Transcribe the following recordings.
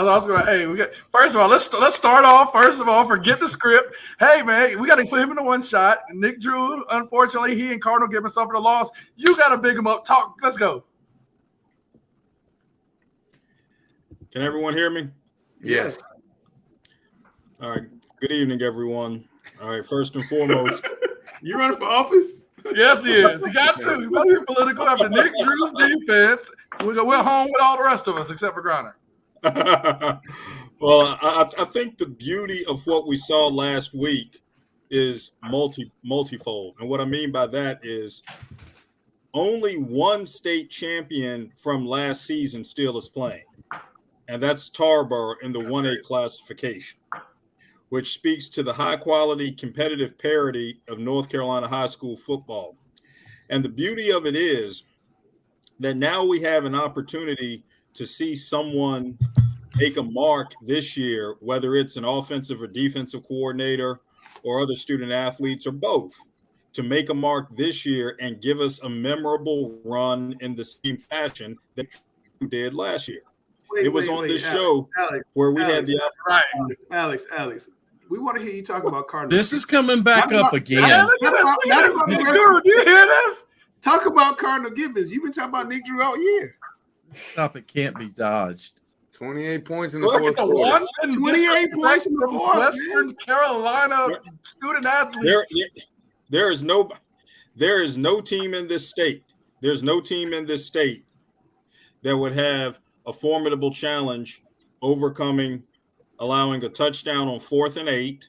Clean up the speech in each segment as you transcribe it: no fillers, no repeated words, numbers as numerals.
was going. Hey, first of all, let's start off. First of all, forget the script. Hey, man, we got to put him in the one shot. Nick Drew, unfortunately, he and Cardinal Gibbons suffered a loss. You got to big him up. Talk. Let's go. Can everyone hear me? Yes. All right. Good evening, everyone. All right. First and foremost, you running for office? Yes, he is. He got to. He got to be political after Nick Drew's defense. We're home with all the rest of us except for Griner. Well, I think the beauty of what we saw last week is multifold. And what I mean by that is only one state champion from last season still is playing, and that's Tarboro in the 1A classification, which speaks to the high-quality competitive parity of North Carolina high school football. And the beauty of it is that now we have an opportunity to see someone make a mark this year, whether it's an offensive or defensive coordinator or other student athletes or both, to make a mark this year and give us a memorable run in the same fashion that Drew did last year. It was on this show where we had the Alex. We want to hear you talk about Cardinal. This is coming back up again. Do you hear this? Talk about Cardinal Gibbons. You've been talking about Nick Drew all year. Stop! It can't be dodged. 28 points in the fourth quarter. 28 points in the fourth. Western Carolina student athletes. There is no team in this state. There's no team in this state that would have a formidable challenge allowing a touchdown on 4th and 8,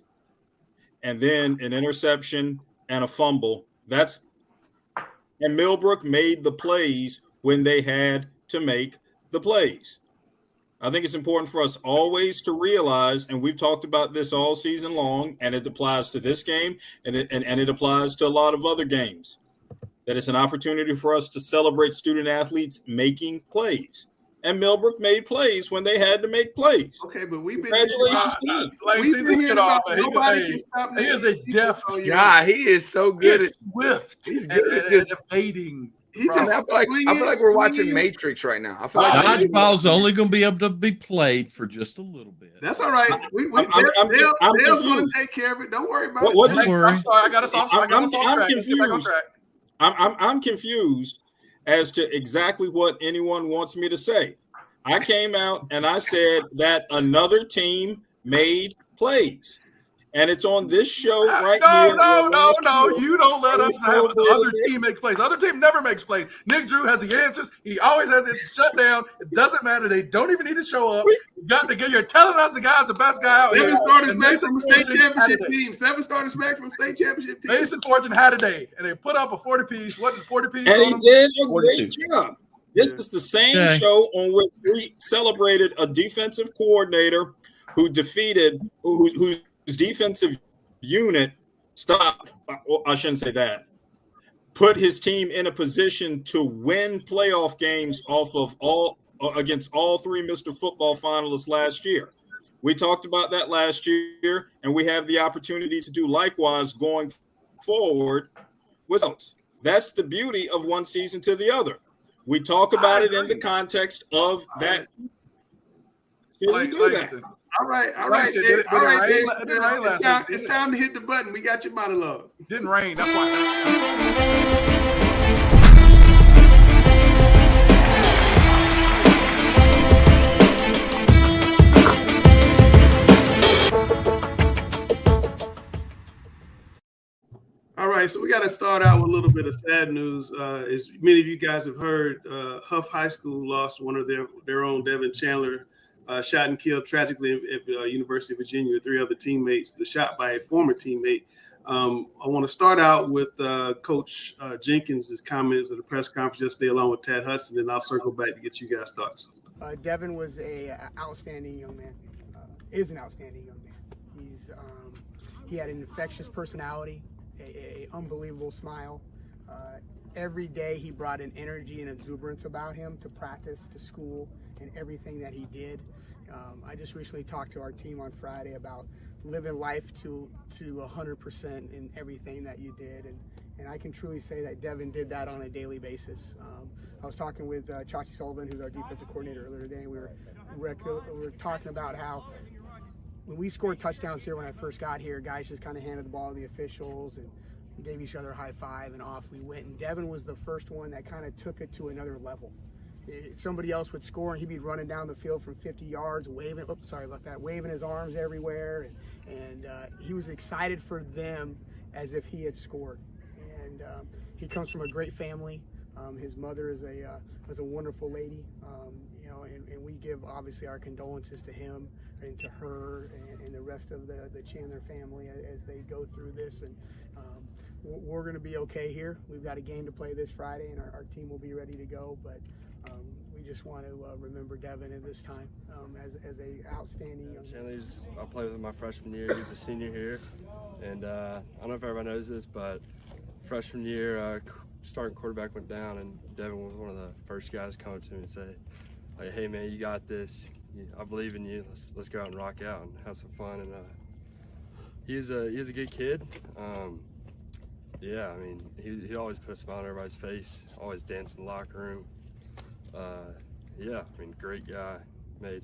and then an interception and a fumble. And Millbrook made the plays when they had to make the plays. I think it's important for us always to realize, and we've talked about this all season long, and it applies to this game, and it applies to a lot of other games, that it's an opportunity for us to celebrate student athletes making plays. And Millbrook made plays when they had to make plays. Okay, but we've been congratulations to him. Nobody can stop. He is a deaf. God, he is so good at swift. He's good at debating. I feel like we're watching Matrix right now. I feel like dodgeball's only going to be able to be played for just a little bit. That's all right. Dale's going to take care of it. Don't worry about it. Don't worry. I'm sorry. I got us off track. I'm confused. I'm confused as to exactly what anyone wants me to say. I came out and I said that another team made plays. And it's on this show here. No. You don't let us have the other team make plays. The other team never makes plays. Nick Drew has the answers. He always has it shut down. It doesn't matter. They don't even need to show up. You're telling us the guy's the best guy out here. 7 starters back from the state championship team. 7 starters back from the state championship team. Mason Fortune had a day, and they put up a 40-piece. What did 40-piece? And he did a great job. This is the same show on which we celebrated a defensive coordinator who defeated whose defensive unit stopped. I shouldn't say that. Put his team in a position to win playoff games against all 3 Mr. Football finalists last year. We talked about that last year, and we have the opportunity to do likewise going forward with us. That's the beauty of one season to the other. We talk about it in the context of that. So we do that. All right, Dave. It's time to hit the button. We got your monologue. Didn't rain. That's why. All right, so we got to start out with a little bit of sad news. As many of you guys have heard, Huff High School lost one of their own, Devin Chandler, shot and killed tragically at the University of Virginia with 3 other teammates. The shot by a former teammate. I want to start out with Coach Jenkins' comments at the press conference yesterday, along with Tad Hudson, and I'll circle back to get you guys' thoughts. Devin was an outstanding young man. Is an outstanding young man. He had an infectious personality, a unbelievable smile. Every day he brought an energy and exuberance about him to practice, to school, and everything that he did. I just recently talked to our team on Friday about living life to 100% in everything that you did, And I can truly say that Devin did that on a daily basis. I was talking with Chachi Sullivan, who's our defensive coordinator, earlier today, and we were talking about how when we scored touchdowns here when I first got here, guys just kind of handed the ball to the officials and gave each other a high five, and off we went. And Devin was the first one that kind of took it to another level. Somebody else would score, and he'd be running down the field from 50 yards, waving. Oops, sorry about that. Waving his arms everywhere, and he was excited for them as if he had scored. And he comes from a great family. His mother is a wonderful lady, and we give obviously our condolences to him and to her and the rest of the Chandler family as they go through this. And we're going to be okay here. We've got a game to play this Friday, and our team will be ready to go. But we just want to remember Devin at this time as a outstanding young man. I played with him my freshman year. He's a senior here, and I don't know if everybody knows this, but freshman year, starting quarterback went down, and Devin was one of the first guys coming to me and say, like, "Hey man, you got this. I believe in you. Let's go out and rock out and have some fun." And he's a good kid. Yeah, I mean, he always put a smile on everybody's face. Always danced in the locker room. Yeah, I mean, great guy. Made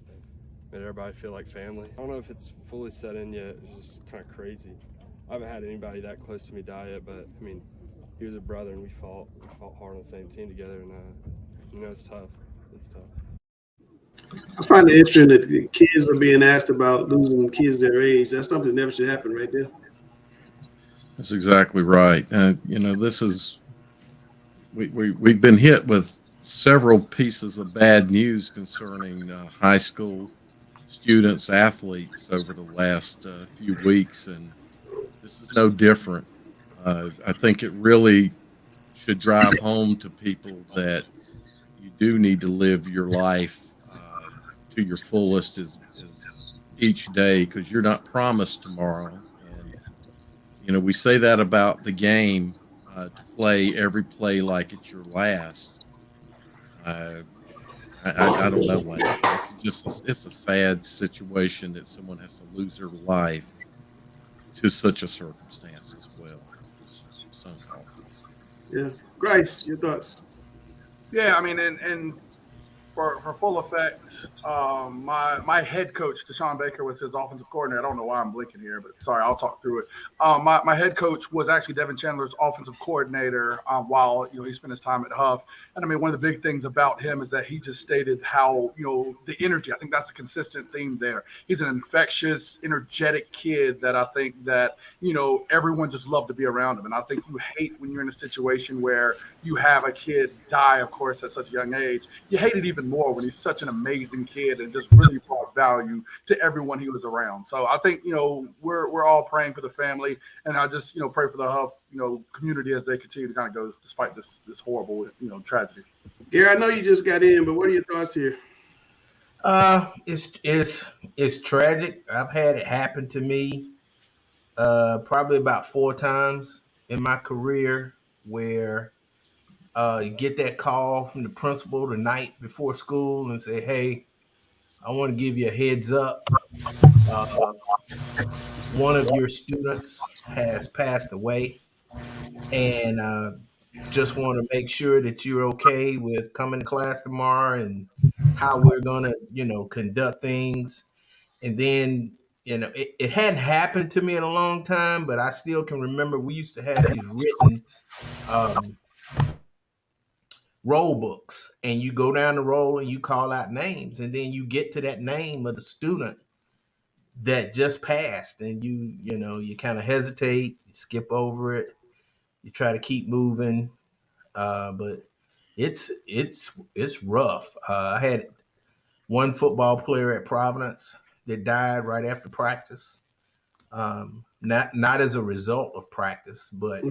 everybody feel like family. I don't know if it's fully set in yet. It's just kind of crazy. I haven't had anybody that close to me die yet, but I mean, he was a brother, and we fought hard on the same team together, and it's tough. It's tough. I find it interesting that the kids are being asked about losing kids their age. That's something that never should happen right there. That's exactly right. This is we've been hit with several pieces of bad news concerning high school students, athletes over the last few weeks, and this is no different. I think it really should drive home to people that you do need to live your life to your fullest as each day, because you're not promised tomorrow. And we say that about the game, to play every play like it's your last. I don't know, like, it's a sad situation that someone has to lose their life to such a circumstance as well. It's unhealthy. Yeah, Grace, your thoughts? Yeah, I mean, and for full effect, my head coach, Deshaun Baker, was his offensive coordinator. I don't know why I'm blinking here, but sorry, I'll talk through it. My head coach was actually Devin Chandler's offensive coordinator while he spent his time at Huff. And I mean, one of the big things about him is that he just stated how the energy. I think that's a consistent theme there. He's an infectious, energetic kid that I think that everyone just loved to be around him. And I think you hate when you're in a situation where you have a kid die, of course, at such a young age. You hate it even more when he's such an amazing kid and just really brought value to everyone he was around. So I think we're all praying for the family, and I just pray for the Huff community as they continue to kind of go despite this horrible tragedy. Gary, I know you just got in, but what are your thoughts here? It's tragic. I've had it happen to me probably about 4 times in my career, where you get that call from the principal the night before school and say, "Hey, I want to give you a heads up. One of your students has passed away, and just want to make sure that you're okay with coming to class tomorrow and how we're going to, conduct things." And then, it hadn't happened to me in a long time, but I still can remember we used to have these written roll books, and you go down the roll and you call out names, and then you get to that name of the student that just passed, and you kind of hesitate, you skip over it, you try to keep moving, but it's rough. I had one football player at Providence that died right after practice, not as a result of practice, but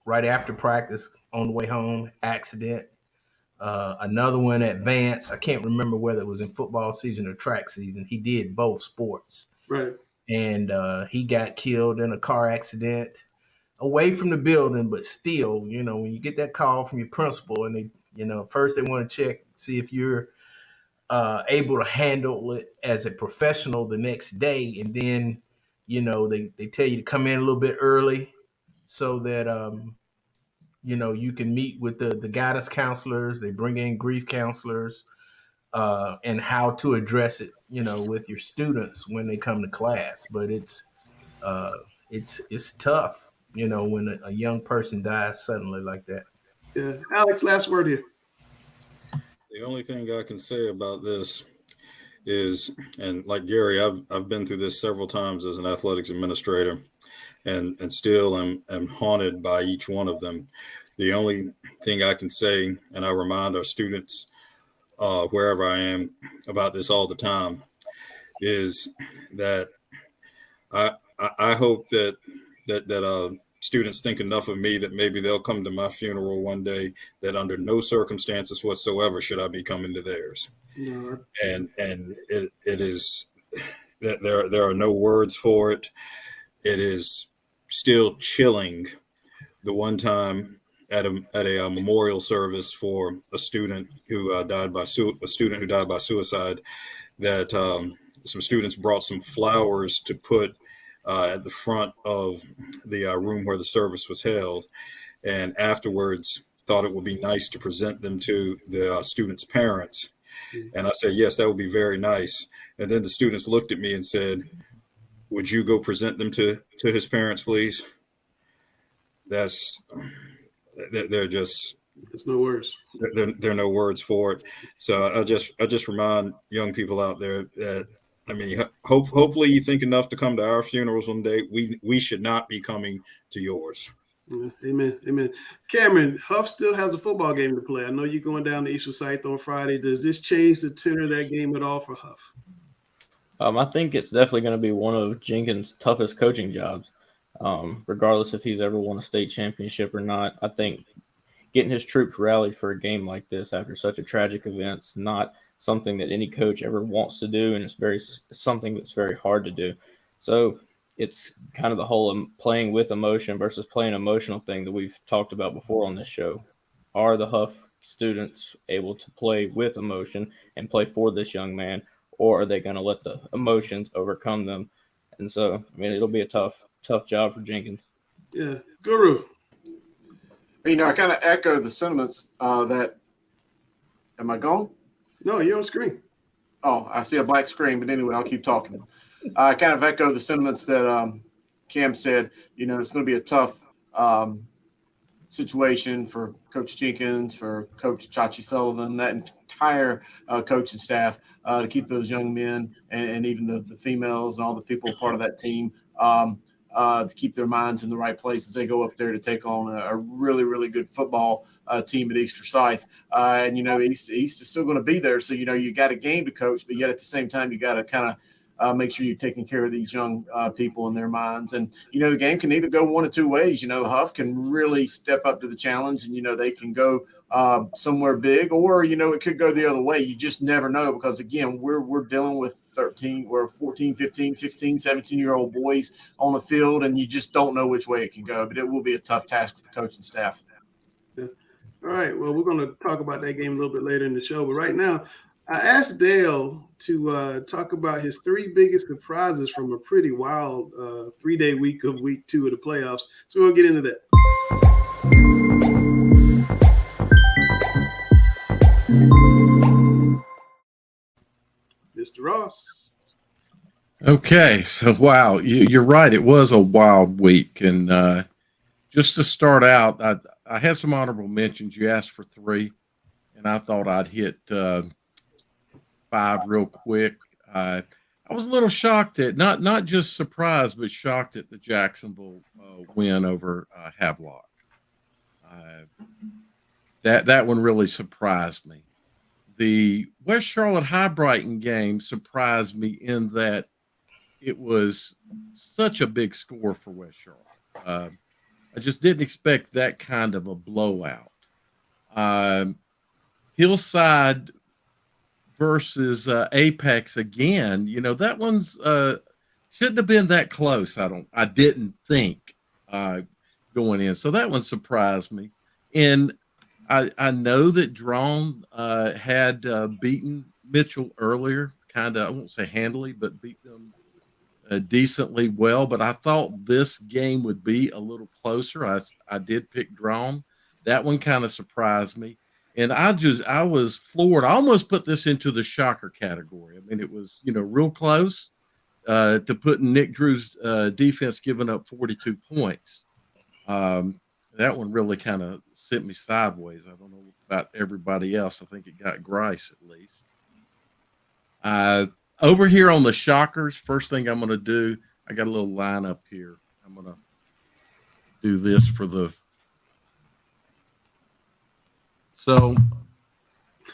right after practice on the way home, accident. Another one at Vance, I can't remember whether it was in football season or track season. He did both sports. Right. And he got killed in a car accident away from the building, but still, when you get that call from your principal and they, first they want to check, see if you're able to handle it as a professional the next day. And then, they tell you to come in a little bit early so that you can meet with the guidance counselors. They bring in grief counselors, and how to address it, with your students when they come to class. But it's tough, when a young person dies suddenly like that. Yeah, Alex, last word here. The only thing I can say about this is, and like Gary, I've been through this several times as an athletics administrator, and still am haunted by each one of them. The only thing I can say, and I remind our students wherever I am about this all the time, is that I hope that students think enough of me that maybe they'll come to my funeral one day, that under no circumstances whatsoever should I be coming to theirs. No. And it is that there are no words for it. It is still chilling. The one time at a memorial service for a student who died by suicide, that some students brought some flowers to put at the front of the room where the service was held, and afterwards thought it would be nice to present them to the students' parents. And I said, yes, that would be very nice. And then the students looked at me and said, would you go present them to his parents, please? They're just, there's no words. There are no words for it. So I just remind young people out there that, I mean, hopefully you think enough to come to our funerals one day. We should not be coming to yours. Amen. Cameron, Huff still has a football game to play. I know you're going down to East Forsyth on Friday. Does this change the tenor of that game at all for Huff? I think it's definitely going to be one of Jenkins' toughest coaching jobs, regardless if he's ever won a state championship or not. I think getting his troops rallied for a game like this after such a tragic event's not something that any coach ever wants to do, and it's something that's very hard to do. So it's kind of the whole playing with emotion versus playing emotional thing that we've talked about before on this show. Are the Huff students able to play with emotion and play for this young man, or are they going to let the emotions overcome them? And so, I mean, it'll be a tough job for Jenkins. Yeah. Guru. I kind of echo the sentiments that – am I gone? No, you're on screen. Oh, I see a black screen, but anyway, I'll keep talking. I kind of echo the sentiments that Cam said. It's going to be a tough situation for Coach Jenkins, for Coach Chachi Sullivan, that entire coaching staff to keep those young men and even the females and all the people part of that team to keep their minds in the right place as they go up there to take on a really, really good football team at East Forsyth. And East is still going to be there. So, you got a game to coach, but yet at the same time, you got to kind of make sure you're taking care of these young people in their minds. And, the game can either go one of two ways. Huff can really step up to the challenge and, they can go somewhere big, or, it could go the other way. You just never know, because, again, we're dealing with 14, 15, 16, 17-year-old boys on the field, and you just don't know which way it can go. But it will be a tough task for the coaching staff. Yeah. All right. Well, we're going to talk about that game a little bit later in the show. But right now, I asked Dale to talk about his three biggest surprises from a pretty wild 3-day week of week 2 of the playoffs. So we'll get into that. Mr. Ross. Okay, so wow, you're right. It was a wild week, and just to start out, I had some honorable mentions. You asked for 3, and I thought I'd hit 5 real quick. I was a little shocked at not just surprised, but shocked at the Jacksonville win over Havelock. That one really surprised me. The West Charlotte High Brighton game surprised me in that it was such a big score for West Charlotte. I just didn't expect that kind of a blowout. Hillside versus Apex again. That one's shouldn't have been that close. I didn't think going in. So that one surprised me. And I know that Drone had beaten Mitchell earlier, kind of, I won't say handily, but beat them decently well, but I thought this game would be a little closer. I did pick drawn. That one kind of surprised me. And I was floored. I almost put this into the shocker category. I mean, it was, real close to putting Nick Drew's defense giving up 42 points. That one really kind of sent me sideways. I don't know about everybody else. I think it got Grice at least. Over here on the shockers, first thing I'm going to do, I got a little line up here. I'm going to do this for the. So.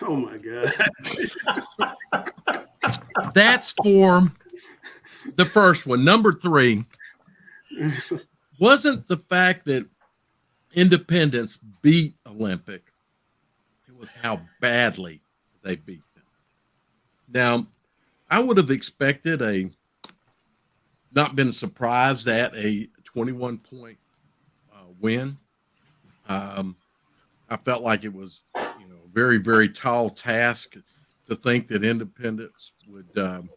Oh my God. That's for the first one. Number 3 wasn't the fact that Independence beat Olympic. It was how badly they beat them. Now, I would have expected not been surprised at a 21-point win. I felt like it was, a very, very tall task to think that Independence would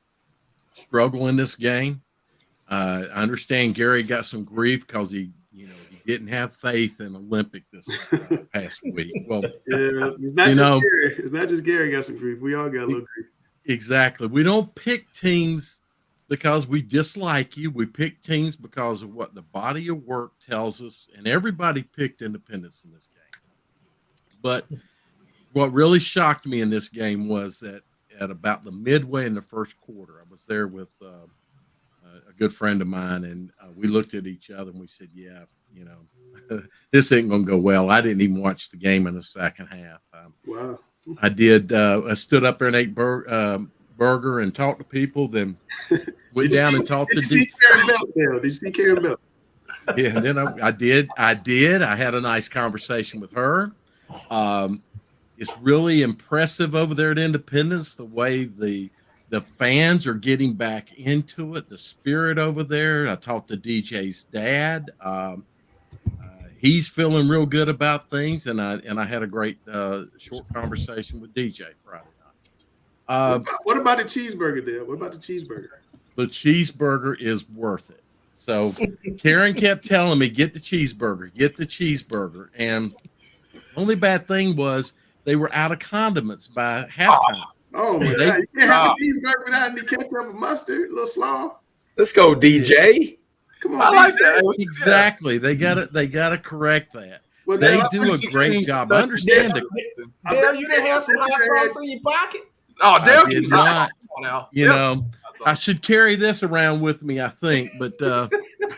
struggle in this game. I understand Gary got some grief because he didn't have faith in Olympic this past week. Well, yeah, it's not just Gary got some grief. We all got a little grief. Exactly. We don't pick teams because we dislike you. We pick teams because of what the body of work tells us, and everybody picked Independence in this game. But what really shocked me in this game was that at about the midway in the first quarter, I was there with a good friend of mine, and we looked at each other and we said, yeah, this ain't going to go well. I didn't even watch the game in the second half. Wow. I did. I stood up there and ate burger and talked to people, then went down and talked to Did you see Karen Belt? Did you see Karen Belt? Yeah, and then I did. I had a nice conversation with her. It's really impressive over there at Independence, the way the fans are getting back into it, the spirit over there. I talked to DJ's dad. He's feeling real good about things, and I had a great short conversation with DJ Friday night. What about the cheeseburger, Dale? What about the cheeseburger? The cheeseburger is worth it. So Karen kept telling me, get the cheeseburger. And the only bad thing was they were out of condiments by halftime. Oh my God. You can't have a cheeseburger without any ketchup and mustard, a little slaw. Let's go, DJ. Come on, I like that. Exactly. They gotta correct that. Well, they Dale, do a great job. I understand it. Dale, you didn't have some hot sauce in your pocket? Oh, Dale, I did not. I should carry this around with me, I think, but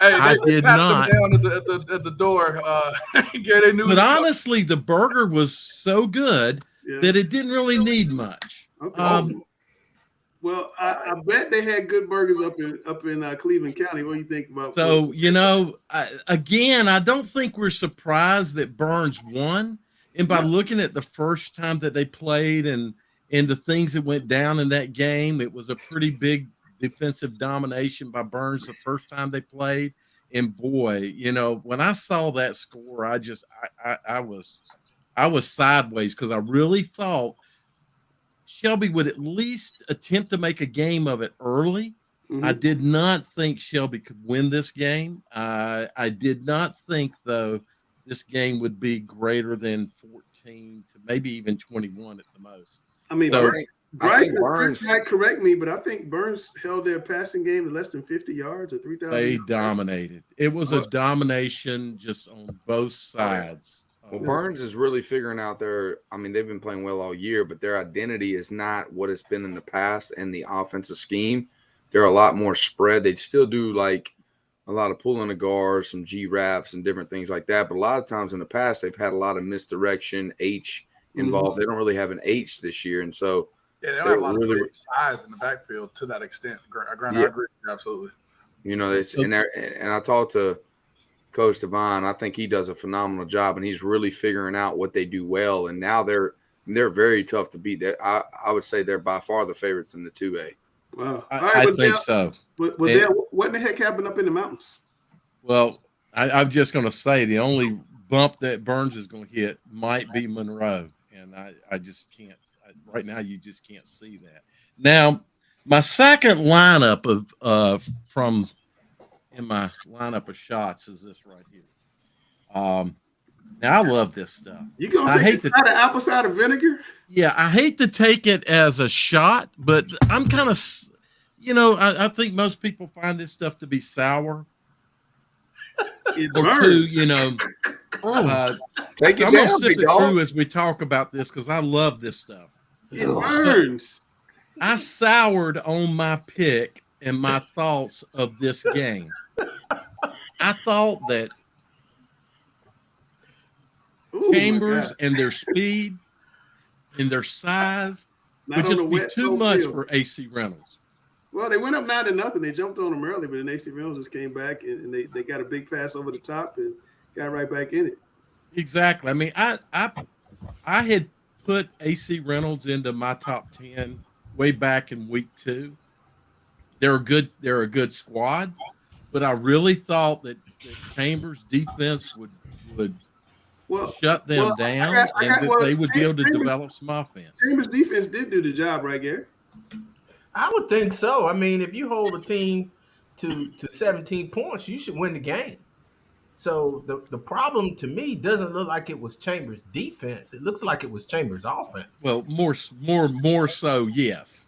I did not. Down at the door. But honestly, the burger was so good that it didn't really need much. Okay. Well, I bet they had good burgers up in Cleveland County. What do you think about? So I don't think we're surprised that Burns won. And by looking at the first time that they played and the things that went down in that game, it was a pretty big defensive domination by Burns the first time they played. And boy, when I saw that score, I was sideways because I really thought Shelby would at least attempt to make a game of it early. Mm-hmm. I did not think Shelby could win this game. I did not think, though, this game would be greater than 14 to maybe even 21 at the most. I mean, so, Burns might correct me, but I think Burns held their passing game to less than 50 yards or 3,000. They dominated. It was a domination just on both sides. Well, Burns is really figuring out they've been playing well all year, but their identity is not what it's been in the past and the offensive scheme. They're a lot more spread. They still do like a lot of pulling the guards, some G-wraps and different things like that. But a lot of times in the past, they've had a lot of misdirection, H involved. Mm-hmm. They don't really have an H this year. And so they don't have a lot of size in the backfield to that extent. I agree with you, absolutely. And I talked to Coach Devine. I think he does a phenomenal job, and he's really figuring out what they do well. And now they're very tough to beat. I would say they're by far the favorites in the 2A. Wow, I think so. What in the heck happened up in the mountains? Well, I'm just going to say the only bump that Burns is going to hit might be Monroe, and I just can't. Right now, you just can't see that. Now, my second lineup from in my lineup of shots is this right here. Now I love this stuff. You gonna take a shot of apple cider vinegar? Yeah, I hate to take it as a shot, but I'm kind of, I think most people find this stuff to be sour. It or burns. two, Take it I'm gonna down, sip big it dog. through as we talk about this because I love this stuff. It burns. I soured on my pick and my thoughts of this game. I thought that Chambers and their speed and their size would just be too much for AC Reynolds. Well, they went up 9-0. They jumped on them early, but then AC Reynolds just came back and they got a big pass over the top and got right back in it. Exactly. I mean, I had put AC Reynolds into my top 10 way back in week 2. They're a good squad, but I really thought that Chambers' defense would shut them down and that they would be able to develop some offense. Chambers' defense did do the job, right, Gary? I would think so. I mean, if you hold a team to 17 points, you should win the game. So the problem to me doesn't look like it was Chambers' defense. It looks like it was Chambers' offense. Well, more so, yes.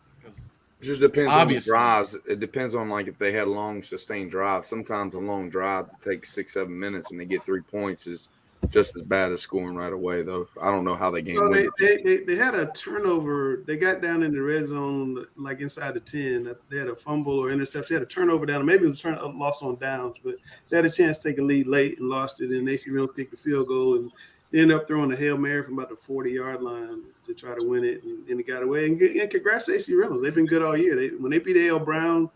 It just depends on the drives. It depends on like if they had long sustained drives. Sometimes a long drive that takes 6-7 minutes and they get 3 points is just as bad as scoring right away, though. I don't know how they game. So they had a turnover. They got down in the red zone, like inside the 10. They had a fumble or interception. They had a turnover down. Maybe it was a loss on downs, but they had a chance to take a lead late and lost it. And AC Reynolds kicked the field goal and ended up throwing a Hail Mary from about the 40-yard line to try to win it, and it got away. And congrats to AC Reynolds. They've been good all year. When they beat A.L. Brown,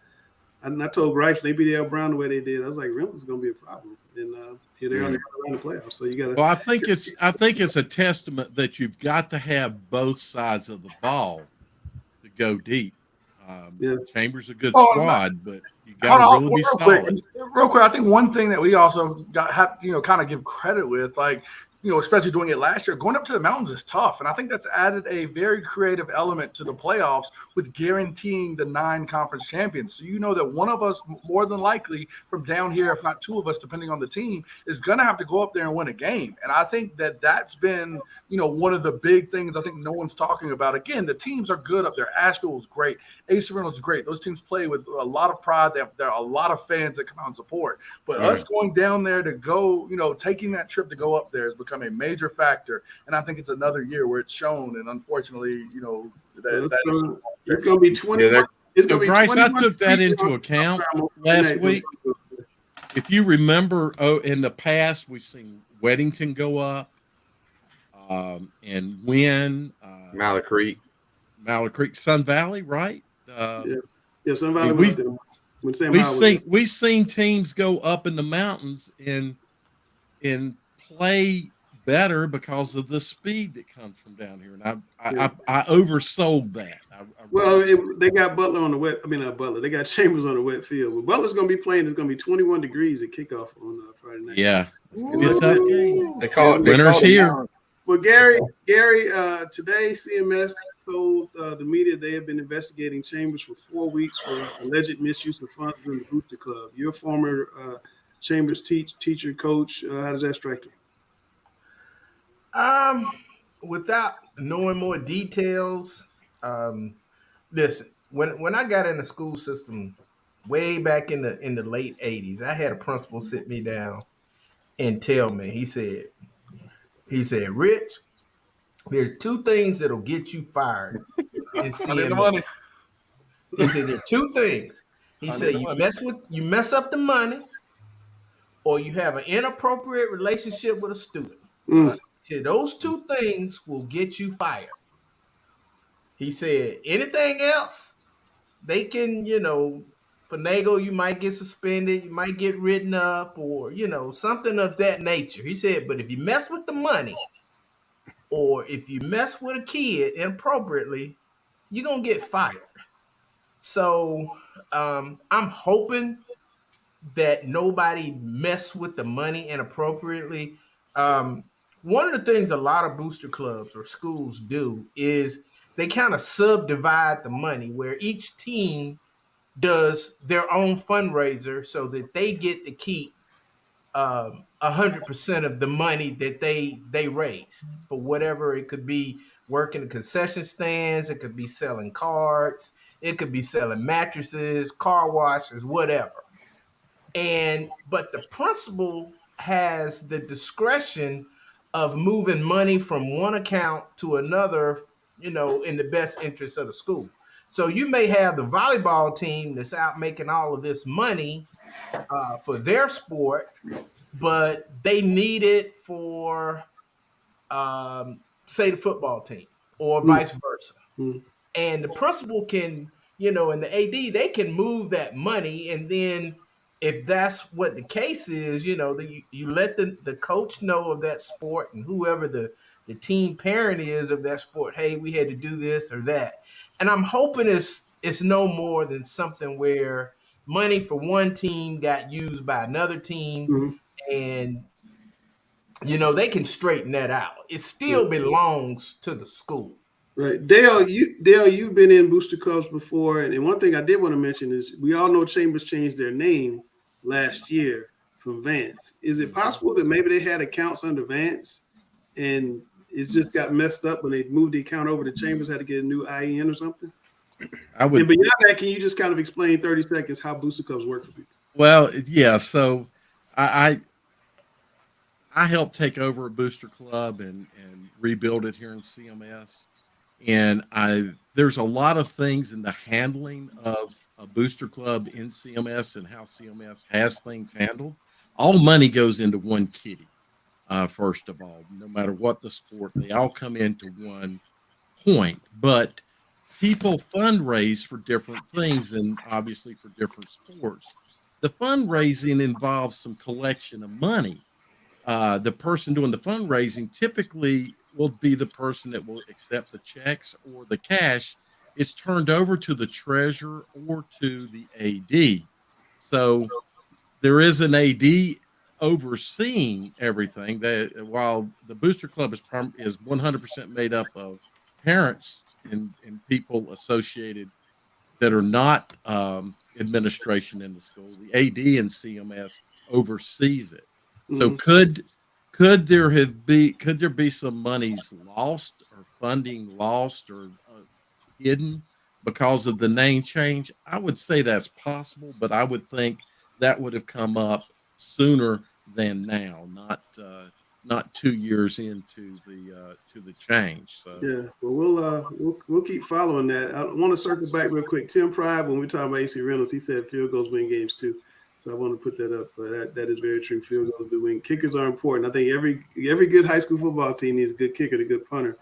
I told Bryce when they beat A.L. Brown the way they did, I was like, Reynolds is going to be a problem. And here they are in the playoffs. So you got to. Well, I think it's a testament that you've got to have both sides of the ball to go deep. Chambers a good squad, but you got to really be solid. Real quick, I think one thing that we also have kind of give credit with, like, especially doing it last year, going up to the mountains is tough. And I think that's added a very creative element to the playoffs with guaranteeing the 9 conference champions. So that one of us, more than likely from down here, if not 2 of us, depending on the team, is going to have to go up there and win a game. And I think that's been, one of the big things I think no one's talking about. Again, the teams are good up there. Asheville was great. AC Reynolds is great. Those teams play with a lot of pride. There are a lot of fans that come out and support. But us going down there to go, taking that trip to go up there has become a major factor, and I think it's another year where it's shown. And unfortunately, it's going to be 20. It's going to be Bryce, 21. I took that into account last week. If you remember, in the past, we've seen Weddington go up, and win Mallard Creek, Sun Valley, right? Sun Valley. We've seen teams go up in the mountains and play better because of the speed that comes from down here, and I oversold that. They got Butler on the wet. I mean, not Butler. They got Chambers on the wet field. But Butler's going to be playing. It's going to be 21 degrees at kickoff on Friday night. Yeah, it's going to be a tough game. They call it winners here. Well, Gary, today CMS told the media they have been investigating Chambers for 4 weeks for alleged misuse of funds from the Booster Club. You're a former Chambers teacher, coach. How does that strike you? Without knowing more details, listen, when I got in the school system way back in the late 80s, I had a principal sit me down and tell me, he said, Rich, there's 2 things that'll get you fired in CMS. He said there are 2 things. He said you mess up the money, or you have an inappropriate relationship with a student. He said those 2 things will get you fired. He said anything else, they can, finagle, you might get suspended, you might get written up, or, something of that nature. He said, but if you mess with the money, or if you mess with a kid inappropriately, you're going to get fired. So I'm hoping that nobody mess with the money inappropriately. One of the things a lot of booster clubs or schools do is they kind of subdivide the money where each team does their own fundraiser so that they get to keep 100% of the money that they raised for whatever. It could be working the concession stands, it could be selling cards, it could be selling mattresses, car washes, whatever. But the principal has the discretion of moving money from one account to another, in the best interest of the school. So you may have the volleyball team that's out making all of this money for their sport, but they need it for, say, the football team, or vice versa. And the principal can, and the AD, they can move that money. And then if that's what the case is, you let the coach know of that sport, and whoever the team parent is of that sport, hey, we had to do this or that. And I'm hoping it's no more than something where money for one team got used by another team, and they can straighten that out. It still belongs to the school. Right. Dale, you've been in booster clubs before, and one thing I did want to mention is we all know Chambers changed their name last year from Vance. Is it possible that maybe they had accounts under Vance and it just got messed up when they moved the account over to Chambers, had to get a new IEN or something? And beyond that, can you just kind of explain 30 seconds how booster clubs work for people? Well, yeah. So I helped take over a booster club and rebuild it here in CMS. And there's a lot of things in the handling of a booster club in CMS and how CMS has things handled. All money goes into one kitty, first of all, no matter what the sport. They all come into one point. But people fundraise for different things, and obviously for different sports. The fundraising involves some collection of money. The person doing the fundraising typically will be the person that will accept the checks, or the cash is turned over to the treasurer or to the AD. So there is an AD overseeing everything. That while the booster club is 100% made up of parents and people associated that are not administration in the school, the AD in CMS oversees it. So could there be some monies lost, or funding lost, or hidden because of the name change? I would say that's possible, but I would think that would have come up sooner than now, not 2 years into the change. So yeah, well, we'll keep following that. I want to circle back real quick. Tim Pride, when we talk about AC Reynolds, he said field goals win games too. So I want to put that up. That is very true. Field goals do win. Kickers are important. I think every good high school football team needs a good kicker and a good punter.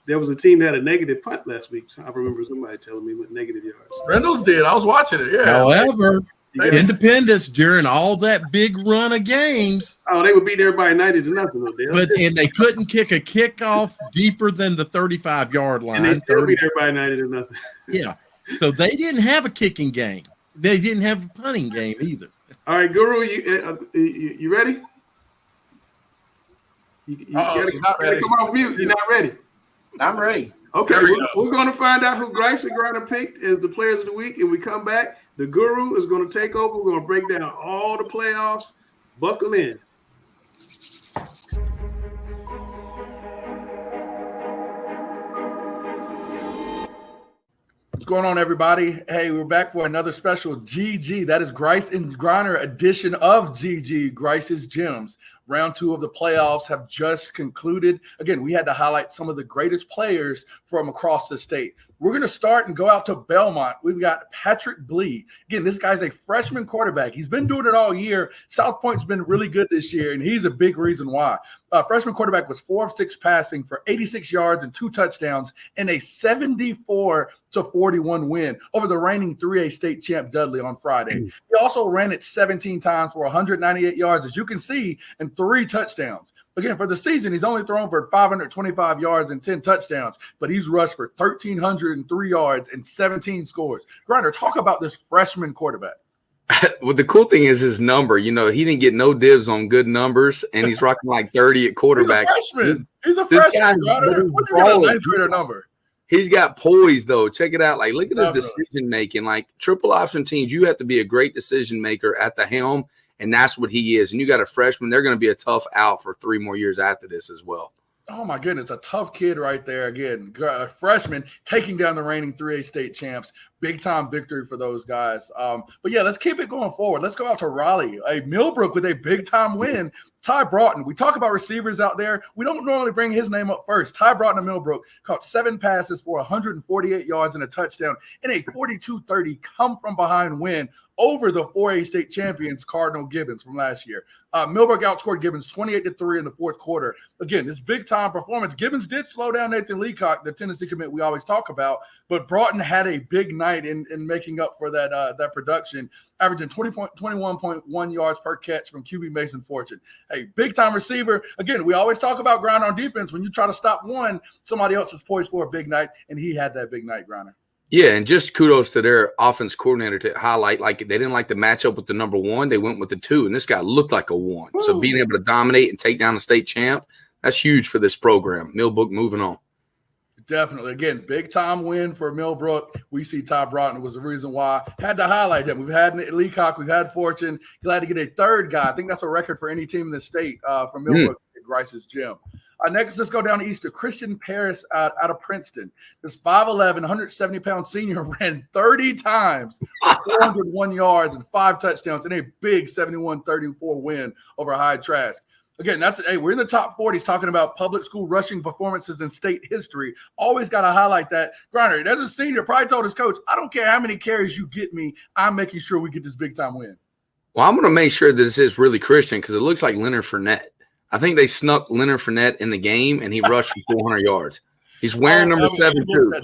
There was a team that had a negative punt last week. So I remember somebody telling me with negative yards. Reynolds did. I was watching it. Yeah. However, Independence during all that big run of games, they would beat everybody 90-0. And they couldn't kick a kickoff deeper than the 35-yard line. And they still beat everybody 90-0. Yeah. So they didn't have a kicking game. They didn't have a punting game either. All right, Guru, you ready? You gotta come off mute. You're not ready. I'm ready. Okay, we're going to find out who Grice and Griner picked as the players of the week, and we come back. The Guru is going to take over. We're going to break down all the playoffs. Buckle in. What's going on, everybody? Hey, we're back for another special GG. That is Grice and Griner edition of GG, Grice's Gems. Round 2 of the playoffs have just concluded. Again, we had to highlight some of the greatest players from across the state. We're going to start and go out to Belmont. We've got Patrick Blee. Again, this guy's a freshman quarterback. He's been doing it all year. South Point's been really good this year, and he's a big reason why. Freshman quarterback was 4 of 6 passing for 86 yards and 2 touchdowns in a 74-41 win over the reigning 3A state champ Dudley on Friday. He also ran it 17 times for 198 yards, as you can see, and 3 touchdowns. Again, for the season, he's only thrown for 525 yards and 10 touchdowns, but he's rushed for 1,303 yards and 17 scores. Griner, talk about this freshman quarterback. Well, the cool thing is his number. He didn't get no dibs on good numbers, and he's rocking like 30 at quarterback. He's a freshman. What do you got a ninth grader number? He's got poise, though. Check it out. Like, look at his Definitely. decision making. Like, triple option teams, you have to be a great decision maker at the helm, and that's what he is. And you got a freshman; they're going to be a tough out for 3 more years after this as well. Oh my goodness, a tough kid right there. Again, a freshman taking down the reigning 3A state champs. Big time victory for those guys. But yeah, let's keep it going forward. Let's go out to Raleigh. Millbrook with a big time win. Ty Broughton. We talk about receivers out there. We don't normally bring his name up first. Ty Broughton of Millbrook caught 7 passes for 148 yards and a touchdown in a 42-30 come from behind win over the 4A state champions Cardinal Gibbons from last year. Millbrook outscored Gibbons 28-3 in the fourth quarter. Again, this big-time performance. Gibbons did slow down Nathan Leacock, the Tennessee commit we always talk about, but Broughton had a big night in making up for that production, averaging 21.1 yards per catch from QB Mason Fortune. Hey, big-time receiver. Again, we always talk about grind on defense. When you try to stop one, somebody else is poised for a big night, and he had that big night, Grinder. Yeah, and just kudos to their offense coordinator to highlight, like, they didn't like the matchup with the number 1. They went with the 2, and this guy looked like a 1. Woo. So being able to dominate and take down the state champ, that's huge for this program. Millbrook moving on. Definitely. Again, big-time win for Millbrook. We see Ty Broughton was the reason why. Had to highlight him. We've had Leacock. We've had Fortune. Glad to get a third guy. I think that's a record for any team in the state from Millbrook at Grice's gym. Next, let's go down east to Christian Paris out of Princeton. This 5'11", 170-pound senior ran 30 times, 401 yards, and 5 touchdowns in a big 71-34 win over High Trask. Again, we're in the top 40s talking about public school rushing performances in state history. Always got to highlight that. Grinder, as a senior, probably told his coach, I don't care how many carries you get me, I'm making sure we get this big-time win. Well, I'm going to make sure this is really Christian because it looks like Leonard Fournette. I think they snuck Leonard Fournette in the game, and he rushed for 400 yards. He's wearing number 7 too.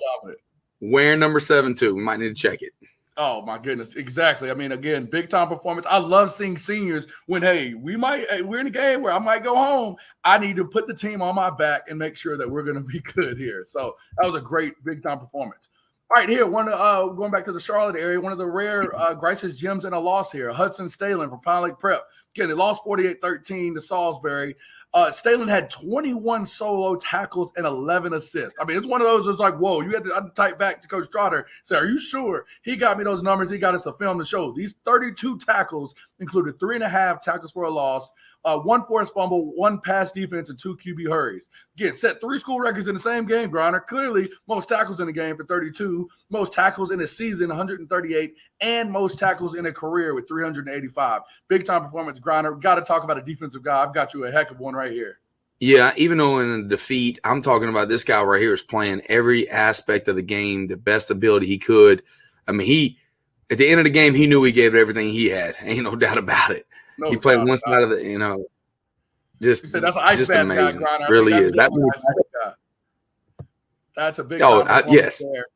Wearing number 7 too. We might need to check it. Oh my goodness, exactly. I mean, again, big time performance. I love seeing seniors when we're in a game where I might go home. I need to put the team on my back and make sure that we're going to be good here. So that was a great big time performance. All right, here, going back to the Charlotte area, one of the rare Grice's gyms in a loss here. Hudson Stalen from Pine Lake Prep. Again, they lost 48-13 to Salisbury. Stalen had 21 solo tackles and 11 assists. I mean, it's one of those that's like, whoa, you had to type back to Coach Trotter. Say, are you sure? He got me those numbers. He got us a film to show. These 32 tackles included 3.5 tackles for a loss, 1 forced fumble, 1 pass defense, and 2 QB hurries. Again, set 3 school records in the same game, Grinder. Clearly, most tackles in the game for 32, most tackles in a season, 138, and most tackles in a career with 385. Big-time performance, Grinder. Got to talk about a defensive guy. I've got you a heck of one right here. Yeah, even though in a defeat, I'm talking about this guy right here is playing every aspect of the game, the best ability he could. I mean, at the end of the game, he knew he gave it everything he had. Ain't no doubt about it. No, he played one side of the, just that's an ice bath amazing. Guy, Grinder. Really is. That's a big yes. There.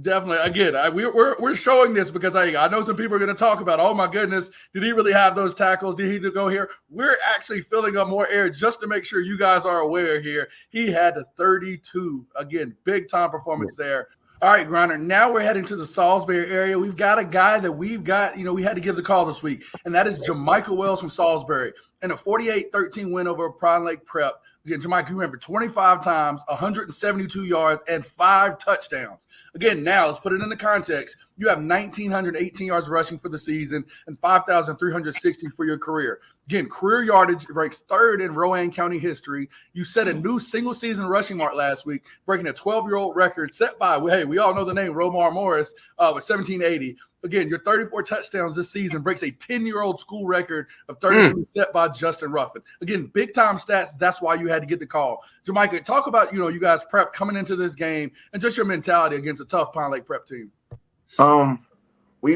Definitely. Again, we're showing this because I know some people are going to talk about, oh my goodness, did he really have those tackles? Did he go here? We're actually filling up more air just to make sure you guys are aware here. He had a 32. Again, big time performance there. All right, Grinder, now we're heading to the Salisbury area. We've got a guy that we had to give the call this week, and that is Jamaica Wells from Salisbury. In a 48-13 win over Pine Lake Prep. Again, Jamaica ran for 25 times, 172 yards, and 5 touchdowns. Again, now let's put it into context. You have 1,918 yards rushing for the season and 5,360 for your career. Again, career yardage ranks 3rd in Rowan County history. You set a new single-season rushing mark last week, breaking a 12-year-old record set by, we all know the name, Romar Morris, with 1,780. Again, your 34 touchdowns this season breaks a 10-year-old school record of 32 set by Justin Ruffin. Again, big-time stats. That's why you had to get the call. Jamaica, talk about, you guys prep coming into this game and just your mentality against a tough Pine Lake Prep team. We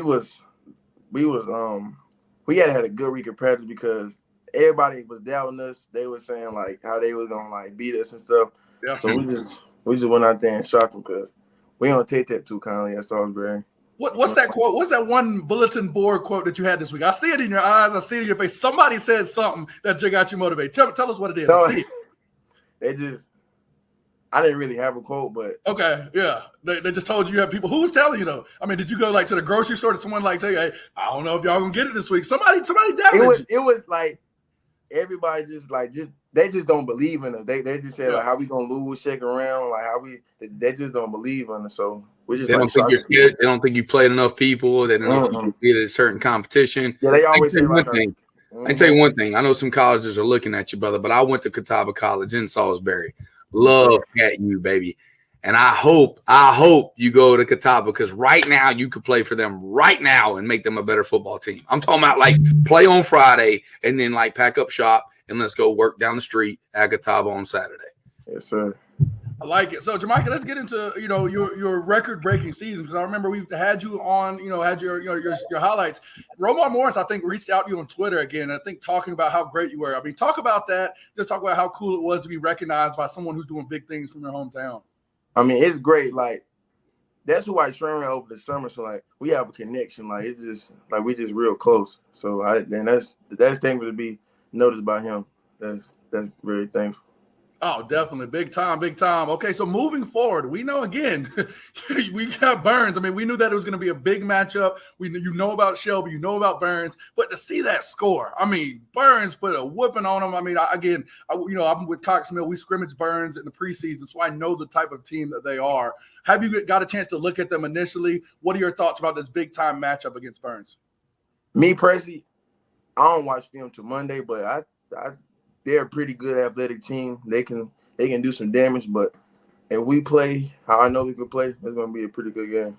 had a good week of practice because everybody was doubting us. They were saying like how they was gonna beat us and stuff. Yeah. So we just went out there and shocked them because we don't take that too kindly at Salisbury. What's that quote? What's that one bulletin board quote that you had this week? I see it in your eyes. I see it in your face. Somebody said something that got you motivated. Tell us what it is. So, I didn't really have a quote, but okay, yeah. They just told you have people. Who was telling you though? I mean, did you go to the grocery store? Did someone tell you, hey, I don't know if y'all gonna get it this week? Somebody doubted you. It was like everybody they just don't believe in us. They just say like how we gonna lose, shaking around, like they just don't believe in us. So we just they don't think you're scared. They don't think you played enough people. They don't know if you competed at a certain competition. Yeah, they always say one thing. I can tell you one thing. I know some colleges are looking at you, brother, but I went to Catawba College in Salisbury. Love at you, baby. And I hope you go to Catawba because right now you could play for them right now and make them a better football team. I'm talking about like play on Friday and then like pack up shop and let's go work down the street at Catawba on Saturday. Yes, sir. I like it. So, Jamaica, let's get into your record-breaking season because I remember we've had you on, had your highlights. Romar Morris, I think, reached out to you on Twitter again. I think talking about how great you were. I mean, talk about that. Just talk about how cool it was to be recognized by someone who's doing big things from your hometown. I mean, it's great. Like that's who I trained over the summer. So like we have a connection. Like it's just like we just real close. So that's thankful to be noticed by him. That's very thankful. Oh, definitely. Big time, big time. Okay, so moving forward, we know again, we got Burns. I mean, we knew that it was going to be a big matchup. You know about Shelby, you know about Burns, but to see that score, I mean, Burns put a whooping on him. I mean, I'm with Cox Mill. We scrimmaged Burns in the preseason, so I know the type of team that they are. Have you got a chance to look at them initially? What are your thoughts about this big time matchup against Burns? Me personally, I don't watch film till Monday, but they're a pretty good athletic team. They can do some damage, but if we play how I know we can play, it's going to be a pretty good game.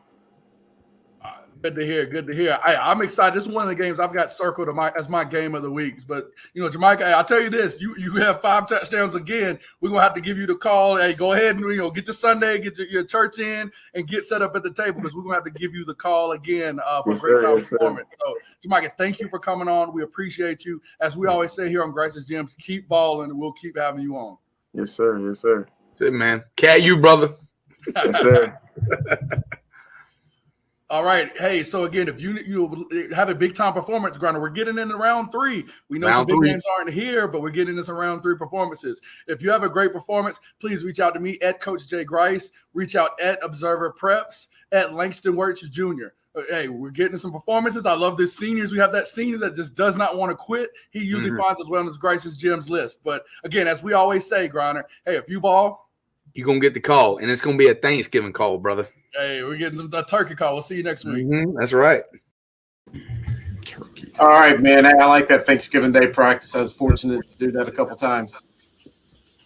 Good to hear. Good to hear. I'm excited. This is one of the games I've got circled as my game of the week. But, Jamaica, I'll tell you this. You have 5 touchdowns again. We're going to have to give you the call. Hey, go ahead and, get your Sunday, get your church in, and get set up at the table because we're going to have to give you the call again for a great performance. So, Jamaica, thank you for coming on. We appreciate you. As we always say here on Grace's Gyms, keep balling, and we'll keep having you on. Yes, sir. Yes, sir. That's it, man. Cat you, brother. Yes, sir. All right. Hey, so again, if you have a big time performance, Grinder, we're getting into round 3. We know some big games aren't here, but we're getting into some round 3 performances. If you have a great performance, please reach out to me at Coach Jay Grice. Reach out at Observer Preps, at Langston Wirtz Jr. Hey, we're getting some performances. I love this seniors. We have that senior that just does not want to quit. He usually finds us well on Grice's Gyms list. But again, as we always say, Grinder, hey, if you ball, you're going to get the call, and it's going to be a Thanksgiving call, brother. Hey, we're getting a turkey call. We'll see you next week. That's right. Turkey. All right, man. I like that Thanksgiving Day practice. I was fortunate to do that a couple times.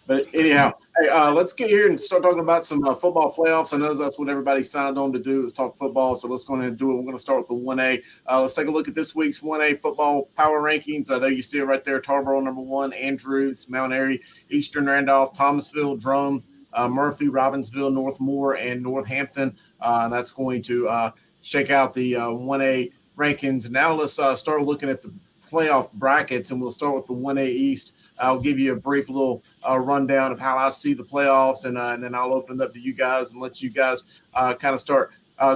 But anyhow, hey, let's get here and start talking about some football playoffs. I know that's what everybody signed on to do is talk football. So let's go ahead and do it. We're going to start with the 1A. Let's take a look at this week's 1A football power rankings. There you see it right there. Tarboro number 1, Andrews, Mount Airy, Eastern Randolph, Thomasville, Drone, Murphy, Robbinsville, Northmore, and Northampton. That's going to shake out the 1A rankings. Now let's start looking at the playoff brackets, and we'll start with the 1A East. I'll give you a brief little rundown of how I see the playoffs, and then I'll open it up to you guys and let you guys kind of start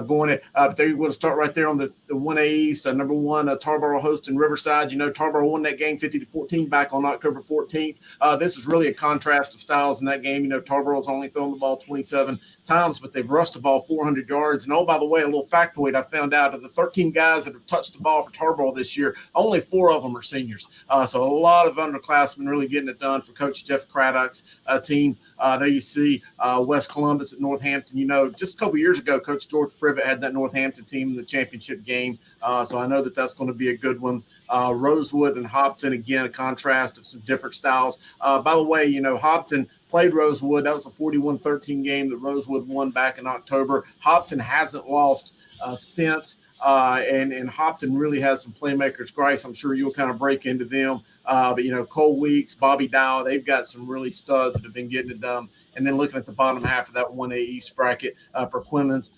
going it. There you want to start right there on the 1A East. Number 1, Tarboro hosting Riverside. Tarboro won that game 50-14 back on October 14th. This is really a contrast of styles in that game. Tarboro's only thrown the ball 27 times, but they've rushed the ball 400 yards. And, oh, by the way, a little factoid I found out of the 13 guys that have touched the ball for Tarboro this year, only 4 of them are seniors. So a lot of underclassmen really getting it done for Coach Jeff Craddock's team. There you see West Columbus at Northampton. Just a couple years ago, Coach George Privet had that Northampton team in the championship game. So I know that's going to be a good one. Rosewood and Hopton, again, a contrast of some different styles. By the way, Hopton played Rosewood. That was a 41-13 game that Rosewood won back in October. Hopton hasn't lost since. And Hopton really has some playmakers. Grice, I'm sure you'll kind of break into them. But Cole Weeks, Bobby Dow, they've got some really studs that have been getting it done. And then looking at the bottom half of that 1A East bracket, Perquimans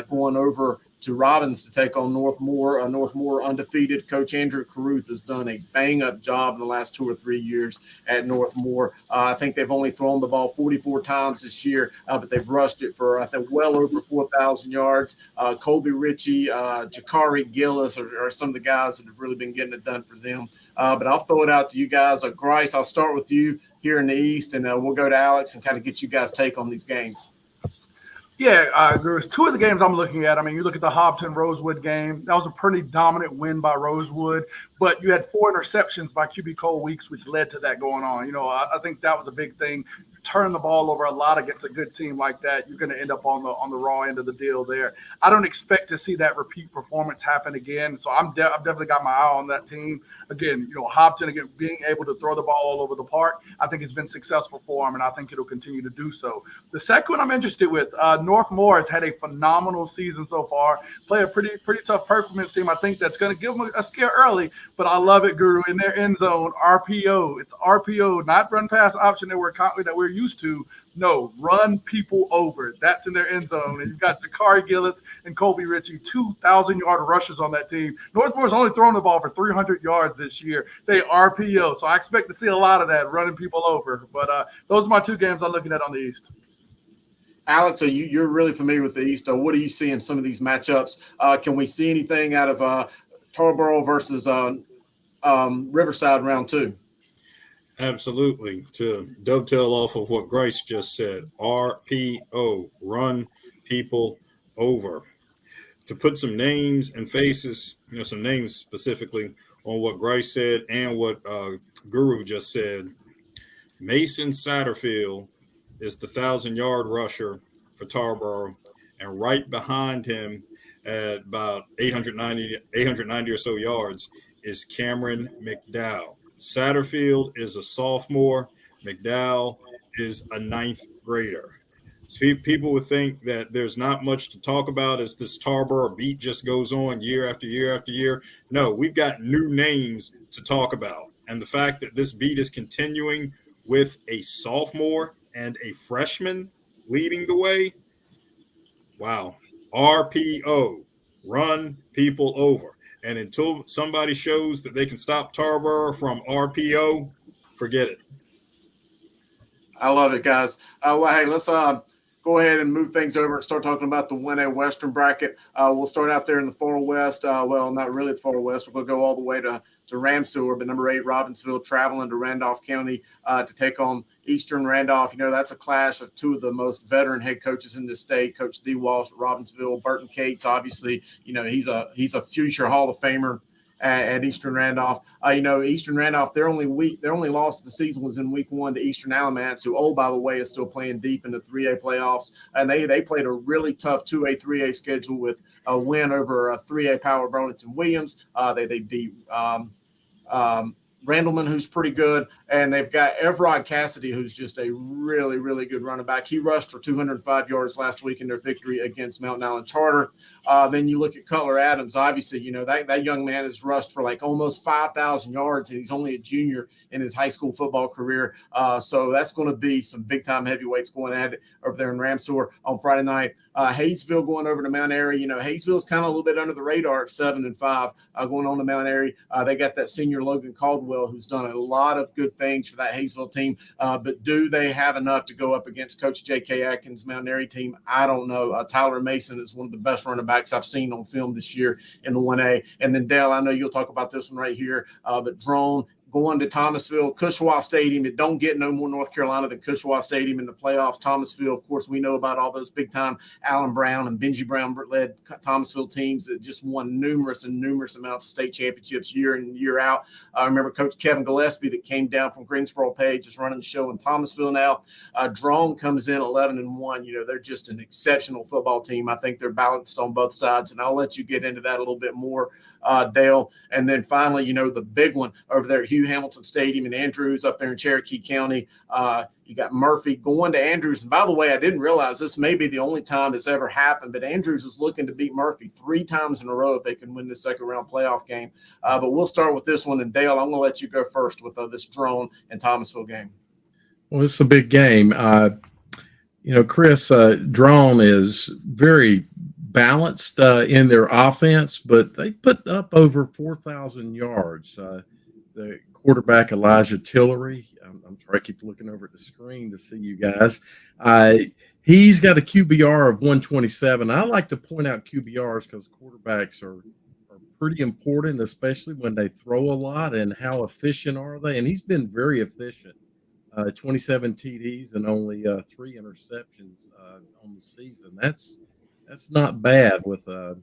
going over to Robbins to take on Northmore. Northmore undefeated. Coach Andrew Caruth has done a bang-up job in the last 2 or 3 years at Northmore. I think they've only thrown the ball 44 times this year, but they've rushed it for, I think, well over 4,000 yards. Colby Ritchie, Jakari Gillis are some of the guys that have really been getting it done for them. But I'll throw it out to you guys. Grice, I'll start with you here in the East, and we'll go to Alex and kind of get you guys' take on these games. Yeah, there's two of the games I'm looking at. I mean, you look at the Hobson-Rosewood game. That was a pretty dominant win by Rosewood, but you had 4 interceptions by QB Cole Weeks, which led to that going on. I think that was a big thing. Turn the ball over a lot against a good team like that, you're going to end up on the raw end of the deal there. I don't expect to see that repeat performance happen again. So I've definitely got my eye on that team. Again, Hobson, again, being able to throw the ball all over the park, I think it's been successful for him, and I think it'll continue to do so. The second one I'm interested with, North Moore has had a phenomenal season so far. Play a pretty tough Perkins team. I think that's going to give them a scare early, but I love it, Guru. In their end zone, RPO. It's RPO, not run pass option that we're used to. No, run people over. That's in their end zone. And you've got Dakari Gillis and Colby Ritchie, 2,000-yard rushers on that team. Northmore's only thrown the ball for 300 yards this year. They RPO, so I expect to see a lot of that, running people over. But those are my two games I'm looking at on the East. Alex, you're really familiar with the East. What do you see in some of these matchups? Can we see anything out of Tarboro versus Riverside round 2? Absolutely. To dovetail off of what Grace just said, RPO, run people over. To put some names and faces, some names specifically on what Grace said and what Guru just said, Mason Satterfield is the 1,000-yard rusher for Tarboro, and right behind him at about 890 or so yards is Cameron McDowell. Satterfield is a sophomore. McDowell is a 9th grader. So people would think that there's not much to talk about as this Tarboro beat just goes on year after year after year. No, we've got new names to talk about. And the fact that this beat is continuing with a sophomore and a freshman leading the way, wow. RPO, run people over. And until somebody shows that they can stop Tarboro from RPO, forget it. I love it, guys. Well, hey, let's go ahead and move things over and start talking about the 1A Western bracket. We'll start out there in the far west. Well, not really the far west. We'll go all the way to Ramseur, but number 8, Robbinsville, traveling to Randolph County to take on Eastern Randolph. That's a clash of two of the most veteran head coaches in the state. Coach D. Walsh at Robbinsville, Burton Cates, obviously, he's a future Hall of Famer at Eastern Randolph. Eastern Randolph, their only loss of the season was in week 1 to Eastern Alamance, who, oh, by the way, is still playing deep in the 3A playoffs. And they played a really tough 2A, 3A schedule with a win over a 3A power Burlington Williams. They beat Randleman, who's pretty good, and they've got Everard Cassidy, who's just a really, really good running back. He rushed for 205 yards last week in their victory against Mountain Island Charter. Then you look at Cutler Adams. Obviously, that young man has rushed for like almost 5,000 yards, and he's only a junior in his high school football career. So that's going to be some big-time heavyweights going at it over there in Ramseur on Friday night. Hayesville going over to Mount Airy. Hayesville's kind of a little bit under the radar at 7-5 going on to Mount Airy. They got that senior Logan Caldwell, who's done a lot of good things for that Hayesville team. But do they have enough to go up against Coach J.K. Atkins' Mount Airy team? I don't know. Tyler Mason is one of the best running backs I've seen on film this year in the 1A. And then, Dale, I know you'll talk about this one right here, but Drone going to Thomasville, Cushwa Stadium. It don't get no more North Carolina than Cushwa Stadium in the playoffs. Thomasville, of course, we know about all those big-time Allen Brown and Benji Brown-led Thomasville teams that just won numerous amounts of state championships year in and year out. I remember Coach Kevin Gillespie that came down from Greensboro Page is running the show in Thomasville now. Drone comes in 11-1. They're just an exceptional football team. I think they're balanced on both sides, and I'll let you get into that a little bit more, Dale. And then finally, the big one over there at Hugh Hamilton Stadium in Andrews up there in Cherokee County. You got Murphy going to Andrews. And by the way, I didn't realize this may be the only time it's ever happened, but Andrews is looking to beat Murphy 3 times in a row if they can win this second round playoff game. But we'll start with this one. And Dale, I'm going to let you go first with this Drone and Thomasville game. Well, it's a big game. Chris, Drone is very balanced in their offense, but they put up over 4,000 yards. The quarterback, Elijah Tillery, I'm sorry, I keep looking over at the screen to see you guys. He's got a QBR of 127. I like to point out QBRs because quarterbacks are pretty important, especially when they throw a lot, and how efficient are they? And he's been very efficient 27 TDs and only 3 interceptions on the season. That's not bad with a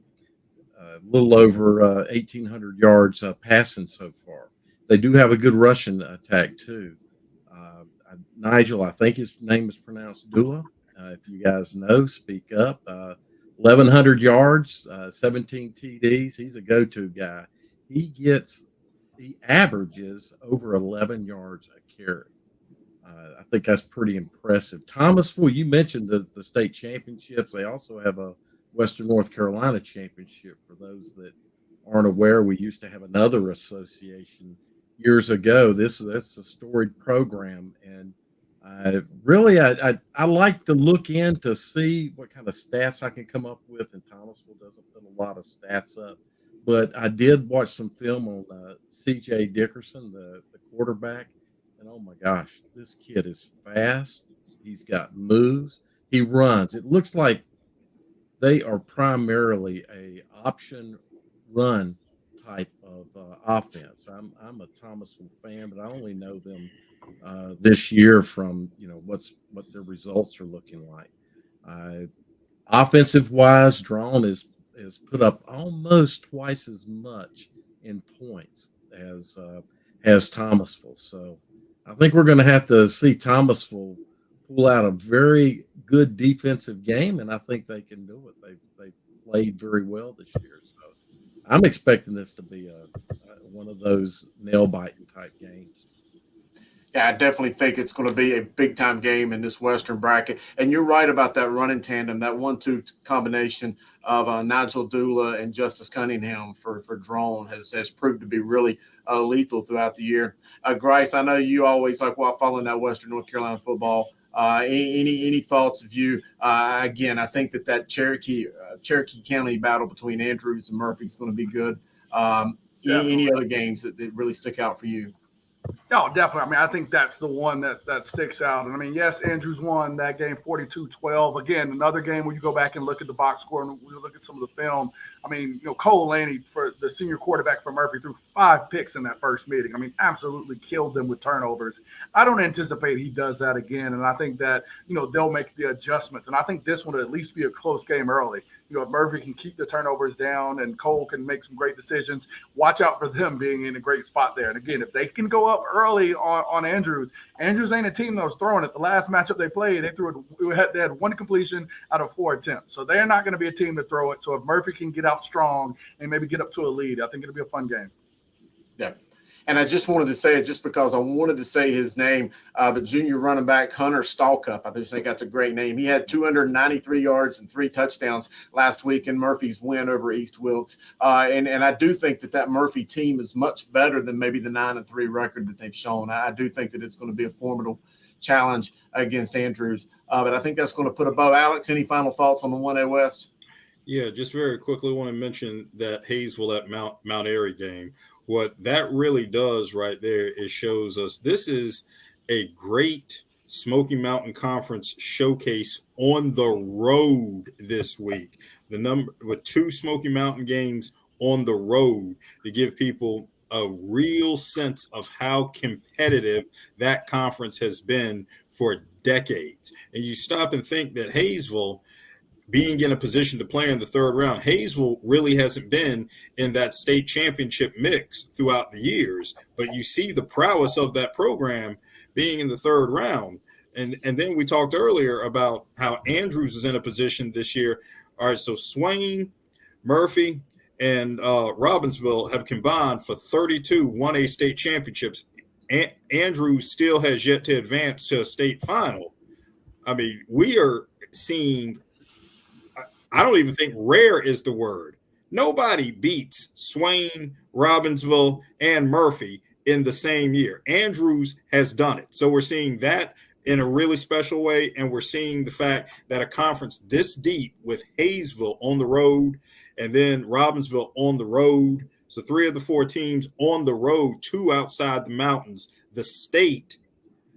little over 1,800 yards passing so far. They do have a good rushing attack too. Nigel, I think his name is pronounced Dula. If you guys know, speak up. 1,100 yards, 17 TDs. He's a go-to guy. He averages over 11 yards a carry. I think that's pretty impressive. Thomasville, you mentioned the state championships. They also have a Western North Carolina championship. For those that aren't aware, we used to have another association years ago. That's a storied program, and I like to look in to see what kind of stats I can come up with. And Thomasville doesn't put a lot of stats up, but I did watch some film on C.J. Dickerson, the quarterback. And oh my gosh, this kid is fast. He's got moves. He runs. It looks like they are primarily a option run type of offense. I'm a Thomasville fan, but I only know them this year from what their results are looking like. Offensive wise, Drawn is put up almost twice as much in points as Thomasville. So I think we're going to have to see Thomasville pull out a very good defensive game, and I think they can do it. They've played very well this year, so I'm expecting this to be one of those nail-biting type games. Yeah, I definitely think it's going to be a big-time game in this Western bracket. And you're right about that running tandem, that 1-2 combination of Nigel Dula and Justice Cunningham for Drone has proved to be really lethal throughout the year. Grice, I know you always like following that Western North Carolina football. Any thoughts of you? Again, I think that Cherokee County battle between Andrews and Murphy is going to be good. Any other games that really stick out for you? No, definitely. I mean, I think that's the one that sticks out. And I mean, yes, Andrews won that game 42-12. Again, another game where you go back and look at the box score and we look at some of the film. I mean, Cole Laney, for the senior quarterback for Murphy, threw 5 picks in that first meeting. I mean, absolutely killed them with turnovers. I don't anticipate he does that again. And I think that, they'll make the adjustments. And I think this one will at least be a close game early. If Murphy can keep the turnovers down and Cole can make some great decisions, watch out for them being in a great spot there. And again, if they can go up early on Andrews ain't a team that was throwing it. The last matchup they played, they had 1 completion out of 4 attempts. So they're not going to be a team to throw it. So if Murphy can get out strong and maybe get up to a lead, I think it'll be a fun game. Yeah. And I just wanted to say it just because I wanted to say his name, but junior running back Hunter Stalkup, I just think that's a great name. He had 293 yards and 3 touchdowns last week in Murphy's win over East Wilkes. And I do think that Murphy team is much better than maybe the 9-3 record that they've shown. I do think that it's going to be a formidable challenge against Andrews. But I think that's going to put a bow. Alex, any final thoughts on the 1A West? Yeah, just very quickly, I want to mention that Hayesville at Mount Airy game. What that really does right there is shows us this is a great Smoky Mountain Conference showcase on the road this week. The number with 2 Smoky Mountain games on the road to give people a real sense of how competitive that conference has been for decades. And you stop and think that Hayesville, being in a position to play in the 3rd round, Hayesville really hasn't been in that state championship mix throughout the years. But you see the prowess of that program being in the 3rd round. And then we talked earlier about how Andrews is in a position this year. All right, so Swain, Murphy, and Robbinsville have combined for 32 1A state championships. Andrews still has yet to advance to a state final. I mean, we are seeing – I don't even think rare is the word. Nobody beats Swain, Robbinsville, and Murphy in the same year. Andrews has done it. So we're seeing that in a really special way, and we're seeing the fact that a conference this deep with Hayesville on the road and then Robbinsville on the road, so 3 of the 4 teams on the road, 2 outside the mountains, the state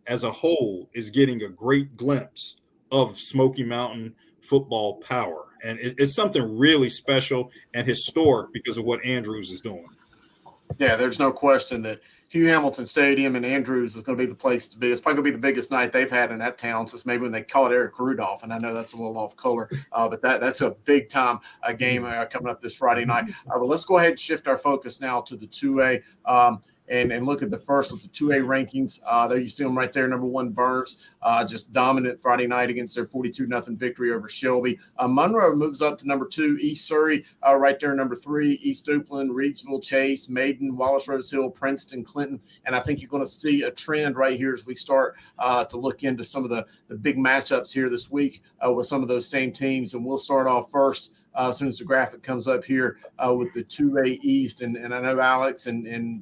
as a whole is getting a great glimpse of Smoky Mountain football power. And it's something really special and historic because of what Andrews is doing. Yeah, there's no question that Hugh Hamilton Stadium in Andrews is going to be the place to be. It's probably going to be the biggest night they've had in that town since maybe when they called Eric Rudolph. And I know that's a little off color, but that's a big time game coming up this Friday night. Well, let's go ahead and shift our focus now to the 2A. And look at the first with the 2A rankings. There you see them right there. Number 1, Burns, just dominant Friday night against their 42-0 victory over Shelby. Monroe moves up to number 2. East Surrey right there, number 3. East Duplin, Reidsville, Chase, Maiden, Wallace Rose Hill, Princeton, Clinton. And I think you're going to see a trend right here as we start to look into some of the big matchups here this week with some of those same teams. And we'll start off first as soon as the graphic comes up here with the 2A East. And I know Alex and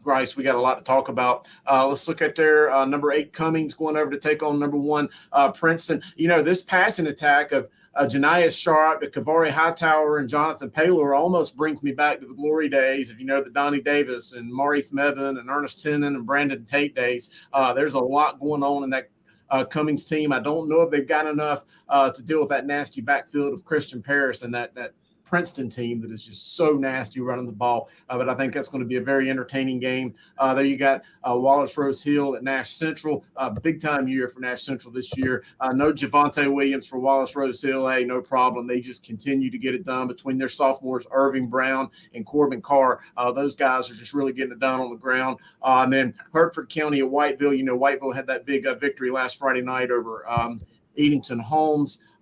Grice, we got a lot to talk about. Let's look at their number 8 Cummings going over to take on number 1 Princeton. You know, this passing attack of Janias Sharp, Kavari Hightower, and Jonathan Paylor almost brings me back to the glory days of, you know, the Donnie Davis and Maurice Mebane and Ernest Tennant and Brandon Tate days. There's a lot going on in that Cummings team. I don't know if they've got enough to deal with that nasty backfield of Christian Paris and that Princeton team that is just so nasty running the ball. But I think that's going to be a very entertaining game. There you got Wallace Rose Hill at Nash Central. Big time year for Nash Central this year. No Javante Williams for Wallace Rose Hill. Hey, no problem. They just continue to get it done between their sophomores, Irving Brown and Corbin Carr. Those guys are just really getting it done on the ground. And then Hertford County at Whiteville. You know, Whiteville had that big victory last Friday night over Edenton Holmes.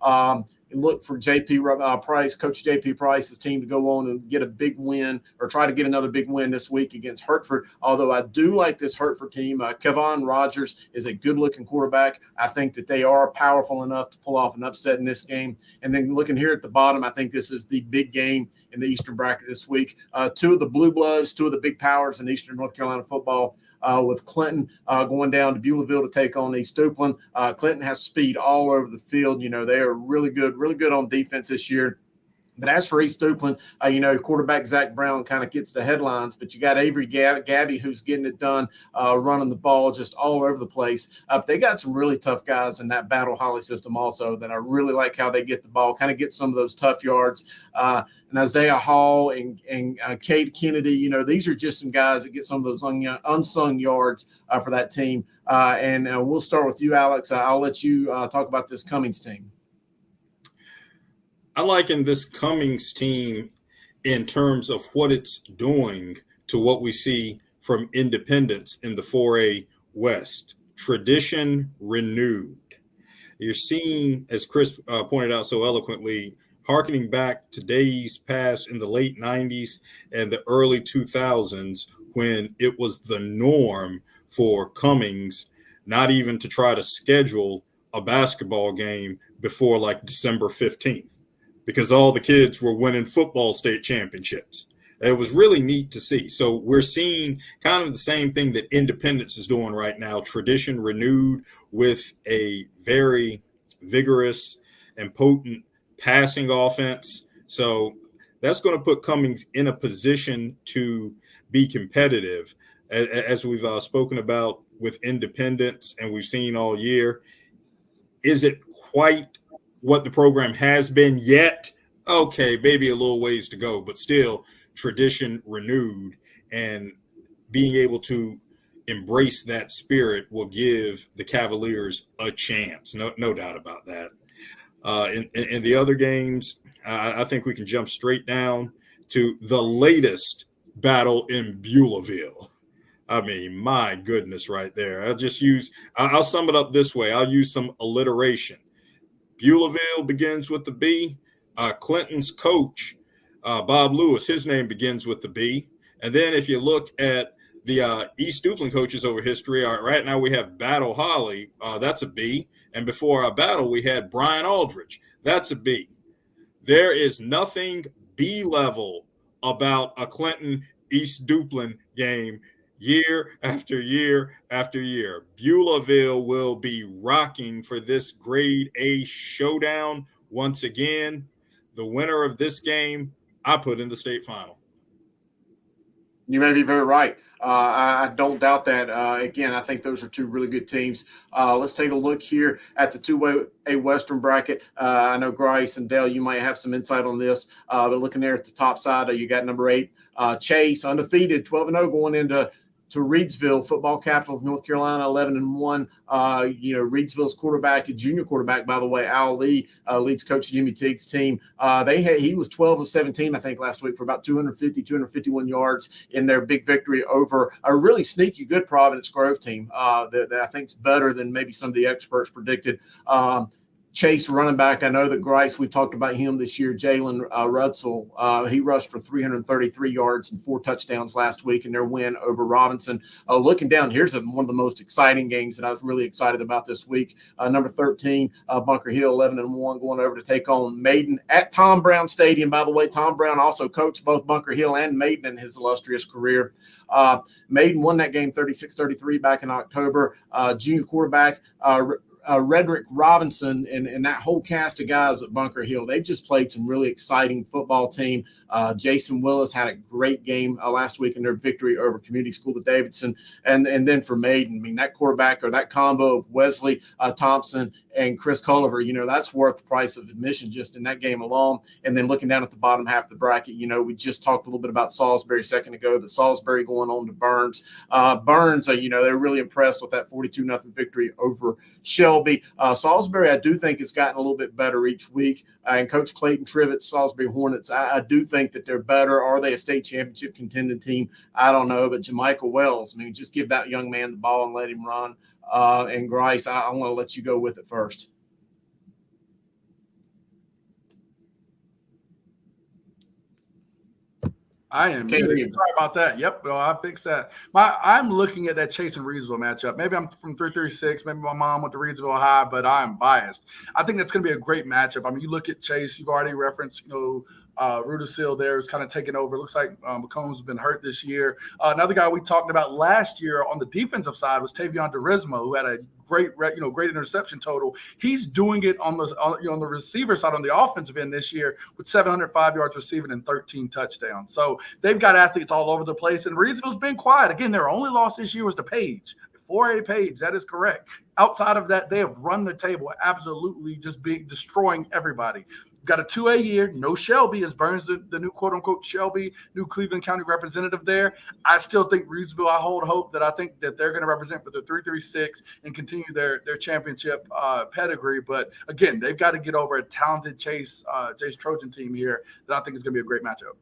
And look for JP Price, Coach JP Price's team to go on and get a big win or try to get another big win this week against Hertford. Although I do like this Hertford team. Kevon Rogers is a good-looking quarterback. I think that they are powerful enough to pull off an upset in this game. And then looking here at the bottom, I think this is the big game in the Eastern bracket this week. 2 of the Blue Bloods, 2 of the big powers in Eastern North Carolina football. With Clinton going down to Beulahville to take on East Duplin. Clinton has speed all over the field. You know, they are really good on defense this year. But as for East Duplin, you know, quarterback Zach Brown kind of gets the headlines, but you got Avery Gabby who's getting it done, running the ball just all over the place. But they got some really tough guys in that Battle Holly system also that I really like how they get the ball, kind of get some of those tough yards. And Isaiah Hall and Cade Kennedy, you know, these are just some guys that get some of those unsung yards for that team. And we'll start with you, Alex. I'll let you talk about this Cummings team. I liken this Cummings team in terms of what it's doing to what we see from Independence in the 4A West. Tradition renewed. You're seeing, as Chris pointed out so eloquently, harkening back to days past in the late 90s and the early 2000s when it was the norm for Cummings not even to try to schedule a basketball game before like December 15th. Because all the kids were winning football state championships. It was really neat to see. So we're seeing kind of the same thing that Independence is doing right now, tradition renewed with a very vigorous and potent passing offense. So that's going to put Cummings in a position to be competitive. As we've spoken about with Independence and we've seen all year, is it quite what the program has been yet? Okay, maybe a little ways to go, but still tradition renewed, and being able to embrace that spirit will give the Cavaliers a chance. No doubt about that. In the other games, I think we can jump straight down to the latest battle in Beulahville. I mean, my goodness, right there. I'll sum it up this way. I'll use some alliteration. Beulahville begins with the B. Clinton's coach, Bob Lewis, his name begins with the B. And then if you look at the East Duplin coaches over history, right now we have Battle Holly. That's a B. And before our battle, we had Brian Aldridge. That's a B. There is nothing B level about a Clinton East Duplin game year after year after year. Beulahville will be rocking for this grade A showdown once again. The winner of this game, I put in the state final. You may be very right. I don't doubt that. Again, I think those are two really good teams. Let's take a look here at the 2A Western bracket. I know Grice and Dale, you might have some insight on this, but looking there at the top side, you got number 8, Chase, undefeated, 12-0 going into Reidsville, football capital of North Carolina, 11-1. Reidsville's quarterback, a junior quarterback, by the way, Al Lee, leads Coach Jimmy Teague's team. He was 12 of 17, I think, last week for about 251 yards in their big victory over a really sneaky good Providence Grove team that I think is better than maybe some of the experts predicted. Chase, running back, I know that Grice, we've talked about him this year, Jalen Rutzel. He rushed for 333 yards and 4 touchdowns last week in their win over Robinson. Looking down, here's one of the most exciting games that I was really excited about this week. Number 13, Bunker Hill, 11-1, going over to take on Maiden at Tom Brown Stadium. By the way, Tom Brown also coached both Bunker Hill and Maiden in his illustrious career. Maiden won that game 36-33 back in October. Junior quarterback, Redrick Robinson and that whole cast of guys at Bunker Hill, they've just played some really exciting football team. Jason Willis had a great game last week in their victory over Community School of Davidson. And then for Maiden, I mean, that quarterback or that combo of Wesley Thompson and Chris Culliver, that's worth the price of admission just in that game alone. And then looking down at the bottom half of the bracket, we just talked a little bit about Salisbury a second ago, but Salisbury going on to Burns. Burns, they're really impressed with that 42-0 victory over Shelby. Salisbury, I do think, has gotten a little bit better each week. And Coach Clayton Trivett, Salisbury Hornets, I do think that they're better. Are they a state championship contending team? I don't know. But Jamichael Wells, just give that young man the ball and let him run. And Grice, I want to let you go with it first. I am muted. Sorry about that. Yep, I fixed that. I'm looking at that Chase and Reidsville matchup. Maybe I'm from 336. Maybe my mom went to Reidsville High, but I'm biased. I think that's going to be a great matchup. You look at Chase. You've already referenced, Rudisill there is kind of taking over. It looks like McCombs has been hurt this year. Another guy we talked about last year on the defensive side was Tavion Derismo, who had a great interception total. He's doing it on the receiver side on the offensive end this year with 705 yards receiving and 13 touchdowns. So they've got athletes all over the place. And Reidsville's been quiet. Again, their only loss this year was to Page. 4A Page, that is correct. Outside of that, they have run the table, absolutely just destroying everybody. Got a 2A year, no Shelby, as Burns, the new quote-unquote Shelby, new Cleveland County representative there. I still think Reidsville, I hold hope that I think that they're going to represent for the 336 and continue their championship pedigree. But, again, they've got to get over a talented Chase Trojan team here that I think is going to be a great matchup.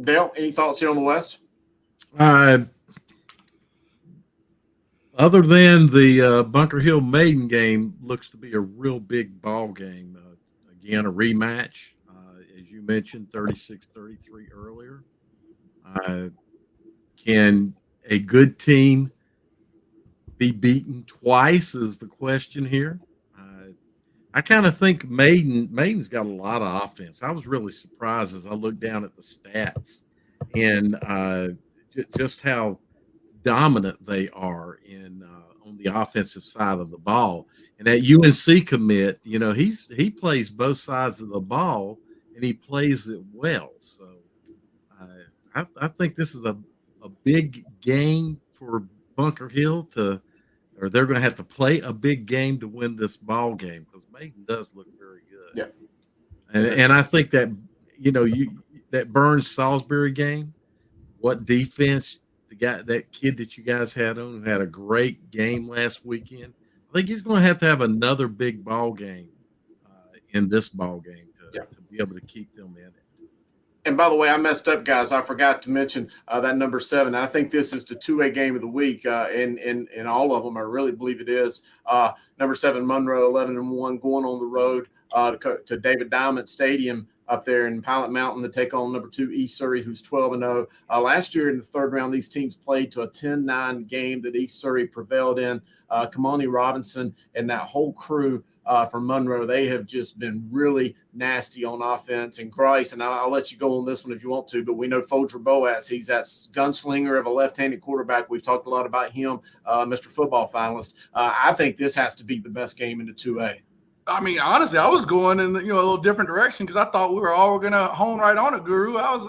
Dale, any thoughts here on the West? Other than the Bunker Hill Maiden game, looks to be a real big ball game. Again, a rematch, as you mentioned, 36-33 earlier. Can a good team be beaten twice is the question here. I kind of think Maiden's got a lot of offense. I was really surprised as I looked down at the stats and just how dominant they are on the offensive side of the ball. And that UNC commit, he plays both sides of the ball and he plays it well. So I think this is a big game for Bunker Hill or they're going to have to play a big game to win this ball game because Maiden does look very good. Yeah. And I think that, that Burns Salisbury game, what defense, that kid that you guys had on who had a great game last weekend, I think he's going to have another big ball game in this ball game to be able to keep them in it. And by the way, I messed up, guys. I forgot to mention that number 7. I think this is the 2A game of the week in all of them. I really believe it is. Number 7, Monroe, 11-1, going on the road to David Diamond Stadium up there in Pilot Mountain to take on number 2 East Surrey, who's 12-0. Last year in the third round, these teams played to a 10-9 game that East Surrey prevailed in. Kamani Robinson and that whole crew from Monroe, they have just been really nasty on offense. And Grice, and I'll let you go on this one if you want to, but we know Folger Boas, he's that gunslinger of a left-handed quarterback. We've talked a lot about him, Mr. Football finalist. I think this has to be the best game in the 2A. I mean, honestly, I was going in a little different direction because I thought we were all going to hone right on it, Guru. I was,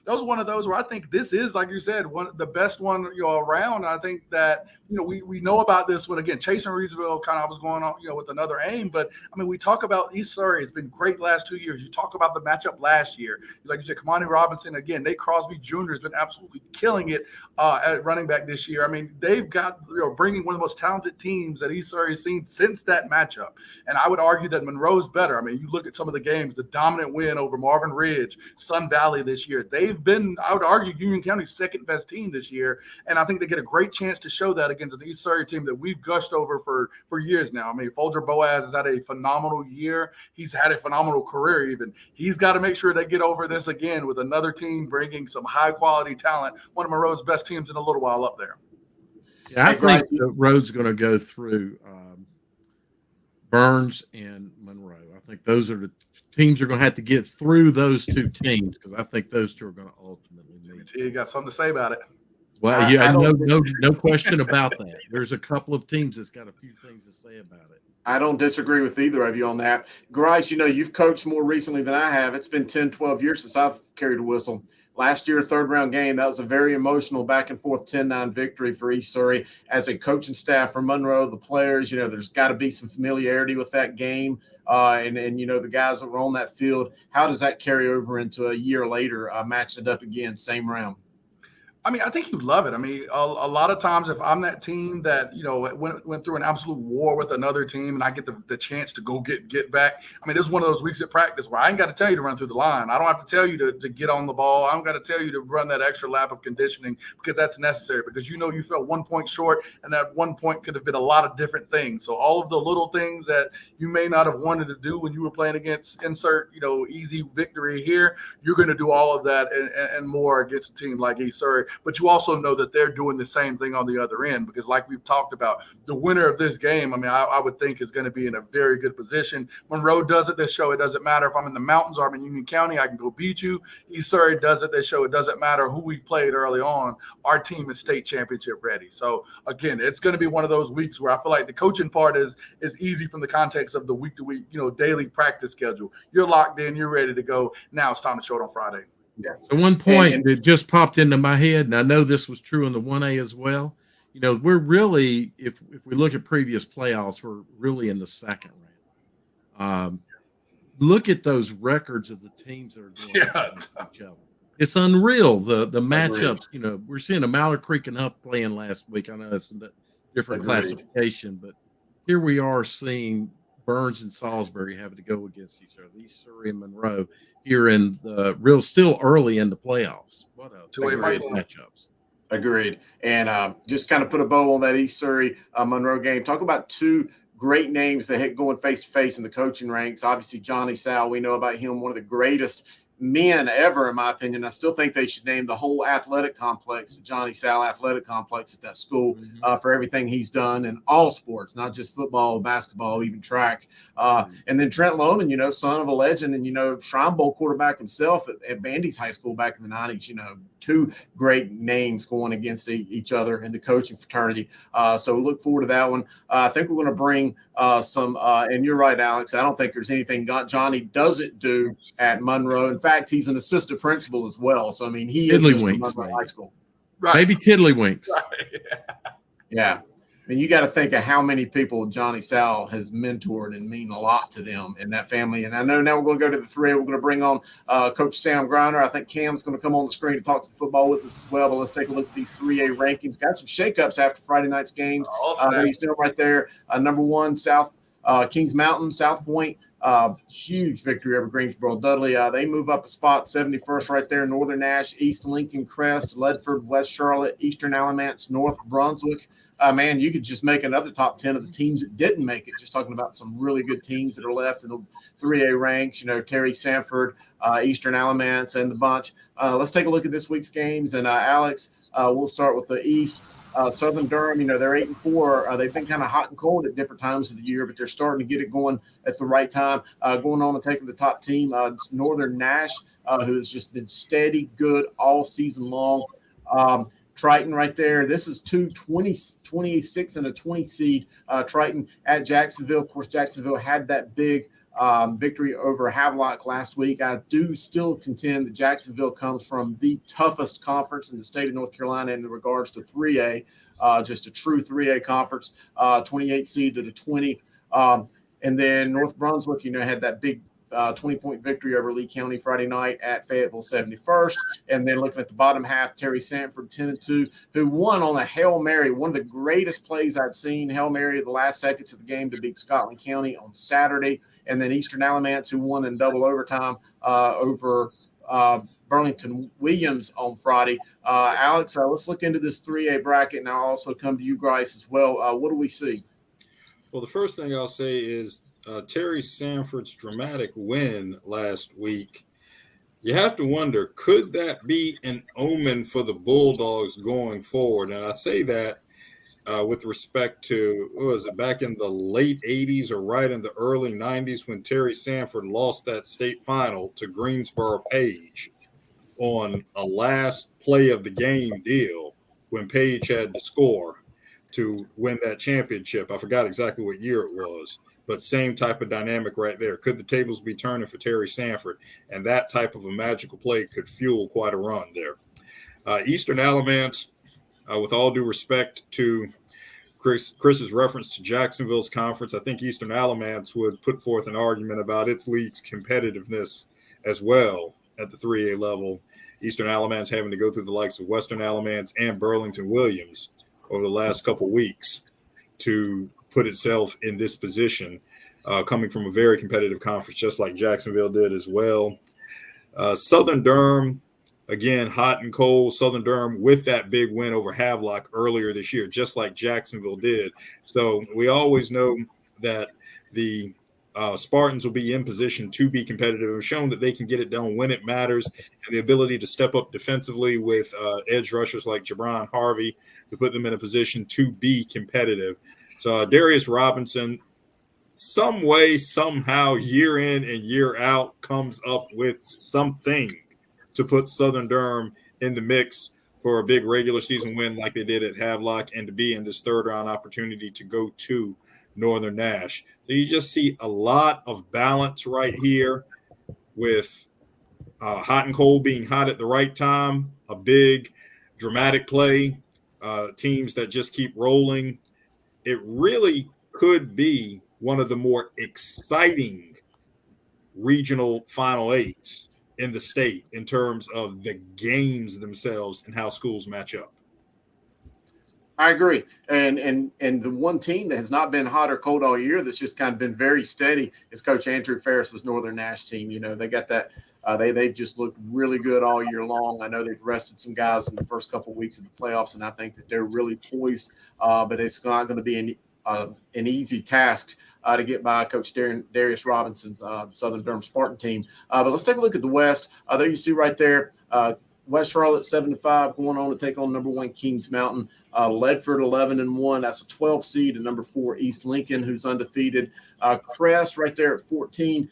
that was one of those where I think this is, like you said, the best one around. And I think that we know about this one again. Chase and Reedsville kind of was going on with another aim, but I mean we talk about East Surrey. It's been great last 2 years. You talk about the matchup last year, like you said, Kamani Robinson again. Nate Crosby Jr. has been absolutely killing it at running back this year. I mean they've got bringing one of the most talented teams that East Surrey has seen since that matchup, and I would argue that Monroe's better. I mean, you look at some of the games, the dominant win over Marvin Ridge, Sun Valley this year. They've been, I would argue, Union County's second best team this year. And I think they get a great chance to show that against the East Surrey team that we've gushed over for years now. I mean, Folger Boaz has had a phenomenal year. He's had a phenomenal career even. He's got to make sure they get over this again with another team bringing some high-quality talent, one of Monroe's best teams in a little while up there. Yeah, I think the road's going to go through Burns and Monroe. I think those are the teams are going to have to get through those two teams because I think those two are going to ultimately meet. You got something to say about it? Well, yeah, no question about that. There's a couple of teams that's got a few things to say about it. I don't disagree with either of you on that. Grice, you've coached more recently than I have. It's been 10, 12 years since I've carried a whistle. Last year, third-round game, that was a very emotional back-and-forth 10-9 victory for East Surrey. As a coaching staff for Monroe, the players, there's got to be some familiarity with that game. And the guys that were on that field, how does that carry over into a year later, matching it up again, same round? I mean, I think you love it. I mean, a lot of times if I'm that team that, went through an absolute war with another team and I get the chance to go get back. I mean, this is one of those weeks at practice where I ain't got to tell you to run through the line. I don't have to tell you to get on the ball. I don't got to tell you to run that extra lap of conditioning because that's necessary because you felt 1 point short and that 1 point could have been a lot of different things. So all of the little things that you may not have wanted to do when you were playing against insert, easy victory here, you're going to do all of that and more against a team like East Surrey. But you also know that they're doing the same thing on the other end because like we've talked about, the winner of this game, I mean, I would think is going to be in a very good position. Monroe does it, they show it doesn't matter if I'm in the mountains or I'm in Union County, I can go beat you. East Surrey does it, they show it doesn't matter who we played early on. Our team is state championship ready. So, again, it's going to be one of those weeks where I feel like the coaching part is easy from the context of the week-to-week, daily practice schedule. You're locked in, you're ready to go. Now it's time to show it on Friday. Yeah. So one point that just popped into my head, and I know this was true in the 1A as well. We're really, if we look at previous playoffs, we're really in the second round. Look at those records of the teams that are going against each other. It's unreal. The matchups. We're seeing a Mallard Creek and Huff playing last week. I know it's a different classification, but here we are seeing Burns and Salisbury having to go against each other. East Surrey and Monroe here in the still early in the playoffs. What a two-way matchups. Agreed. And just kind of put a bow on that East Surrey Monroe game. Talk about two great names that hit going face-to-face in the coaching ranks. Obviously, Johnny Sal, we know about him, one of the greatest men ever, in my opinion. I still think they should name the whole athletic complex, the Johnny Sal Athletic Complex at that school for everything he's done in all sports, not just football, basketball, even track. And then Trent Lohman, son of a legend and, Shrine Bowl quarterback himself at Bandy's High School back in the 90s, two great names going against each other in the coaching fraternity. So look forward to that one. I think we're going to bring some, and you're right, Alex, I don't think there's anything Johnny doesn't do at Monroe. In fact, he's an assistant principal as well. So, I mean, he is Mr. Monroe High School. Right. Maybe Tiddlywinks. Right. Yeah. I mean, you got to think of how many people Johnny Sal has mentored and mean a lot to them in that family. And I know now we're going to go to the 3A. We're going to bring on Coach Sam Griner. I think Cam's going to come on the screen to talk some football with us as well. But let's take a look at these 3A rankings. Got some shakeups after Friday night's games. You see them right there. Number 1, South Kings Mountain, South Point. Huge victory over Greensboro Dudley. They move up a spot, 71st right there. Northern Nash, East Lincoln Crest, Ledford, West Charlotte, Eastern Alamance, North Brunswick. Man, you could just make another top 10 of the teams that didn't make it. Just talking about some really good teams that are left in the 3A ranks. Terry Sanford, Eastern Alamance, and the bunch. Let's take a look at this week's games. And Alex, we'll start with the East. Southern Durham, they're 8-4. They've been kind of hot and cold at different times of the year, but they're starting to get it going at the right time. Going on and taking the top team, Northern Nash, who has just been steady good all season long. Triton right there. This is 26 and a 20 seed. Triton at Jacksonville. Of course, Jacksonville had that big victory over Havelock last week. I do still contend that Jacksonville comes from the toughest conference in the state of North Carolina in regards to 3A, just a true 3A conference, 28 seed to the 20. And then North Brunswick, had that big 20-point victory over Lee County Friday night at Fayetteville 71st. And then looking at the bottom half, Terry Sanford 10-2, who won on a Hail Mary, one of the greatest plays I'd seen, Hail Mary the last seconds of the game to beat Scotland County on Saturday. And then Eastern Alamance, who won in double overtime over Burlington Williams on Friday. Alex, let's look into this 3A bracket, and I'll also come to you, Grice, as well. What do we see? Well, the first thing I'll say is Terry Sanford's dramatic win last week. You have to wonder, could that be an omen for the Bulldogs going forward? And I say that with respect to, was it back in the late 80s or right in the early 90s when Terry Sanford lost that state final to Greensboro Page on a last play of the game deal when Page had to score to win that championship. I forgot exactly what year it was, but same type of dynamic right there. Could the tables be turning for Terry Sanford? And that type of a magical play could fuel quite a run there. Eastern Alamance, with all due respect to Chris's reference to Jacksonville's conference, I think Eastern Alamance would put forth an argument about its league's competitiveness as well at the 3A level. Eastern Alamance having to go through the likes of Western Alamance and Burlington Williams over the last couple weeks to put itself in this position, coming from a very competitive conference, just like Jacksonville did as well. Southern Durham, again, hot and cold. Southern Durham with that big win over Havelock earlier this year, just like Jacksonville did. So we always know that the Spartans will be in position to be competitive. Have shown that they can get it done when it matters, and the ability to step up defensively with edge rushers like Jabron Harvey to put them in a position to be competitive. So Darius Robinson, some way, somehow, year in and year out, comes up with something to put Southern Durham in the mix for a big regular season win like they did at Havelock, and to be in this third round opportunity to go to Northern Nash. So you just see a lot of balance right here with hot and cold being hot at the right time, a big dramatic play, teams that just keep rolling. It really could be one of the more exciting regional Final Eights in the state in terms of the games themselves and how schools match up. I agree. And the one team that has not been hot or cold all year that's just kind of been very steady is Coach Andrew Ferris's Northern Nash team. They got that they've just looked really good all year long. I know they've rested some guys in the first couple of weeks of the playoffs, and I think that they're really poised, but it's not going to be an easy task to get by Coach Darius Robinson's Southern Durham Spartan team. But let's take a look at the West. There you see right there, West Charlotte 7-5 going on to take on number 1 Kings Mountain. Ledford 11-1. That's a 12 seed, and number 4 East Lincoln, who's undefeated. Crest right there at 14,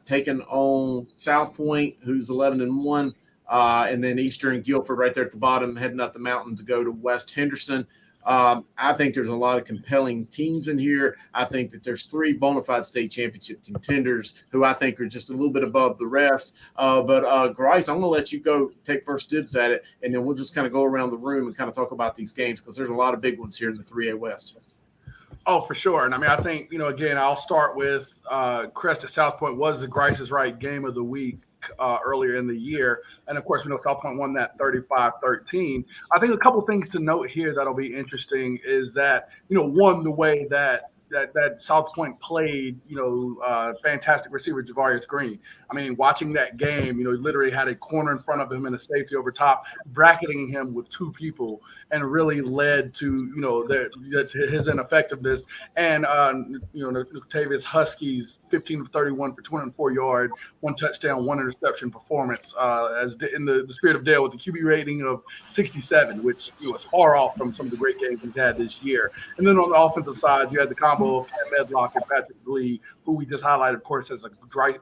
taking on South Point, who's 11-1. And then Eastern Guilford right there at the bottom, heading up the mountain to go to West Henderson. I think there's a lot of compelling teams in here. I think that there's 3 bona fide state championship contenders who I think are just a little bit above the rest. But Grice, I'm going to let you go take first dibs at it, and then we'll just kind of go around the room and kind of talk about these games because there's a lot of big ones here in the 3A West. Oh, for sure. And I think, again, I'll start with Crest at South Point was the Grice's Right game of the week earlier in the year. And of course, we know South Point won that 35-13. I think a couple things to note here that'll be interesting is that, one, the way that South Point played, fantastic receiver Javarius Green. Watching that game, he literally had a corner in front of him and a safety over top, bracketing him with 2 people, and really led to, to his ineffectiveness. And, Octavius Husky's 15 of 31 for 204 yards, 1 touchdown, 1 interception performance, as in the spirit of Dale, with a QB rating of 67, which is far off from some of the great games he's had this year. And then on the offensive side, you had the combo Campbell, Cam Medlock, and Patrick Lee, who we just highlighted, of course, as a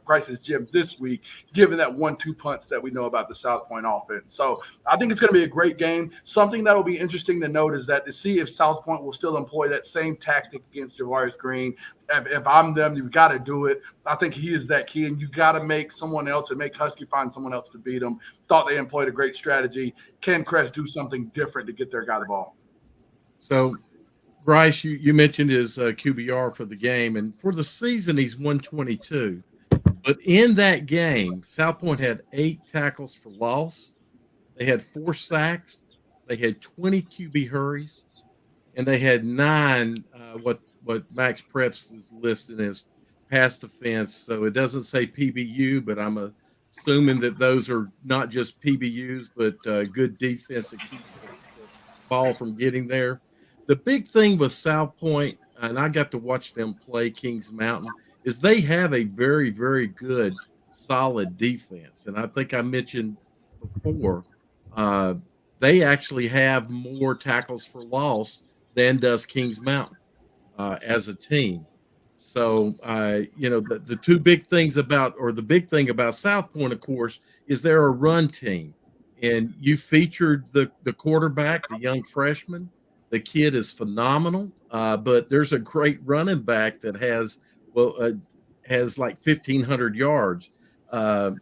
Grice's gym this week, given that 1-2 punch that we know about the South Point offense. So I think it's going to be a great game. Something that will be interesting to note is that to see if South Point will still employ that same tactic against Javarius Green. If I'm them, you've got to do it. I think he is that key, and you got to make someone else and make Husky find someone else to beat him. Thought they employed a great strategy. Can Crest do something different to get their guy the ball? So, Bryce, you mentioned his QBR for the game, and for the season, he's 122. But in that game, South Point had 8 tackles for loss. They had 4 sacks. They had 20 QB hurries, and they had 9 what Max Preps is listed as pass defense. So it doesn't say PBU, but I'm assuming that those are not just PBUs, but good defense that keeps the ball from getting there. The big thing with South Point, and I got to watch them play Kings Mountain, is they have a very, very good, solid defense. And I think I mentioned before, they actually have more tackles for loss than does Kings Mountain as a team. So, the two big things the big thing about South Point, of course, is they're a run team. And you featured the quarterback, the young freshman. The kid is phenomenal, but there's a great running back that has like 1,500 yards. Natavius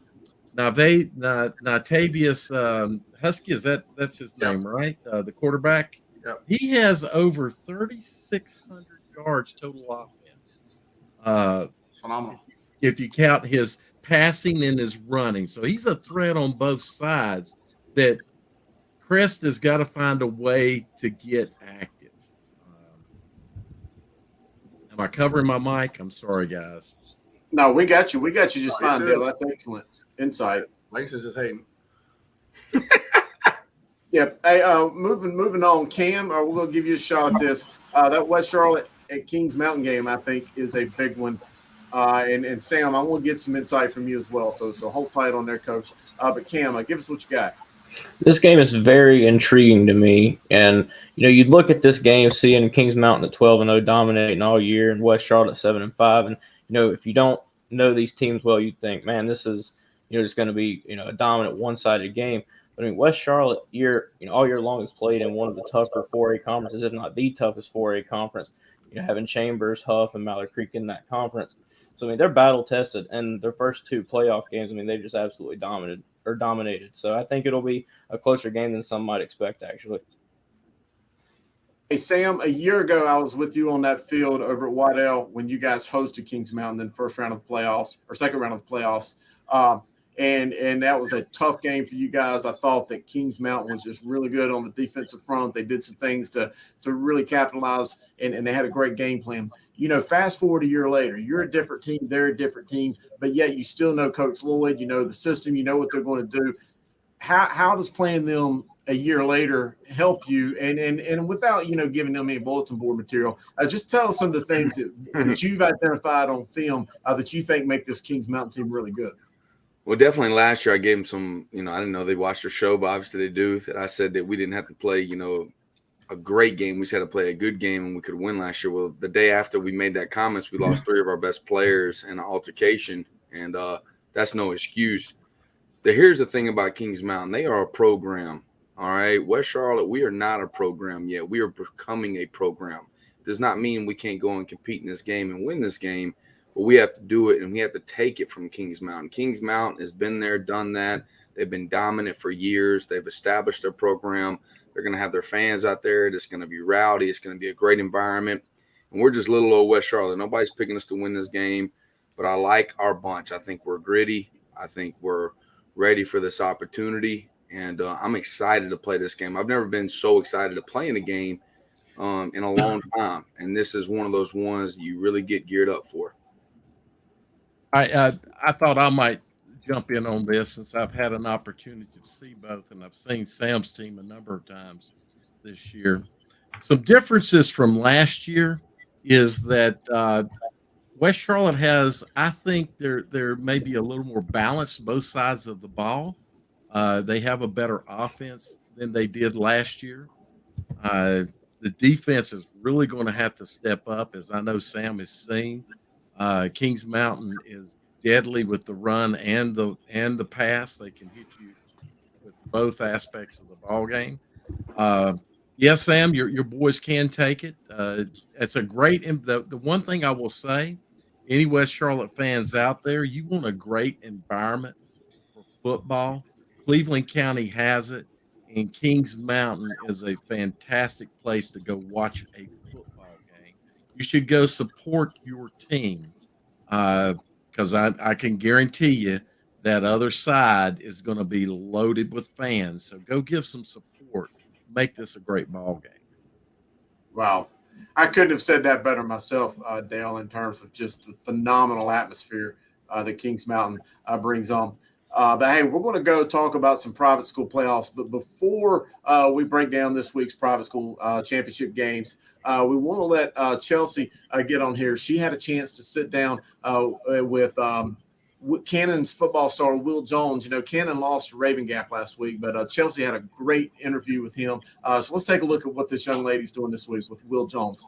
Husky, that's his name, right? The quarterback. Yep. He has over 3,600 yards total offense. Phenomenal. If you count his passing and his running, so he's a threat on both sides. That Crest has got to find a way to get active. Am I covering my mic? I'm sorry, guys. No, we got you. We got you just fine, Bill. That's excellent insight. Lace is just hating. Yeah. Hey, moving on, Cam. We're gonna give you a shot at this. That West Charlotte at Kings Mountain game, I think, is a big one. And Sam, I want to get some insight from you as well. So hold tight on there, Coach. But Cam, give us what you got. This game is very intriguing to me, and you look at this game, seeing Kings Mountain at 12-0, dominating all year, and West Charlotte 7-5, and if you don't know these teams well, you'd think, man, this is just going to be a dominant one-sided game. But I mean, West Charlotte all year long has played in one of the tougher 4A conferences, if not the toughest 4A conference. Having Chambers, Huff, and Mallard Creek in that conference. So I mean, they're battle tested, and their first 2 playoff games, I mean, they've just absolutely dominated. So I think it'll be a closer game than some might expect, actually. Hey, Sam, a year ago, I was with you on that field over at Waddell when you guys hosted Kings Mountain, then first round of the playoffs or second round of the playoffs. And that was a tough game for you guys. I thought that Kings Mountain was just really good on the defensive front. They did some things to really capitalize, and they had a great game plan. Fast forward a year later, you're a different team, they're a different team, but yet you still know Coach Lloyd, you know the system, you know what they're going to do. How does playing them a year later help you? And without, giving them any bulletin board material, just tell us some of the things that you've identified on film that you think make this Kings Mountain team really good. Well, definitely last year I gave them some, I didn't know they watched the show, but obviously they do. That I said that we didn't have to play, a great game. We just had to play a good game and we could win last year. Well, the day after we made that comments, we lost 3 of our best players in an altercation, and that's no excuse. Here's the thing about Kings Mountain. They are a program, all right? West Charlotte, we are not a program yet. We are becoming a program. Does not mean we can't go and compete in this game and win this game. But we have to do it, and we have to take it from Kings Mountain. Kings Mountain has been there, done that. They've been dominant for years. They've established their program. They're going to have their fans out there. It's going to be rowdy. It's going to be a great environment. And we're just little old West Charlotte. Nobody's picking us to win this game, but I like our bunch. I think we're gritty. I think we're ready for this opportunity, and I'm excited to play this game. I've never been so excited to play in a game in a long time, and this is one of those ones you really get geared up for. I thought I might jump in on this since I've had an opportunity to see both, and I've seen Sam's team a number of times this year. Some differences from last year is that West Charlotte has, I think they're maybe a little more balanced both sides of the ball. They have a better offense than they did last year. the defense is really going to have to step up, as I know Sam has seen. Kings Mountain is deadly with the run and the pass. They can hit you with both aspects of the ball game. Yes, Sam, your boys can take it. It's a great. The one thing I will say, any West Charlotte fans out there, you want a great environment for football. Cleveland County has it, and Kings Mountain is a fantastic place to go watch a football game. You should go support your team because I can guarantee you that other side is going to be loaded with fans. So go give some support. Make this a great ball game. Wow. I couldn't have said that better myself, Dale, in terms of just the phenomenal atmosphere that Kings Mountain brings on. But hey, we're going to go talk about some private school playoffs. But before we break down this week's private school championship games, we want to let Chelsea get on here. She had a chance to sit down with Cannon's football star, Will Jones. You know, Cannon lost to Raven Gap last week, but Chelsea had a great interview with him. So let's take a look at what this young lady's doing this week with Will Jones.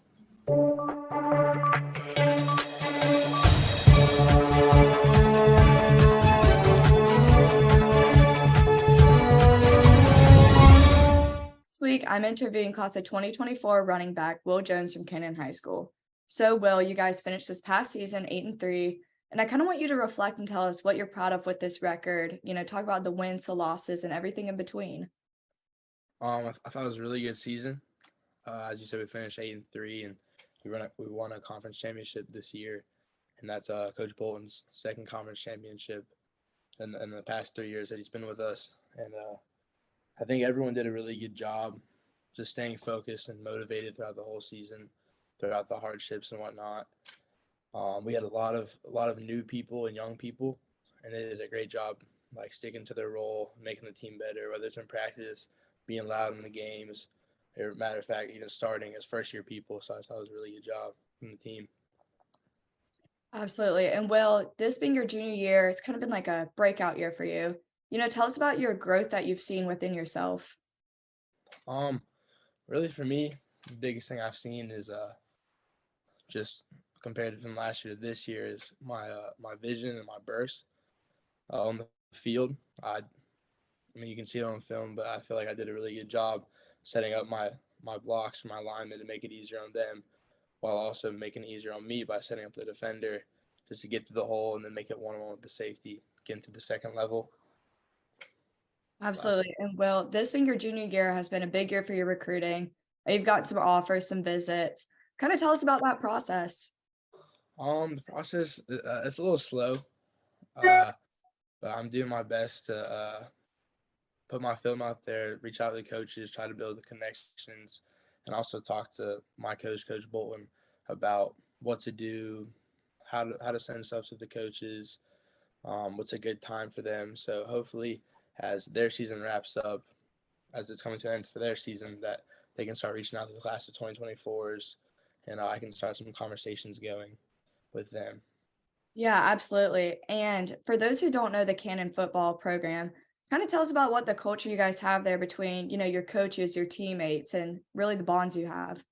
This week, I'm interviewing class of 2024 running back Will Jones from Cannon High School. So, Will, you guys finished this past season 8-3. And I kind of want you to reflect and tell us what you're proud of with this record. You know, talk about the wins, the losses, and everything in between. I thought it was a really good season. As you said, we finished 8-3, and we won a conference championship this year, and that's Coach Bolton's second conference championship in the past 3 years that he's been with us. And I think everyone did a really good job, just staying focused and motivated throughout the whole season, throughout the hardships and whatnot. We had a lot of new people and young people, and they did a great job, like sticking to their role, making the team better, whether it's in practice, being loud in the games, or matter of fact, even starting as first-year people. So I thought it was a really good job from the team. Absolutely. And Will, this being your junior year, it's kind of been like a breakout year for you. You know, tell us about your growth that you've seen within yourself. Really for me, the biggest thing I've seen is just compared from last year to this year is my vision and my burst on the field. I mean, you can see it on film, but I feel like I did a really good job setting up my blocks for my linemen to make it easier on them, while also making it easier on me by setting up the defender just to get to the hole and then make it one-on-one with the safety, getting to the second level. Absolutely. And Will, this being your junior year has been a big year for your recruiting. You've got some offers, some visits. Kind of tell us about that process. The process, it's a little slow, but I'm doing my best to put my film out there, reach out to the coaches, try to build the connections, and also talk to my coach, Coach Bolton, about what to do, how to send stuff to the coaches, what's a good time for them. So hopefully, as their season wraps up, as it's coming to an end for their season, that they can start reaching out to the class of 2024s, and I can start some conversations going with them. Yeah, absolutely. And for those who don't know the Cannon football program, kind of tell us about what the culture you guys have there between, you know, your coaches, your teammates, and really the bonds you have.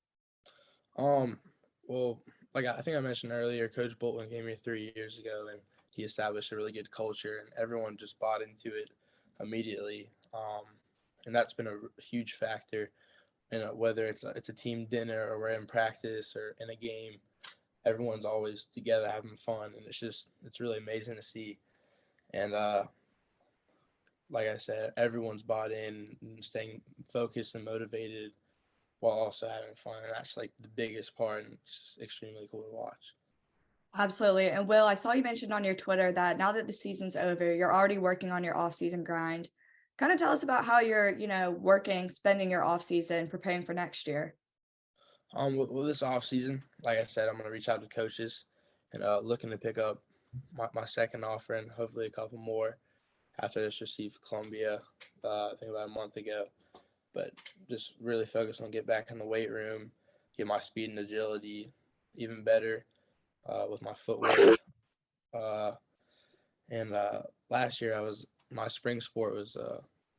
Well, like I think I mentioned earlier, Coach Bolton came here 3 years ago, and he established a really good culture, and everyone just bought into it immediately. And that's been a huge factor. And whether it's a team dinner or we're in practice or in a game, everyone's always together having fun, and it's really amazing to see. And like I said, everyone's bought in and staying focused and motivated while also having fun, and that's like the biggest part, and it's just extremely cool to watch. Absolutely. And Will, I saw you mentioned on your Twitter that now that the season's over, you're already working on your off-season grind. Kind of tell us about how you're, you know, spending your off-season, preparing for next year. With this off season, like I said, I'm gonna reach out to coaches and looking to pick up my second offer and hopefully a couple more after I just received Columbia, I think about a month ago. But just really focus on get back in the weight room, get my speed and agility even better with my footwork. And last year my spring sport was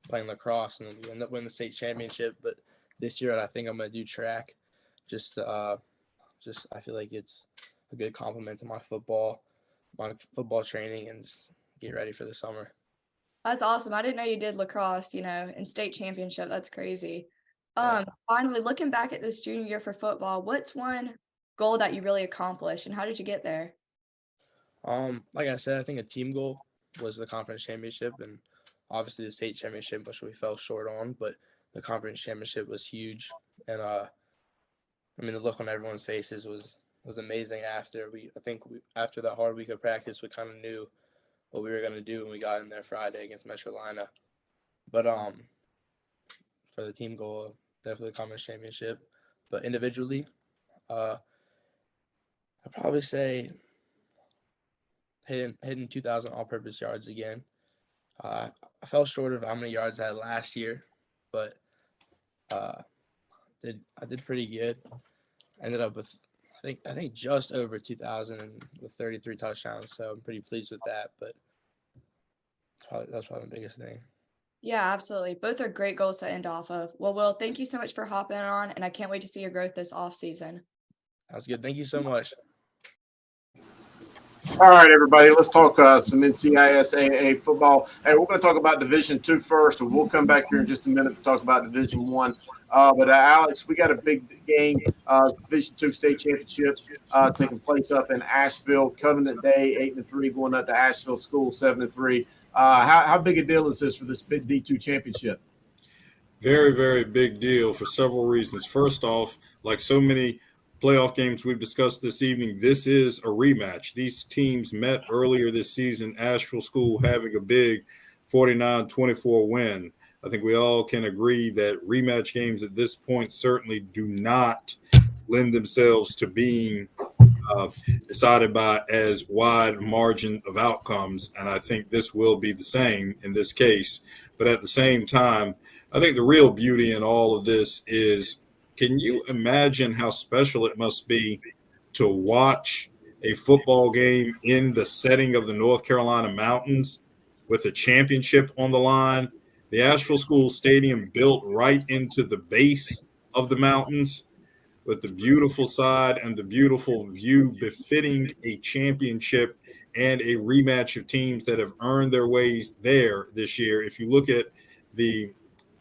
playing lacrosse, and we ended up winning the state championship. But this year I think I'm going to do track. Just I feel like it's a good complement to my football training, and just get ready for the summer. That's awesome. I didn't know you did lacrosse, in state championship. That's crazy. Yeah. Finally, looking back at this junior year for football, what's one goal that you really accomplished, and how did you get there? Like I said, I think a team goal was the conference championship, and obviously the state championship, which we fell short on, but the conference championship was huge. And the look on everyone's faces was amazing after after that hard week of practice, we kind of knew what we were going to do when we got in there Friday against Metro Atlanta. But for the team goal, definitely the conference championship. But individually, I'd probably say hitting 2,000 all-purpose yards again. I fell short of how many yards I had last year, but I did pretty good. I ended up with I think just over 2,000 with 33 touchdowns, so I'm pretty pleased with that. But that's probably the biggest thing. Yeah, absolutely. Both are great goals to end off of. Well, Will, thank you so much for hopping on, and I can't wait to see your growth this off season. That's good. Thank you so much. All right, everybody, let's talk some NCISAA football. Hey, we're going to talk about Division II first, and we'll come back here in just a minute to talk about Division I. But Alex, we got a big game, Division II state championship taking place up in Asheville. Covenant Day 8-3 going up to Asheville School 7-3. How big a deal is this for this big D2 championship? Very, very big deal for several reasons. First off, like so many playoff games we've discussed this evening, this is a rematch. These teams met earlier this season, Asheville School having a big 49-24 win. I think we all can agree that rematch games at this point certainly do not lend themselves to being decided by as wide margin of outcomes, and I think this will be the same in this case. But at the same time, I think the real beauty in all of this is, can you imagine how special it must be to watch a football game in the setting of the North Carolina mountains with a championship on the line? The Asheville School Stadium built right into the base of the mountains, with the beautiful side and the beautiful view befitting a championship and a rematch of teams that have earned their ways there this year. If you look at the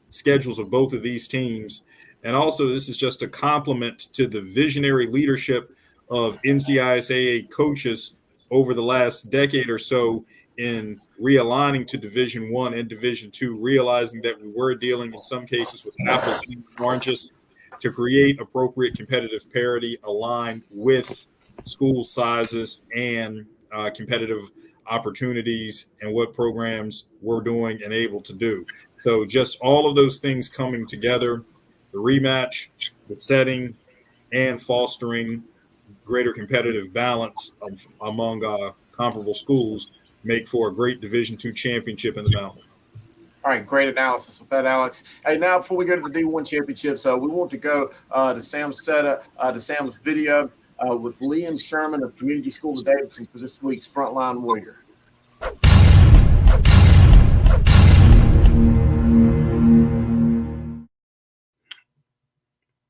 schedules of both of these teams, and also this is just a compliment to the visionary leadership of NCISAA coaches over the last decade or so in realigning to Division I and Division II, realizing that we were dealing in some cases with apples and oranges, to create appropriate competitive parity aligned with school sizes and competitive opportunities and what programs we're doing and able to do. So just all of those things coming together, the rematch, the setting, and fostering greater competitive balance among comparable schools make for a great Division II championship in the mountain. All right, great analysis with that, Alex. Hey, now before we go to the D1 championships, we want to go to Sam's setup, to Sam's video with Liam Sherman of Community School of Davidson for this week's Frontline Warrior.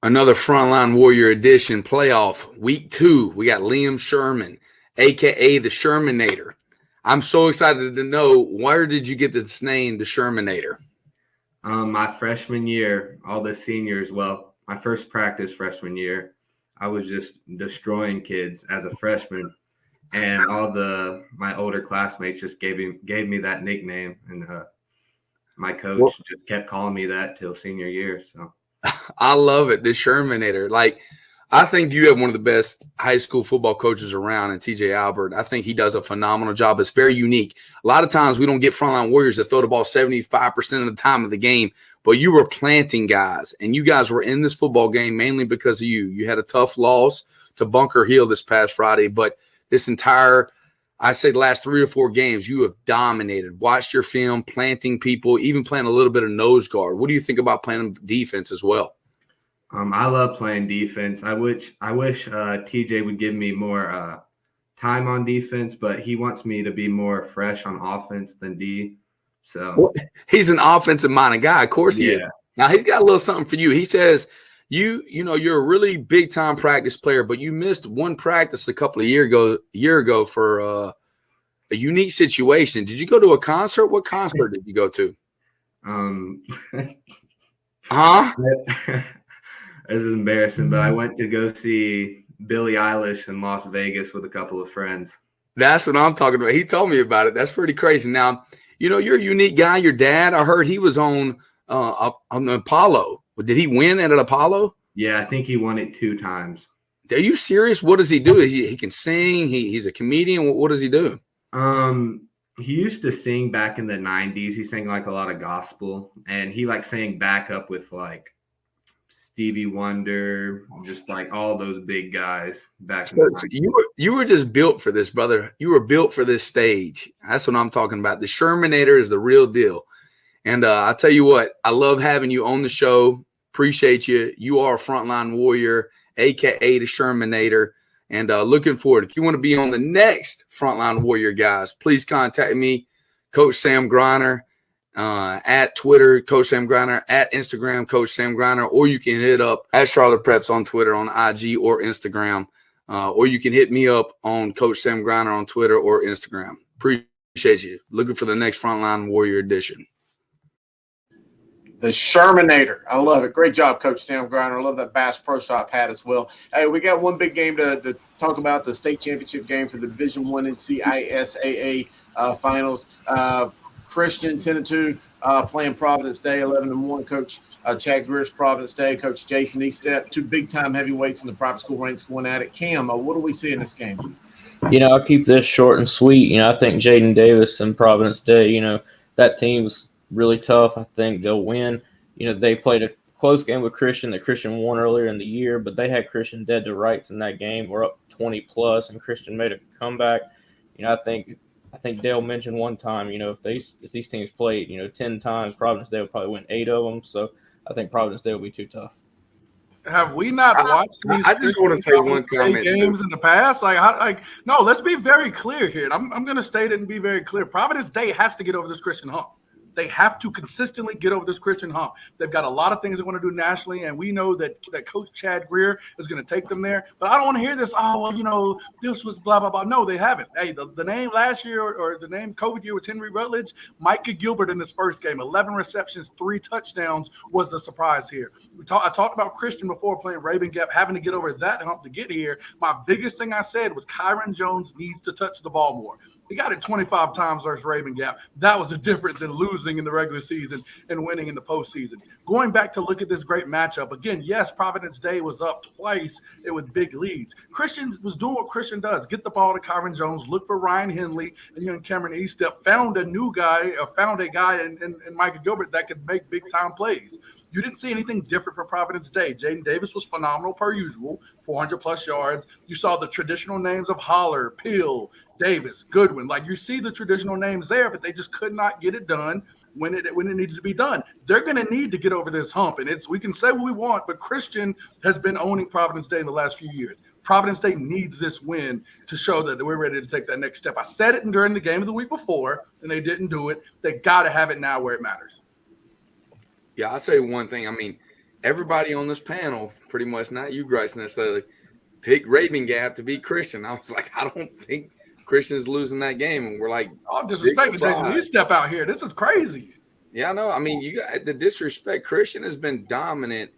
Another Frontline Warrior edition playoff, week 2. We got Liam Sherman, a.k.a. the Shermanator. I'm so excited to know, where did you get this name, the Shermanator? My freshman year, all the seniors, well, my first practice freshman year, I was just destroying kids as a freshman, and all my older classmates just gave me that nickname, and my coach just kept calling me that till senior year. So I love it, the Shermanator. Like, I think you have one of the best high school football coaches around in TJ Albert. I think he does a phenomenal job. It's very unique. A lot of times we don't get frontline warriors that throw the ball 75% of the time of the game, but you were planting guys, and you guys were in this football game mainly because of you. You had a tough loss to Bunker Hill this past Friday, but this entire, I say the last 3 or 4 games, you have dominated. Watched your film, planting people, even playing a little bit of nose guard. What do you think about playing defense as well? I love playing defense. I wish TJ would give me more time on defense, but he wants me to be more fresh on offense than D. So he's an offensive minded guy. Of course he is. Now he's got a little something for you. He says you know you're a really big time practice player, but you missed one practice a couple of year ago for a unique situation. Did you go to a concert? What concert did you go to? Huh? This is embarrassing, but I went to go see Billie Eilish in Las Vegas with a couple of friends. That's what I'm talking about. He told me about it. That's pretty crazy. Now, you know, you're a unique guy. Your dad, I heard he was on the Apollo. Did he win at an Apollo? Yeah, I think he won it 2 times. Are you serious? What does he do? He can sing. He's a comedian. What does he do? He used to sing back in the 90s. He sang like a lot of gospel, and he like sang backup with like Stevie Wonder, just like all those big guys back in the 90s. You were just built for this, brother. You were built for this stage. That's what I'm talking about. The Shermanator is the real deal. And I'll tell you what, I love having you on the show. Appreciate you. You are a frontline warrior, a.k.a. the Shermanator. And looking forward. If you want to be on the next Frontline Warrior, guys, please contact me, Coach Sam Griner, at Twitter, Coach Sam Griner, at Instagram, Coach Sam Griner, or you can hit up at Charlotte Preps on Twitter, on IG or Instagram, or you can hit me up on Coach Sam Griner on Twitter or Instagram. Appreciate you. Looking for the next Frontline Warrior edition. The Shermanator. I love it. Great job, Coach Sam Griner. I love that Bass Pro Shop hat as well. Hey, we got one big game to talk about, the state championship game for the Division I NCISAA finals. Christian 10-2 playing Providence Day, 11-1. Coach Chad Greer's Providence Day, Coach Jason Eastep, 2 big-time heavyweights in the private school ranks going at it. Cam, what do we see in this game? You know, I'll keep this short and sweet. You know, I think Jaden Davis and Providence Day, you know, that team's really tough. I think they'll win. You know, they played a close game with Christian that Christian won earlier in the year, but they had Christian dead to rights in that game. We're up 20+, and Christian made a comeback. You know, I think Dale mentioned one time, you know, if these teams played, you know, 10 times, Providence Day would probably win 8 of them. So I think Providence Day will be too tough. Have we not watched these I just want to say one comment. Games in the past? No, let's be very clear here. I'm going to state it and be very clear. Providence Day has to get over this Christian hump. They have to consistently get over this Christian hump. They've got a lot of things they want to do nationally, and we know that Coach Chad Greer is going to take them there. But I don't want to hear this, you know, this was blah, blah, blah. No, they haven't. Hey, the name last year or the name COVID year was Henry Rutledge. Micah Gilbert in his first game, 11 receptions, 3 touchdowns was the surprise here. I talked about Christian before playing Raven Gap, having to get over that hump to get here. My biggest thing I said was Kyron Jones needs to touch the ball more. He got it 25 times versus Raven Gap. That was the difference in losing in the regular season and winning in the postseason. Going back to look at this great matchup, again, yes, Providence Day was up twice with big leads. Christian was doing what Christian does. Get the ball to Kyron Jones, look for Ryan Henley, and Cameron Eastep, found a guy in Micah Gilbert that could make big-time plays. You didn't see anything different from Providence Day. Jaden Davis was phenomenal per usual, 400+ yards. You saw the traditional names of Holler, Peel, Davis, Goodwin. Like, you see the traditional names there, but they just could not get it done when it needed to be done. They're going to need to get over this hump. And we can say what we want, but Christian has been owning Providence Day in the last few years. Providence Day needs this win to show that we're ready to take that next step. I said it during the game of the week before, and they didn't do it. They got to have it now where it matters. Yeah, I'll say one thing. I mean, everybody on this panel, pretty much, not you, Grace, necessarily, picked Raven Gap to beat Christian. I was like, I don't think Christian's losing that game. And we're like, oh, disrespect Jason. You step out here. This is crazy. Yeah, I know. I mean, you got the disrespect. Christian has been dominant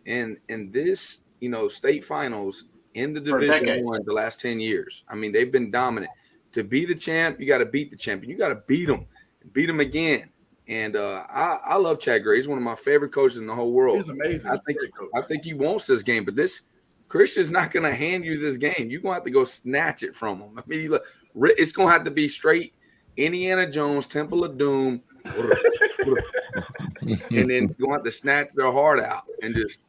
in this, you know, state finals in the Division I the last 10 years. I mean, they've been dominant. To be the champ, you got to beat the champion. You got to beat them again. And I love Chad Gray. He's one of my favorite coaches in the whole world. He's amazing. I think he wants this game, but this Christian's not going to hand you this game. You're going to have to go snatch it from him. I mean, it's going to have to be straight Indiana Jones, Temple of Doom, and then you're going to have to snatch their heart out. And just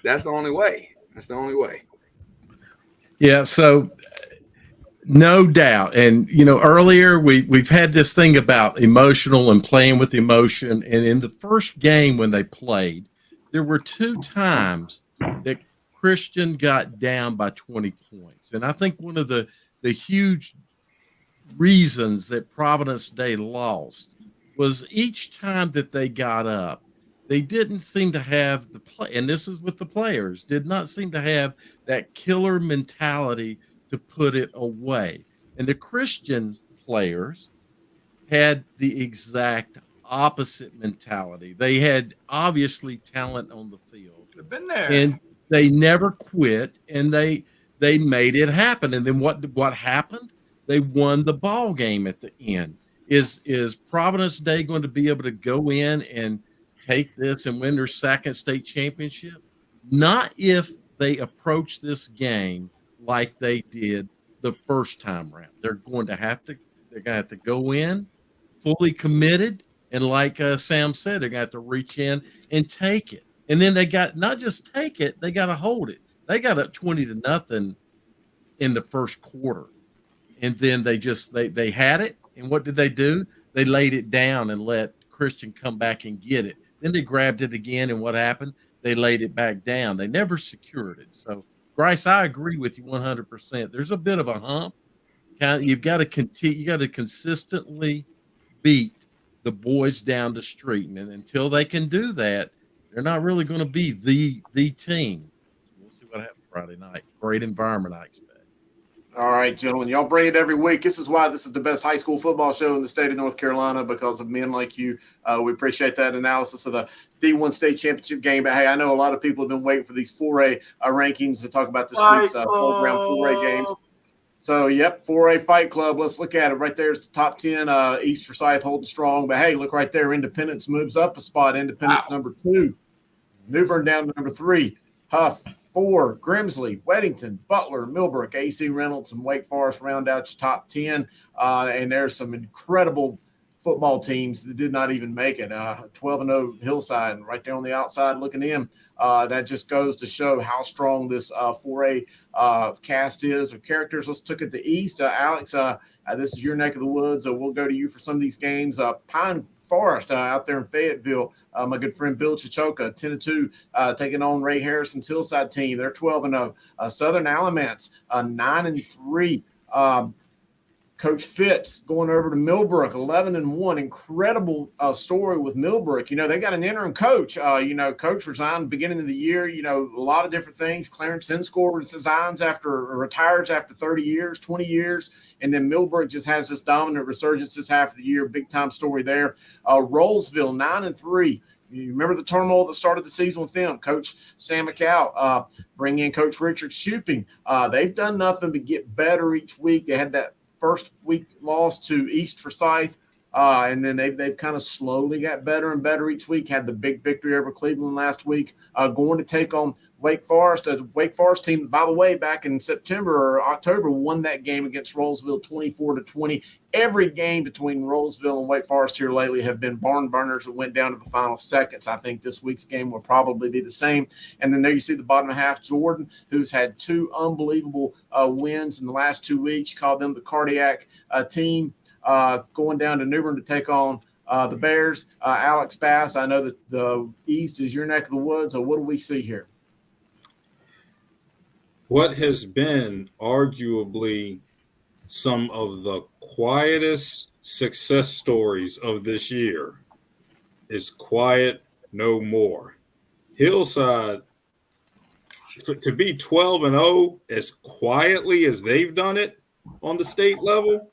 that's the only way. That's the only way. Yeah, so no doubt. And, you know, earlier we've had this thing about emotional and playing with emotion. And in the first game when they played, there were 2 times that Christian got down by 20 points. And I think one of the huge reasons that Providence Day lost was each time that they got up, they didn't seem to have the play, and this is with the players, did not seem to have that killer mentality to put it away. And the Christian players had the exact opposite mentality. They had obviously talent on the field, Could have been there. and they never quit, and they made it happen. And then what happened? They won the ball game at the end. Is Providence Day going to be able to go in and take this and win their second state championship? Not if they approach this game like they did the first time around. They're going to have to go in fully committed, and like Sam said, they're going to have to reach in and take it. And then they got not just take it, they got to hold it. They got up 20-0 in the first quarter, and then they had it. And what did they do? They laid it down and let Christian come back and get it. Then they grabbed it again, and what happened? They laid it back down. They never secured it. So, Bryce, I agree with you 100%. There's a bit of a hump. You've got to continue. You got to consistently beat the boys down the street, and until they can do that, they're not really going to be the team. So we'll see what happens Friday night. Great environment, I expect. All right, gentlemen, y'all bring it every week. This is why this is the best high school football show in the state of North Carolina, because of men like you. We appreciate that analysis of the D1 state championship game. But hey, I know a lot of people have been waiting for these 4A rankings to talk about this week's program 4A games. So, yep, 4A Fight Club. Let's look at it. Right there is the top 10. East Forsyth holding strong. But, hey, look right there. Independence moves up a spot. Independence number 2. New Bern down to number 3. Huff, 4. Grimsley, Weddington, Butler, Millbrook, AC Reynolds, and Wake Forest round out your top 10. And there's some incredible football teams that did not even make it. 12-0 Hillside, and right there on the outside looking in. That just goes to show how strong this 4A cast is of characters. Let's look at the East. Alex, this is your neck of the woods. We'll go to you for some of these games. Pine Forest out there in Fayetteville. My good friend Bill Chichoka, 10-2, taking on Ray Harrison's Hillside team. They're 12-0. Southern Alamance, 9-3. Coach Fitz going over to Millbrook, 11-1. Incredible story with Millbrook. You know, they got an interim coach. Coach resigned beginning of the year. You know, a lot of different things. Clarence Inscore retires after 30 years, 20 years. And then Millbrook just has this dominant resurgence this half of the year. Big time story there. Rollsville, 9-3. You remember the turmoil that started the season with them. Coach Sam McCow, bring in Coach Richard Shuping. They've done nothing but get better each week. They had that first week loss to East Forsyth, and then they've kind of slowly got better and better each week. Had the big victory over Cleveland last week. Going to take on Wake Forest. The Wake Forest team, by the way, back in September or October, won that game against Rollsville 24-20. Every game between Rollsville and Wake Forest here lately have been barn burners that went down to the final seconds. I think this week's game will probably be the same. And then there you see the bottom half, Jordan, who's had 2 unbelievable wins in the last 2 weeks. You call them the cardiac team. Going down to New Bern to take on the Bears. Alex Bass, I know that the East is your neck of the woods. So what do we see here? What has been arguably some of the quietest success stories of this year is quiet no more. Hillside, to be 12-0 as quietly as they've done it on the state level,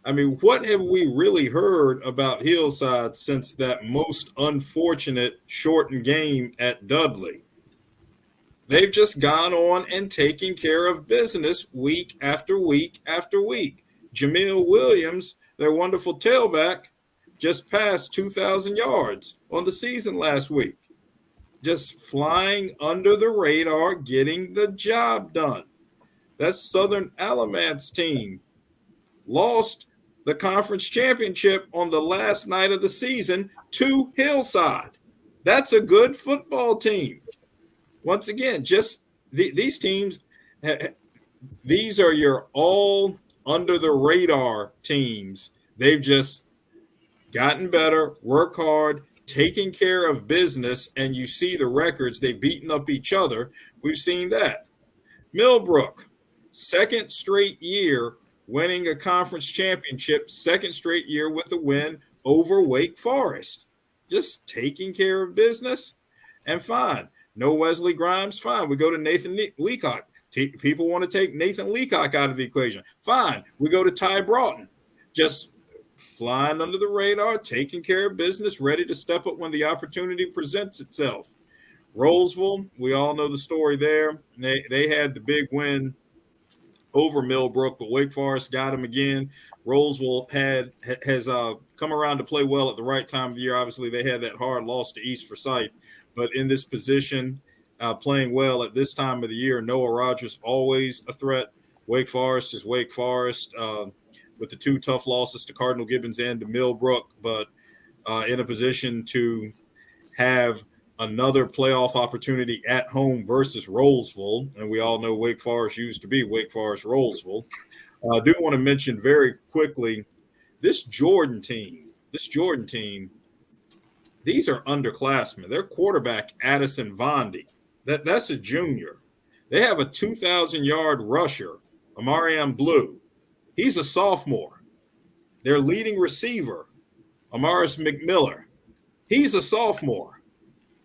I mean, what have we really heard about Hillside since that most unfortunate shortened game at Dudley? They've just gone on and taken care of business week after week after week. Jamil Williams, their wonderful tailback, just passed 2,000 yards on the season last week. Just flying under the radar, getting the job done. That Southern Alamance team lost the conference championship on the last night of the season to Hillside. That's a good football team. Once again, just these teams, these are your all under the radar teams. They've just gotten better, work hard, taking care of business, and you see the records. They've beaten up each other. We've seen that. Millbrook, second straight year winning a conference championship, second straight year with a win over Wake Forest. just taking care of business, and fine. No Wesley Grimes, fine. We go to Nathan Leacock. People want to take Nathan Leacock out of the equation. Fine. We go to Ty Broughton. Just flying under the radar, taking care of business, ready to step up when the opportunity presents itself. Rolesville, we all know the story there. They had the big win over Millbrook, but Wake Forest got him again. Rolesville has come around to play well at the right time of the year. Obviously, they had that hard loss to East Forsyth, but in this position, playing well at this time of the year, Noah Rogers always a threat. Wake Forest is Wake Forest with the two tough losses to Cardinal Gibbons and to Millbrook, but in a position to have another playoff opportunity at home versus Rolesville. And we all know Wake Forest used to be Wake Forest Rolesville. I do want to mention very quickly this Jordan team, these are underclassmen. Their quarterback, Addison Vondi, that's a junior. They have a 2,000-yard rusher, Amarian Blue. He's a sophomore. Their leading receiver, Amaris McMiller, he's a sophomore.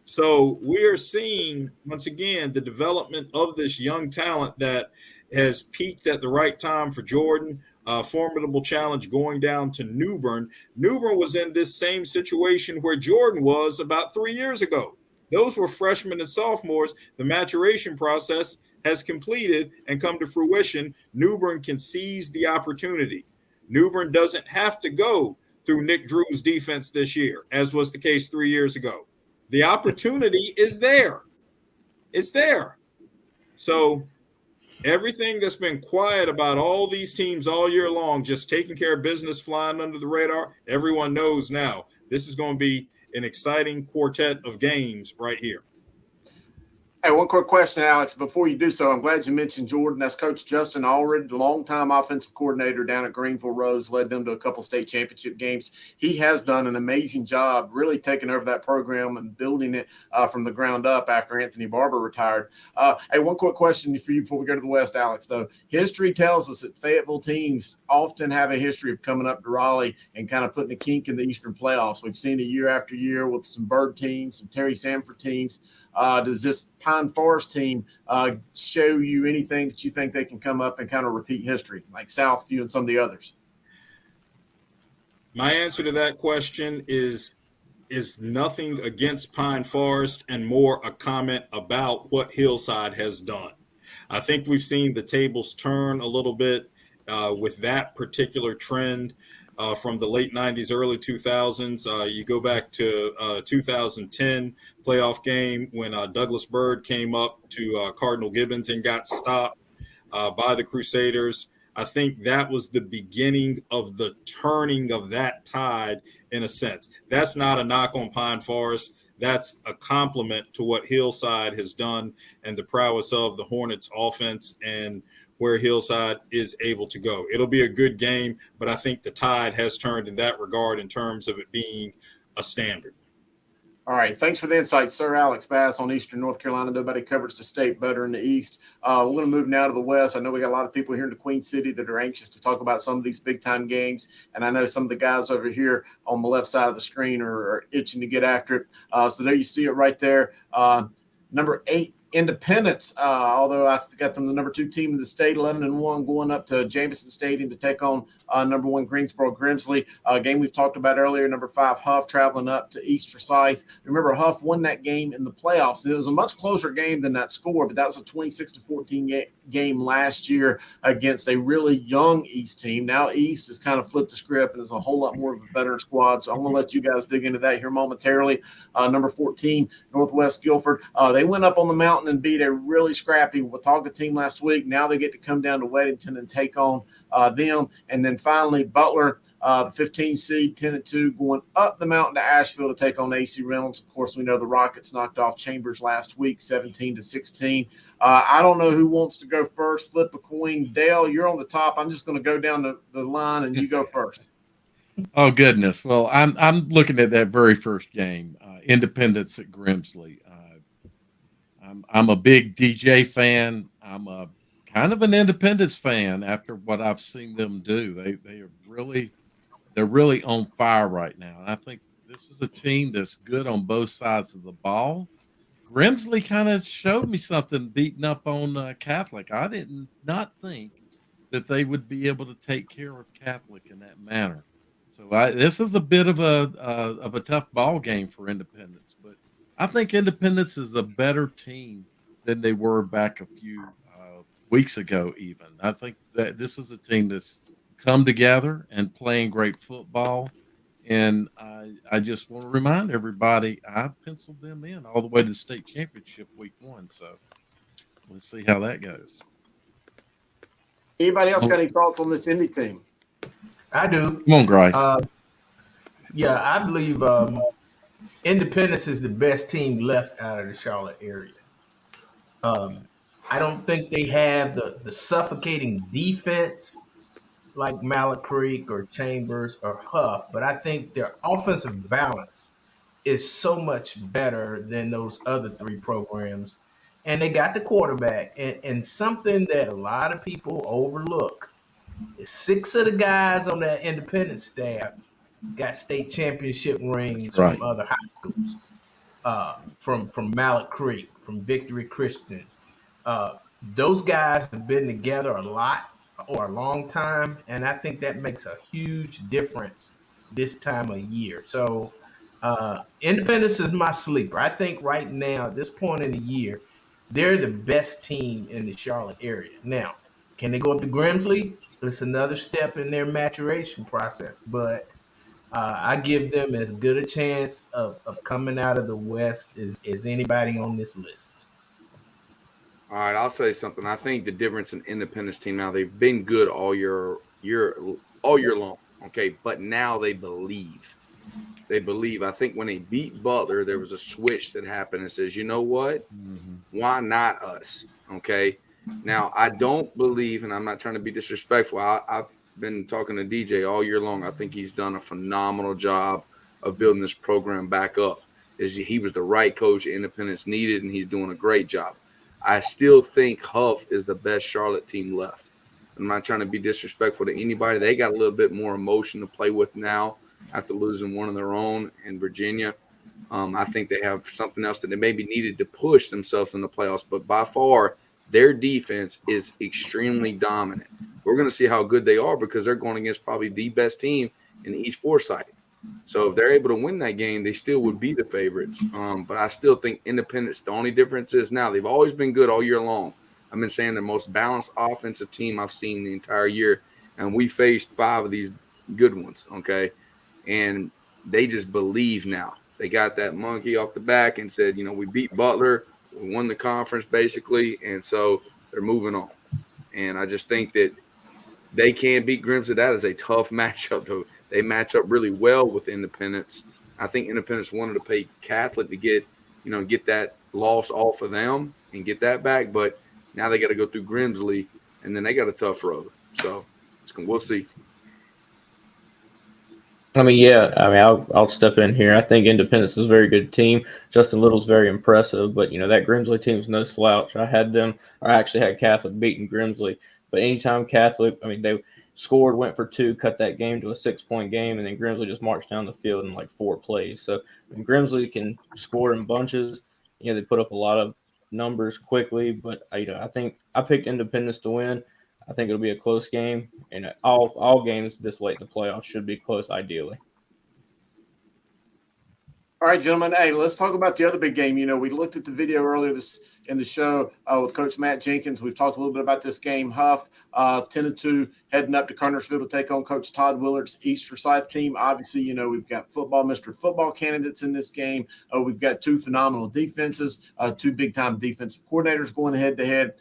So we're seeing, once again, the development of this young talent that has peaked at the right time for Jordan. Formidable challenge going down to New Bern. New Bern was in this same situation where Jordan was about 3 years ago. Those were freshmen and sophomores. The maturation process has completed and come to fruition. New Bern can seize the opportunity. New Bern doesn't have to go through Nick Drew's defense this year, as was the case 3 years ago. The opportunity is there. It's there. So everything that's been quiet about all these teams all year long, just taking care of business, flying under the radar, everyone knows now this is going to be an exciting quartet of games right here. Hey, one quick question, Alex, before you do so. I'm glad you mentioned Jordan. That's Coach Justin Allred, longtime offensive coordinator down at Greenville Rose, led them to a couple state championship games. He has done an amazing job really taking over that program and building it from the ground up after Anthony Barber retired. Hey, one quick question for you before we go to the West, Alex, though. History tells us that Fayetteville teams often have a history of coming up to Raleigh and kind of putting a kink in the Eastern playoffs. We've seen it year after year with some Bird teams, some Terry Sanford teams. Does this Pine Forest team show you anything that you think they can come up and kind of repeat history, like Southview and some of the others? My answer to that question is nothing against Pine Forest and more a comment about what Hillside has done. I think we've seen the tables turn a little bit with that particular trend. From the late 90s, early 2000s. You go back to 2010 playoff game when Douglas Byrd came up to Cardinal Gibbons and got stopped by the Crusaders. I think that was the beginning of the turning of that tide in a sense. That's not a knock on Pine Forest. That's a compliment to what Hillside has done and the prowess of the Hornets offense and where Hillside is able to go. It'll be a good game, but I think the tide has turned in that regard in terms of it being a standard. All right. Thanks for the insight, Sir Alex Bass on Eastern North Carolina. Nobody covers the state better in the East. We're going to move now to the West. I know we got a lot of people here in the Queen City that are anxious to talk about some of these big-time games, and I know some of the guys over here on the left side of the screen are itching to get after it. So there you see it right there. Number 8, Independence, although I got them the number 2 team in the state, 11-1, going up to Jameson Stadium to take on number 1 Greensboro Grimsley. Game we've talked about earlier, number 5 Huff traveling up to East Forsyth. Remember, Huff won that game in the playoffs. It was a much closer game than that score, but that was a 26-14 game last year against a really young East team. Now East has kind of flipped the script and is a whole lot more of a veteran squad. So I'm going to let you guys dig into that here momentarily. Number 14, Northwest Guilford. They went up on the mountain and beat a really scrappy Watauga team last week. Now they get to come down to Weddington and take on them. And then finally, Butler, the 15 seed, 10-2, going up the mountain to Asheville to take on AC Reynolds. Of course, we know the Rockets knocked off Chambers last week, 17-16. I don't know who wants to go first. Flip a coin. Dale, you're on the top. I'm just going to go down the line, and you go first. Oh, goodness. Well, I'm looking at that very first game, Independence at Grimsley. I'm a big DJ fan. I'm a kind of an Independence fan after what I've seen them do. They're really on fire right now. And I think This is a team that's good on both sides of the ball. Grimsley kind of showed me something beating up on Catholic. I did not think that they would be able to take care of Catholic in that manner. So this is a bit of a tough ball game for Independence, but I think Independence is a better team than they were back a few weeks ago. Even I think that this is a team that's come together and playing great football. And I just want to remind everybody, I penciled them in all the way to the state championship week 1. So let's see how that goes. Anybody else got any thoughts on this Indy team? I do. Come on, Grice. Yeah, I believe Independence is the best team left out of the Charlotte area. I don't think they have the suffocating defense like Mallet Creek or Chambers or Huff, but I think their offensive balance is so much better than those other 3 programs. And they got the quarterback. And something that a lot of people overlook is 6 of the guys on that independent staff got state championship rings from other high schools, from Mallet Creek, from Victory Christian. Those guys have been together a lot or a long time, and I think that makes a huge difference this time of year. So Independence is my sleeper. I think right now, at this point in the year, they're the best team in the Charlotte area. Now, can they go up to Grimsley? It's another step in their maturation process, but I give them as good a chance of coming out of the West as anybody on this list. All right, I'll say something. I think the difference in Independence team now, they've been good all year long. Okay, but now they believe. They believe. I think when they beat Butler, there was a switch that happened and says, you know what? Why not us? Okay. Now, I don't believe, and I'm not trying to be disrespectful. I've been talking to DJ all year long. I think he's done a phenomenal job of building this program back up. He was the right coach Independence needed, and he's doing a great job. I still think Huff is the best Charlotte team left. I'm not trying to be disrespectful to anybody. They got a little bit more emotion to play with now after losing one of their own in Virginia. I think they have something else that they maybe needed to push themselves in the playoffs, but by far their defense is extremely dominant. We're going to see how good they are because they're going against probably the best team in East Forsyth. So if they're able to win that game, they still would be the favorites. But I still think Independence, the only difference is now they've always been good all year long. I've been saying the most balanced offensive team I've seen the entire year, and we faced 5 of these good ones, okay? And they just believe now. They got that monkey off the back and said, we beat Butler, we won the conference basically, and so they're moving on. And I just think that they can beat Grimsley. That is a tough matchup, though. They match up really well with Independence. I think Independence wanted to pay Catholic to get that loss off of them and get that back, but now they got to go through Grimsley, and then they got a tough road. So we'll see. I'll step in here. I think Independence is a very good team. Justin Little's very impressive, but that Grimsley team's no slouch. I actually had Catholic beating Grimsley, but anytime Catholic, they scored, went for 2, cut that game to a 6-point game, and then Grimsley just marched down the field in like 4 plays. So Grimsley can score in bunches. They put up a lot of numbers quickly, but I think I picked Independence to win. I think it'll be a close game, and all games this late in the playoffs should be close, ideally. All right, gentlemen. Hey, let's talk about the other big game. We looked at the video earlier in the show with Coach Matt Jenkins. We've talked a little bit about this game. Huff, 10-2, heading up to Cartersville to take on Coach Todd Willard's East Forsyth team. Obviously, we've got Mr. Football candidates in this game. We've got 2 phenomenal defenses, 2 big-time defensive coordinators going head-to-head.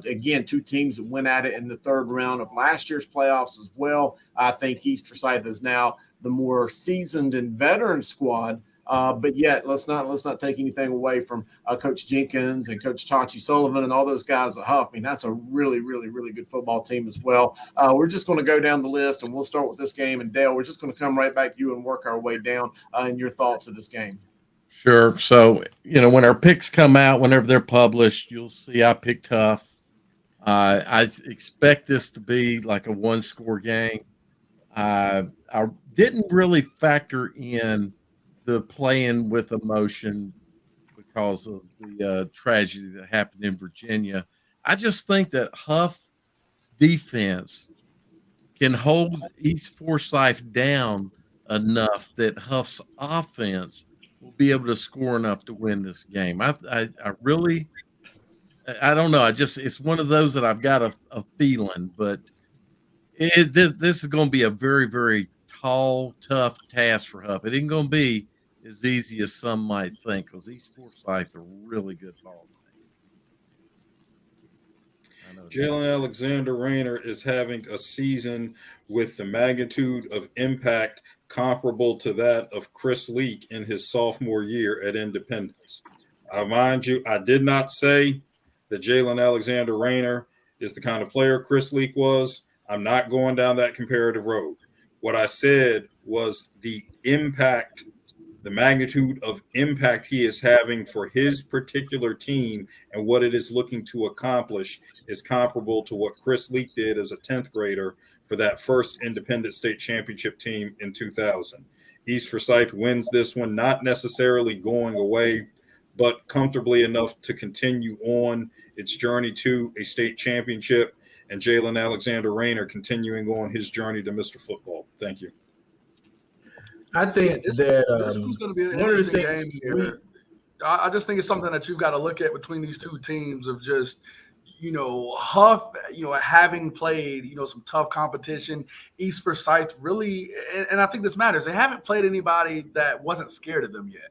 Again, 2 teams that went at it in the 3rd round of last year's playoffs as well. I think East Forsyth is now the more seasoned and veteran squad. But yet, let's not take anything away from Coach Jenkins and Coach Chachi Sullivan and all those guys at Huff. That's a really, really, really good football team as well. We're just going to go down the list, and we'll start with this game. And Dale, we're just going to come right back to you and work our way down in your thoughts of this game. Sure. So, when our picks come out, whenever they're published, you'll see I picked Huff. I expect this to be like a 1-score game. I didn't really factor in the playing with emotion because of the tragedy that happened in Virginia. I just think that Huff's defense can hold East Forsyth down enough that Huff's offense will be able to score enough to win this game. I really, I don't know. It's one of those that I've got a feeling, but this is going to be a very, very tall, tough task for Huff. It ain't going to be as easy as some might think because East Forsyth are a really good ball team. Jalen Alexander Rayner is having a season with the magnitude of impact comparable to that of Chris Leak in his sophomore year at Independence. Mind you, I did not say that Jalen Alexander Rayner is the kind of player Chris Leak was. I'm not going down that comparative road. What I said was the impact, the magnitude of impact he is having for his particular team and what it is looking to accomplish is comparable to what Chris Leak did as a 10th grader for that first independent state championship team in 2000. East Forsyth wins this one, not necessarily going away, but comfortably enough to continue on its journey to a state championship, and Jalen Alexander Rayner continuing on his journey to Mr. Football. Thank you. I think this was going to be an one of the interesting things game here. I just think it's something that you've got to look at between these two teams of just, Huff, having played, some tough competition. East Forsyth really, and I think this matters, they haven't played anybody that wasn't scared of them yet.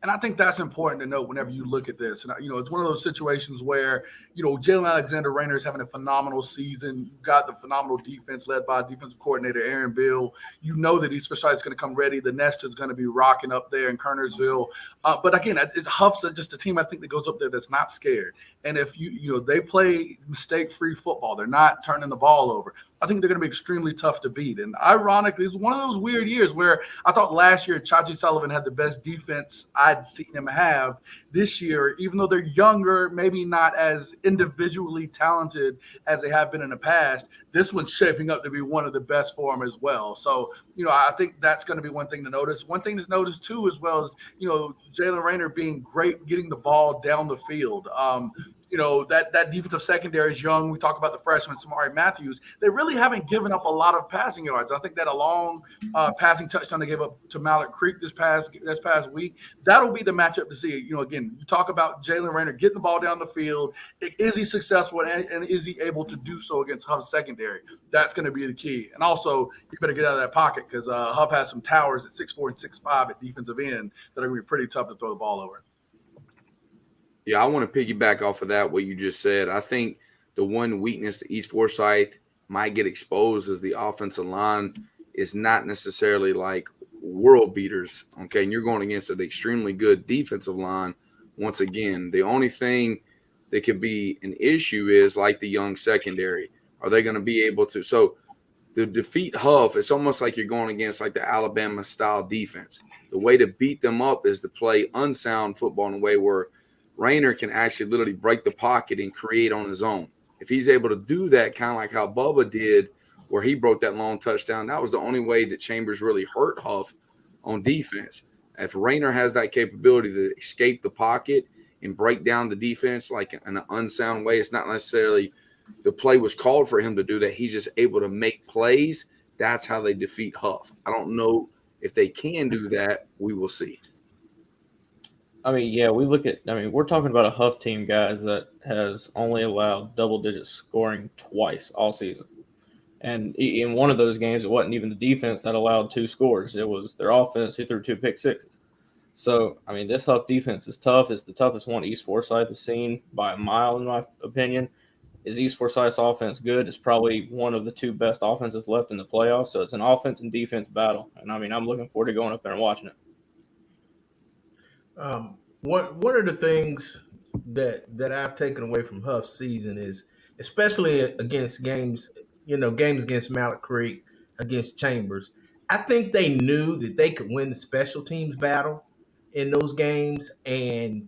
And I think that's important to note whenever you look at this. And, it's one of those situations where, Jalen Alexander Rayner is having a phenomenal season. You've got the phenomenal defense led by defensive coordinator Aaron Bill. You know that East Forsyth is going to come ready. The Nest is going to be rocking up there in Kernersville. But again, it's Huff's just a team I think that goes up there that's not scared. And if they play mistake-free football, they're not turning the ball over. I think they're going to be extremely tough to beat. And ironically, it's one of those weird years where I thought last year Chachi Sullivan had the best defense I'd seen him have. This year, even though they're younger, maybe not as individually talented as they have been in the past, this one's shaping up to be one of the best for them as well. So, I think that's going to be one thing to notice. One thing to notice, too, as well as, Jalen Rayner being great getting the ball down the field. That defensive secondary is young. We talk about the freshman, Samari Matthews. They really haven't given up a lot of passing yards. I think that a long passing touchdown they gave up to Mallard Creek this past week, that'll be the matchup to see. Again, you talk about Jalen Rayner getting the ball down the field. Is he successful and is he able to do so against Huff's secondary? That's going to be the key. And also, you better get out of that pocket because Huff has some towers at 6'4" and 6'5" at defensive end that are going to be pretty tough to throw the ball over. Yeah, I want to piggyback off of that, what you just said. I think the one weakness that East Forsyth might get exposed is the offensive line is not necessarily like world beaters, okay? And you're going against an extremely good defensive line. Once again, the only thing that could be an issue is like the young secondary. Are they going to be able to? So to defeat Huff, it's almost like you're going against like the Alabama-style defense. The way to beat them up is to play unsound football in a way where Rayner can actually literally break the pocket and create on his own. If he's able to do that, kind of like how Bubba did, where he broke that long touchdown, that was the only way that Chambers really hurt Huff on defense. If Rayner has that capability to escape the pocket and break down the defense like in an unsound way, it's not necessarily the play was called for him to do that. He's just able to make plays. That's how they defeat Huff. I don't know if they can do that. We will see. We're talking about a Huff team, guys, that has only allowed double-digit scoring twice all season. And in one of those games, it wasn't even the defense that allowed 2 scores. It was their offense who threw 2 pick sixes. So, this Huff defense is tough. It's the toughest one East Forsyth has seen by a mile, in my opinion. Is East Forsyth's offense good? It's probably one of the 2 best offenses left in the playoffs. So it's an offense and defense battle. And, I'm looking forward to going up there and watching it. One of the things that I've taken away from Huff's season is, especially against games against Mallard Creek, against Chambers, I think they knew that they could win the special teams battle in those games, and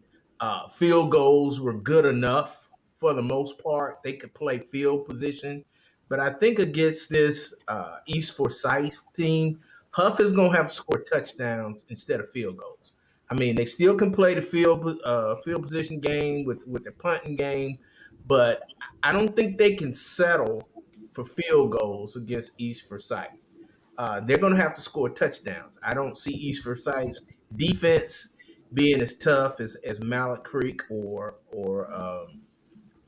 field goals were good enough for the most part. They could play field position. But I think against this East Forsyth team, Huff is going to have to score touchdowns instead of field goals. I mean, they still can play the field position game with the punting game, but I don't think they can settle for field goals against East Forsyth. They're going to have to score touchdowns. I don't see East Forsyth's defense being as tough as Mallet Creek or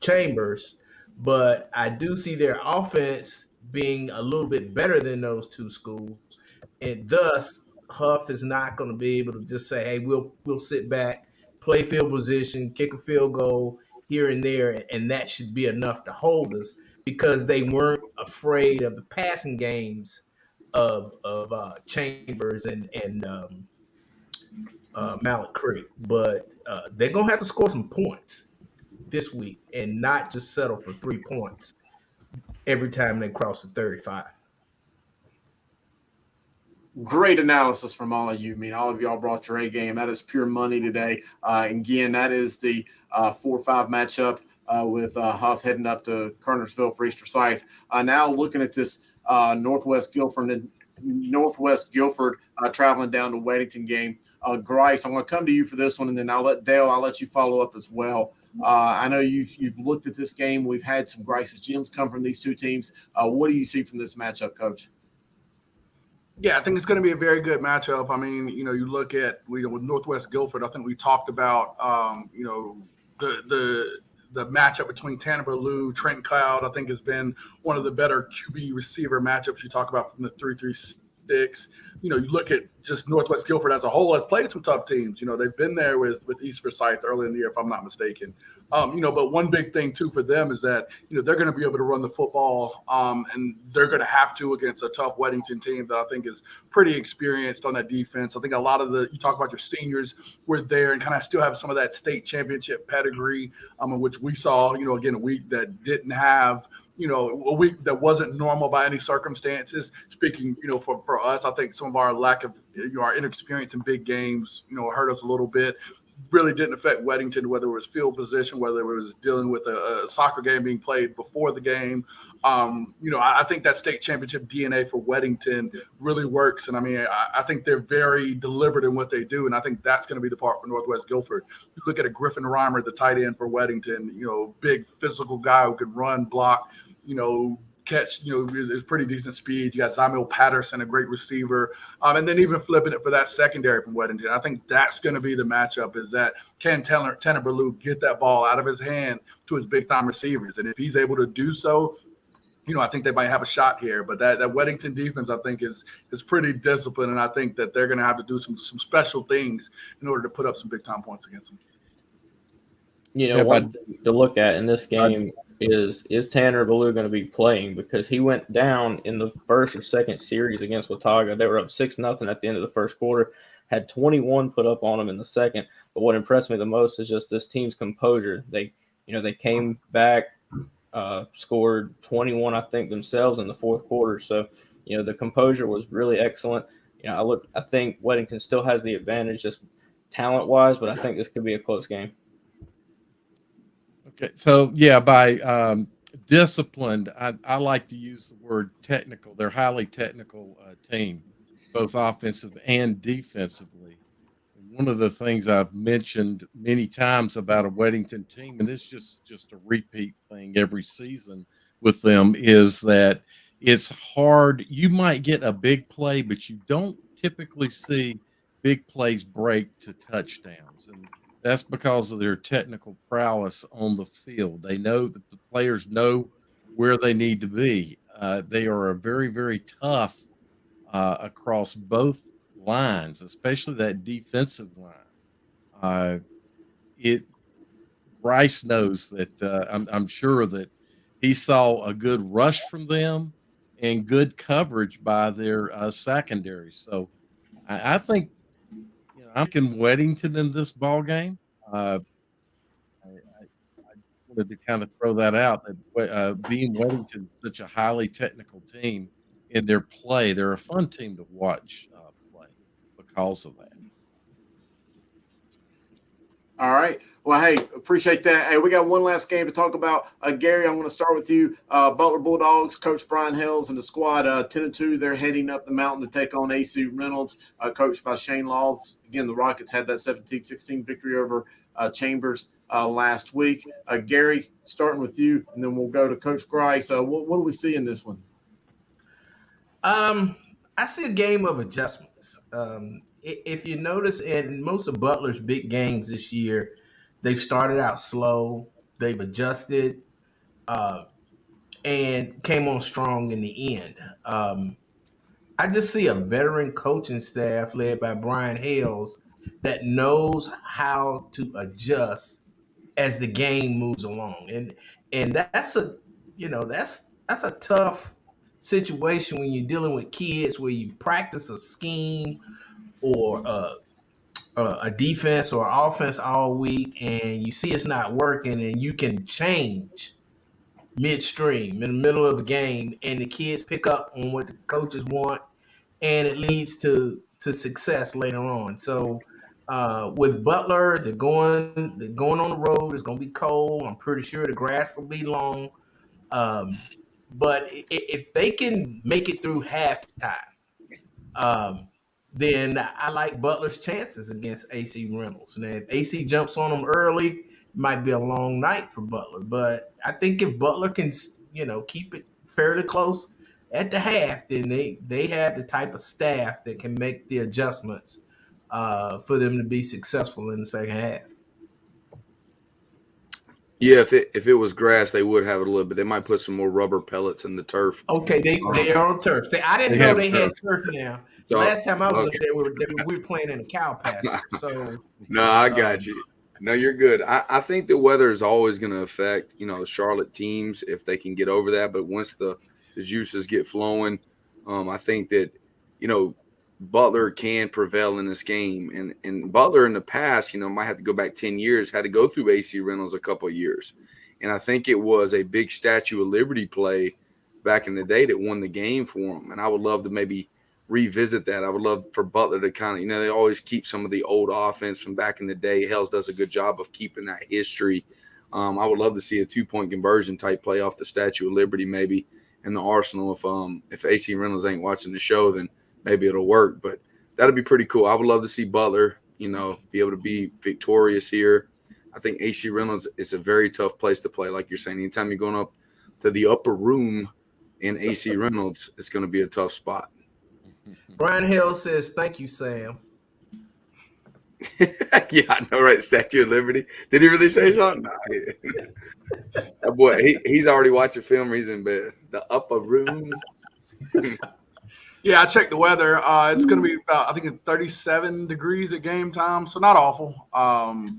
Chambers, but I do see their offense being a little bit better than those two schools, and thus Huff is not going to be able to just say, "Hey, we'll sit back, play field position, kick a field goal here and there, and that should be enough to hold us," because they weren't afraid of the passing games of Chambers and Mallet Creek. But they're gonna have to score some points this week and not just settle for 3 points every time they cross the 35. Great analysis from all of you. I mean, all of y'all brought your A game. That is pure money today. Again, that is the 4-5 matchup with Huff heading up to Kernersville for East Forsyth. Now looking at this Northwest Guilford traveling down to Weddington game. Grice, I'm going to come to you for this one, and then I'll let you follow up as well. I know you've looked at this game. We've had some Grice's gems come from these two teams. What do you see from this matchup, Coach? Yeah, I think it's going to be a very good matchup. I mean, you look at with Northwest Guilford. I think we talked about the matchup between Tanner Ballou, Trent Cloud. I think has been one of the better QB receiver matchups you talk about from the 3-3-6. You look at just Northwest Guilford as a whole has played some tough teams. They've been there with East Forsyth early in the year, if I'm not mistaken. But one big thing too for them is that they're going to be able to run the football, and they're going to have to against a tough Weddington team that I think is pretty experienced on that defense. I think a lot of you talk about your seniors were there and kind of still have some of that state championship pedigree, in which we saw again a week that didn't have. A week that wasn't normal by any circumstances. Speaking, for us, I think some of our lack of, our inexperience in big games, hurt us a little bit. Really didn't affect Weddington, whether it was field position, whether it was dealing with a soccer game being played before the game. I think that state championship DNA for Weddington really works. And I mean, I think they're very deliberate in what they do. And I think that's going to be the part for Northwest Guilford. You look at a Griffin Reimer, the tight end for Weddington, big physical guy who can run, block, catch, is pretty decent speed. You got Zamil Patterson, a great receiver. And then even flipping it for that secondary from Weddington. I think that's going to be the matchup is that can Tanner Ballou get that ball out of his hand to his big-time receivers? And if he's able to do so, I think they might have a shot here. But that Weddington defense, I think, is pretty disciplined. And I think that they're going to have to do some special things in order to put up some big-time points against them. One thing to look at in this game is Tanner Ballou going to be playing, because he went down in the first or second series against Watauga. They were up 6-0 at the end of the first quarter, had 21 put up on them in the second. But what impressed me the most is just this team's composure. They came back, scored 21, I think, themselves in the fourth quarter. So, the composure was really excellent. I think Weddington still has the advantage just talent-wise, but I think this could be a close game. Okay, so yeah, by disciplined, I like to use the word technical. They're highly technical team, both offensive and defensively. One of the things I've mentioned many times about a Weddington team, and it's just a repeat thing every season with them, is that it's hard. You might get a big play, but you don't typically see big plays break to touchdowns. And that's because of their technical prowess on the field. They know that the players know where they need to be. They are a very, very tough across both lines, especially that defensive line. Bryce knows that. I'm sure that he saw a good rush from them and good coverage by their secondary. So I think I'm in Weddington in this ball game. I wanted to kind of throw that out that being Weddington is such a highly technical team in their play. They're a fun team to watch play because of that. All right. Well, hey, appreciate that. Hey, we got one last game to talk about. Gary, I'm going to start with you. Butler Bulldogs, Coach Brian Hills and the squad, 10-2. They're heading up the mountain to take on AC Reynolds, coached by Shane Lofts. Again, the Rockets had that 17-16 victory over Chambers last week. Gary, starting with you, and then we'll go to Coach Grice. What do we see in this one? I see a game of adjustments. If you notice, in most of Butler's big games this year, they've started out slow, they've adjusted, and came on strong in the end. I just see a veteran coaching staff led by Brian Hales that knows how to adjust as the game moves along, and that's a that's a tough situation when you're dealing with kids where you practice a scheme or a defense or offense all week and you see it's not working and you can change midstream in the middle of a game and the kids pick up on what the coaches want and it leads to success later on. So with Butler, they're going on the road. It's going to be cold. I'm pretty sure the grass will be long. But if they can make it through halftime, then I like Butler's chances against AC Reynolds. Now, if AC jumps on them early, it might be a long night for Butler. But I think if Butler can, keep it fairly close at the half, then they have the type of staff that can make the adjustments for them to be successful in the second half. Yeah, if it was grass, they would have it a little bit. They might put some more rubber pellets in the turf. Okay, they are on turf. See, I didn't know they had turf now. So, last time I was up there, we were playing in a cow pasture. So no, I got you. No, you're good. I think the weather is always going to affect, the Charlotte teams if they can get over that. But once the juices get flowing, I think that, Butler can prevail in this game. And Butler in the past, might have to go back 10 years, had to go through AC Reynolds a couple of years. And I think it was a big Statue of Liberty play back in the day that won the game for them. And I would love to maybe revisit that. I would love for Butler to kind of, they always keep some of the old offense from back in the day. Hells does a good job of keeping that history. I would love to see a 2-point conversion type play off the Statue of Liberty maybe in the Arsenal. If AC Reynolds ain't watching the show, then maybe it'll work. But that'd be pretty cool. I would love to see Butler, be able to be victorious here. I think AC Reynolds is a very tough place to play, like you're saying. Anytime you're going up to the upper room in AC Reynolds, it's going to be a tough spot. Brian Hill says, "Thank you, Sam." Yeah, I know, right? Statue of Liberty. Did he really say something? No. That boy, he's already watching film. He's in bed. The upper room. Yeah, I checked the weather. It's going to be about, I think it's 37 degrees at game time, so not awful.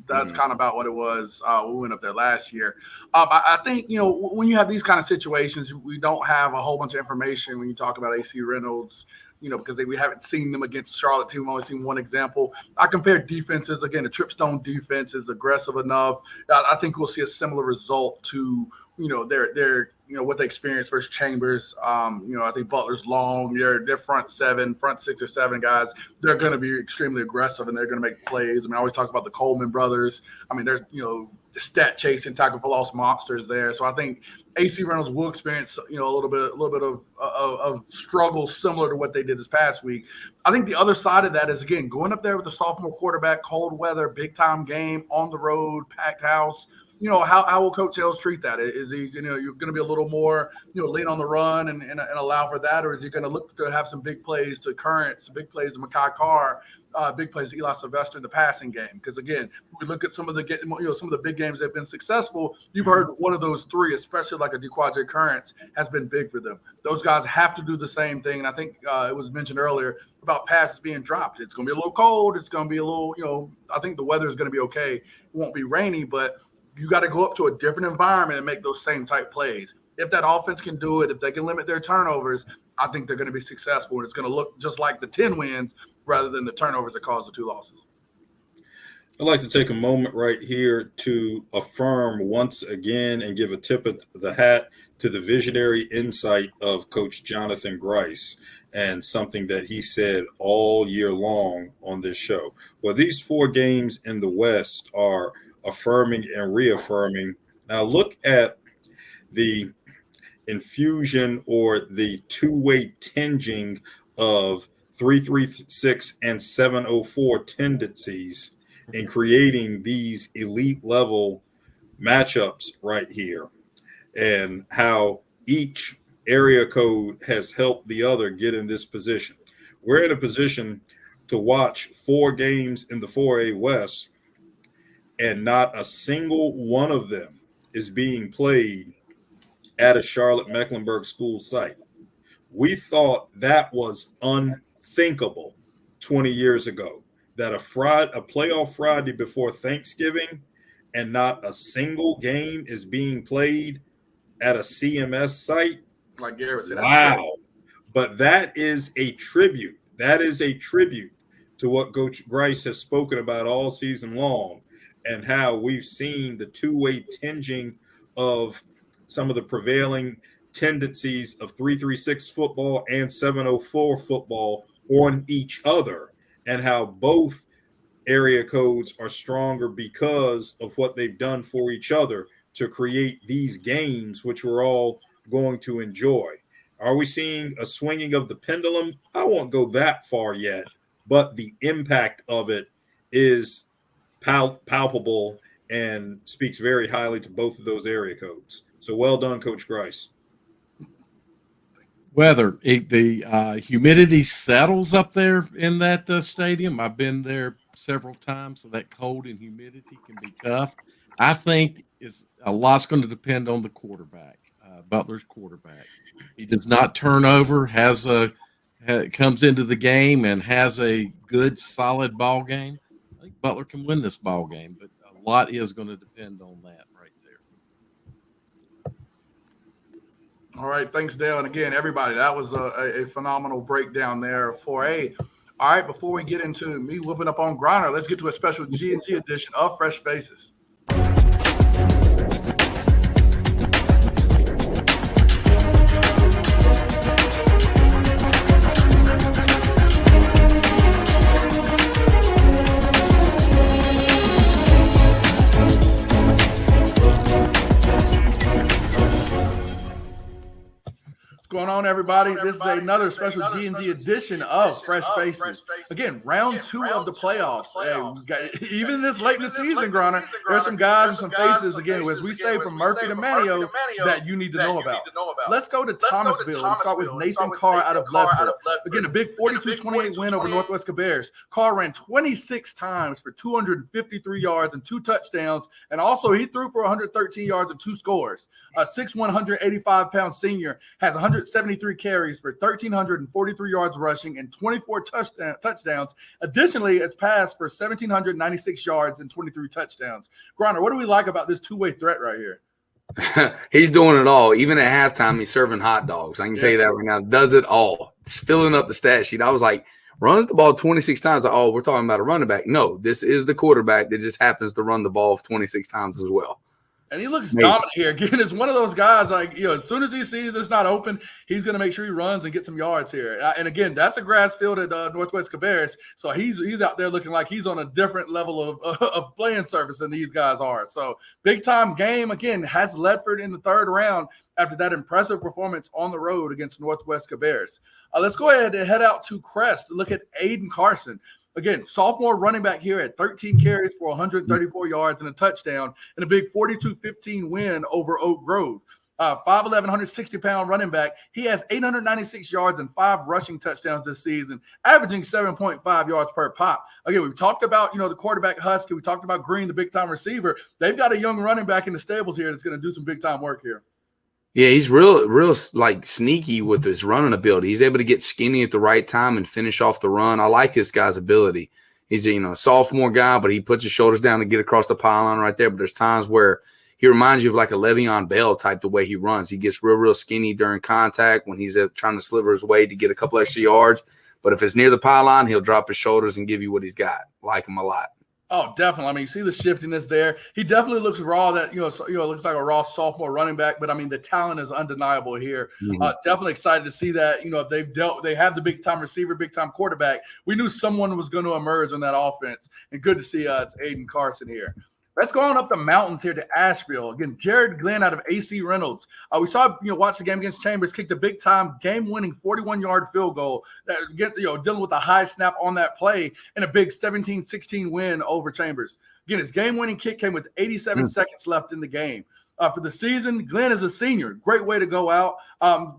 That's kind of about what it was when we went up there last year. I think, when you have these kind of situations, we don't have a whole bunch of information when you talk about AC Reynolds, because we haven't seen them against Charlotte team. We've only seen one example. I compared defenses. Again, the Tripstone defense is aggressive enough. I think we'll see a similar result to, their what they experienced versus Chambers. I think Butler's long. Their front 6 or 7 guys, they're going to be extremely aggressive and they're going to make plays. I always talk about the Coleman brothers. They're, the stat chasing, tackle for loss monsters there. So I think AC Reynolds will experience, a little bit of struggle similar to what they did this past week. I think the other side of that is, again, going up there with the sophomore quarterback, cold weather, big time game, on the road, packed house. How will Coach Hales treat that? Is he, you're going to be a little more, lean on the run and allow for that? Or is he going to look to have some big plays to Current, some big plays to Mekhi Carr, big plays to Eli Sylvester in the passing game? Because, again, we look at some of the big games that have been successful. You've heard one of those 3, especially like a DeQuadre Current, has been big for them. Those guys have to do the same thing. And I think it was mentioned earlier about passes being dropped. It's going to be a little cold. It's going to be a little, I think the weather is going to be okay. It won't be rainy, but you got to go up to a different environment and make those same type plays. If that offense can do it, if they can limit their turnovers, I think they're going to be successful. And it's going to look just like the 10 wins rather than the turnovers that caused the 2 losses. I'd like to take a moment right here to affirm once again and give a tip of the hat to the visionary insight of Coach Jonathan Grice and something that he said all year long on this show. Well, these 4 games in the West are affirming and reaffirming. Now look at the infusion or the two-way tinging of 336 and 704 tendencies in creating these elite level matchups right here, and how each area code has helped the other get in this position. We're in a position to watch 4 games in the 4A West, and not a single one of them is being played at a Charlotte Mecklenburg school site. We thought that was unthinkable 20 years ago, that a playoff Friday before Thanksgiving and not a single game is being played at a CMS site. Like Garrett said, wow. But that is a tribute. That is a tribute to what Coach Grice has spoken about all season long, and how we've seen the two-way tinging of some of the prevailing tendencies of 336 football and 704 football on each other, and how both area codes are stronger because of what they've done for each other to create these games, which we're all going to enjoy. Are we seeing a swinging of the pendulum? I won't go that far yet, but the impact of it is palpable and speaks very highly to both of those area codes. So well done, Coach Grice. Weather, the humidity settles up there in that stadium. I've been there several times, so that cold and humidity can be tough. I think a lot's going to depend on the quarterback, Butler's quarterback. He does not turn over, comes into the game and has a good, solid ball game. I think Butler can win this ball game, but a lot is going to depend on that right there. All right, thanks, Dale. And again, everybody, that was a phenomenal breakdown there for A. All right, before we get into me whooping up on Griner, let's get to a special G&G edition of Fresh Faces. What's going on, everybody? This is another special G&G edition of Fresh Faces. Again, round 2 of the playoffs. Even this late in the season, Griner, there's some guys and some faces, again, as we say, from Murphy to Manio, that you need to know about. Let's go to Thomasville and start with Nathan Carr out of Leadville. Again, a big 42-28 win over Northwest Cabarrus. Carr ran 26 times for 253 yards and 2 touchdowns, and also he threw for 113 yards and 2 scores. A 6'1", 185-pound senior has 173 carries for 1,343 yards rushing and 24 touchdowns. Additionally, it's passed for 1,796 yards and 23 touchdowns. Griner, what do we like about this two-way threat right here? He's doing it all. Even at halftime, he's serving hot dogs. I can tell you that right now. Does it all. It's filling up the stat sheet. I was like, runs the ball 26 times. Oh, we're talking about a running back. No, this is the quarterback that just happens to run the ball 26 times as well. And he looks dominant here. Again, it's one of those guys, like, as soon as he sees it's not open, he's going to make sure he runs and get some yards here. And again, that's a grass field at Northwest Cabarrus. So he's out there looking like he's on a different level of playing surface than these guys are. So big-time game, again, has Ledford in the 3rd round after that impressive performance on the road against Northwest Cabarrus. Let's go ahead and head out to Crest to look at Aiden Carson. Again, sophomore running back here at 13 carries for 134 yards and a touchdown, and a big 42-15 win over Oak Grove. 5'11", 160-pound running back. He has 896 yards and 5 rushing touchdowns this season, averaging 7.5 yards per pop. Again, we've talked about, the quarterback Husky. We talked about Green, the big-time receiver. They've got a young running back in the stables here that's going to do some big-time work here. Yeah, he's real like sneaky with his running ability. He's able to get skinny at the right time and finish off the run. I like this guy's ability. He's a sophomore guy, but he puts his shoulders down to get across the pylon right there. But there's times where he reminds you of like a Le'Veon Bell type, the way he runs. He gets real skinny during contact when he's trying to sliver his way to get a couple extra yards. But if it's near the pylon, he'll drop his shoulders and give you what he's got. Like him a lot. Oh, definitely. I mean, you see the shiftiness there. He definitely looks raw. That looks like a raw sophomore running back. But I mean, the talent is undeniable here. Definitely excited to see that. If they have the big time receiver, big time quarterback. We knew someone was going to emerge in that offense, and good to see it's Aiden Carson here. Let's go on up the mountains here to Asheville. Again, Jared Glenn out of AC Reynolds. We saw, watch the game against Chambers, kicked a big-time game-winning 41-yard field goal that dealing with a high snap on that play and a big 17-16 win over Chambers. Again, his game-winning kick came with 87 seconds left in the game. For the season, Glenn is a senior. Great way to go out.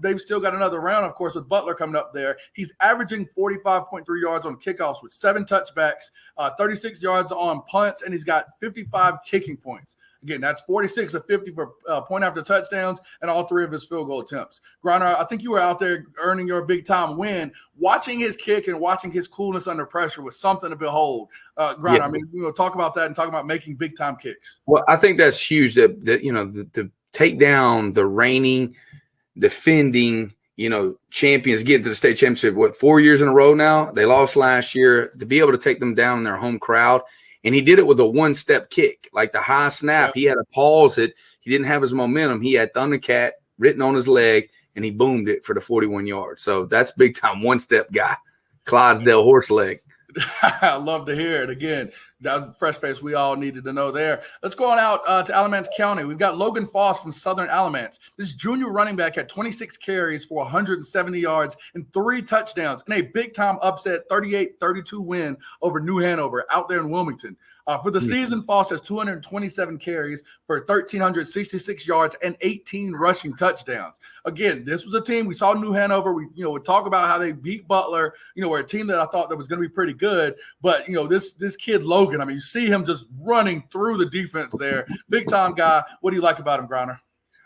They've still got another round, of course, with Butler coming up there. He's averaging 45.3 yards on kickoffs with 7 touchbacks, 36 yards on punts, and he's got 55 kicking points. Again, that's 46 of 50 for point after touchdowns and all 3 of his field goal attempts. Griner, I think you were out there earning your big-time win. Watching his kick and watching his coolness under pressure was something to behold. Griner, I mean, talk about that and talk about making big-time kicks. Well, I think that's huge that to take down the reigning, defending, champions, getting to the state championship, 4 years in a row now? They lost last year. To be able to take them down in their home crowd. And he did it with a one-step kick, like the high snap. He had to pause it. He didn't have his momentum. He had Thundercat written on his leg, and he boomed it for the 41 yards. So that's big-time one-step guy, Clydesdale horse leg. I love to hear it. Again, that fresh face we all needed to know there. Let's go on out to Alamance County. We've got Logan Foss from Southern Alamance. This junior running back had 26 carries for 170 yards and 3 touchdowns in a big-time upset 38-32 win over New Hanover out there in Wilmington. For the season, Foss has 227 carries for 1,366 yards and 18 rushing touchdowns. Again, this was a team we saw New Hanover. We talk about how they beat Butler. We're a team that I thought that was going to be pretty good. But this kid Logan, I mean, you see him just running through the defense there. Big time guy. What do you like about him, Griner?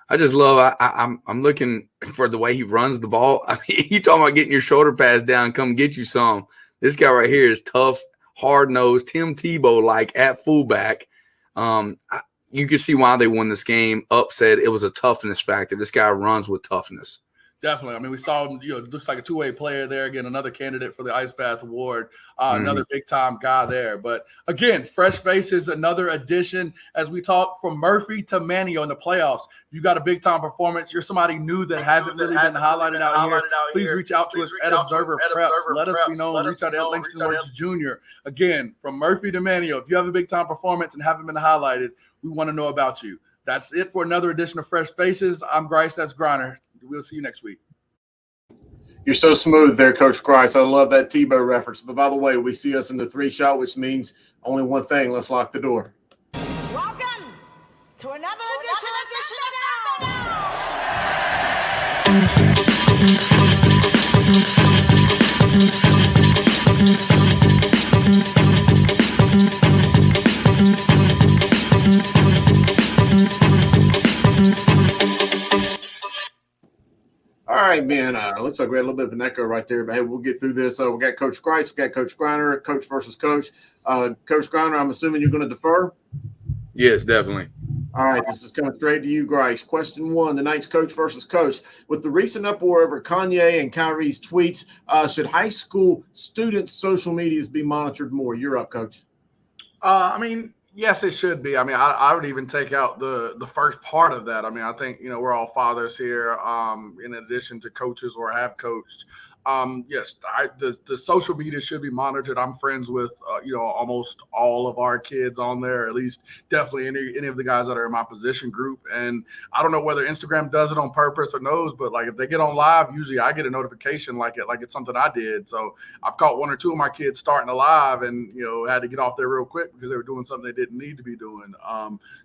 I just love. I'm looking for the way he runs the ball. I mean, you talking about getting your shoulder pads down, come get you some. This guy right here is tough. Hard-nosed, Tim Tebow-like at fullback. You can see why they won this game. Upset. It was a toughness factor. This guy runs with toughness. Definitely. I mean, we saw him, looks like a two-way player there. Again, another candidate for the Ice Bath Award. Another big-time guy there. But, again, fresh faces, another addition. As we talk from Murphy to Manio in the playoffs, you got a big-time performance. You're somebody new that hasn't really been highlighted out here. Please reach out to us at Observer Preps. Let us be known. Reach out to Langston Lawrence Jr. Again, from Murphy to Manio, if you have a big-time performance and haven't been highlighted, we want to know about you. That's it for another edition of Fresh Faces. I'm Grice. That's Griner. We'll see you next week. You're so smooth there, Coach Grice. I love that Tebow reference. But by the way, we see us in the 3-shot, which means only one thing. Let's lock the door. Welcome to another edition All right, man. Looks like we had a little bit of an echo right there, but hey, we'll get through this. We got Coach Grice, we got Coach Griner, coach versus coach. Coach Griner, I'm assuming you're going to defer? Yes, definitely. All right, this is coming straight to you, Grice. Question 1, the Knights coach versus coach. With the recent uproar over Kanye and Kyrie's tweets, should high school students' social medias be monitored more? You're up, Coach. I mean, yes, it should be. I mean, I would even take out the first part of that. I mean, I think, we're all fathers here, in addition to coaches or have coached. Yes, the social media should be monitored. I'm friends with, almost all of our kids on there, at least definitely any of the guys that are in my position group. And I don't know whether Instagram does it on purpose or knows, but like if they get on live, usually I get a notification like it's something I did. So I've caught 1 or 2 of my kids starting a live and, had to get off there real quick because they were doing something they didn't need to be doing.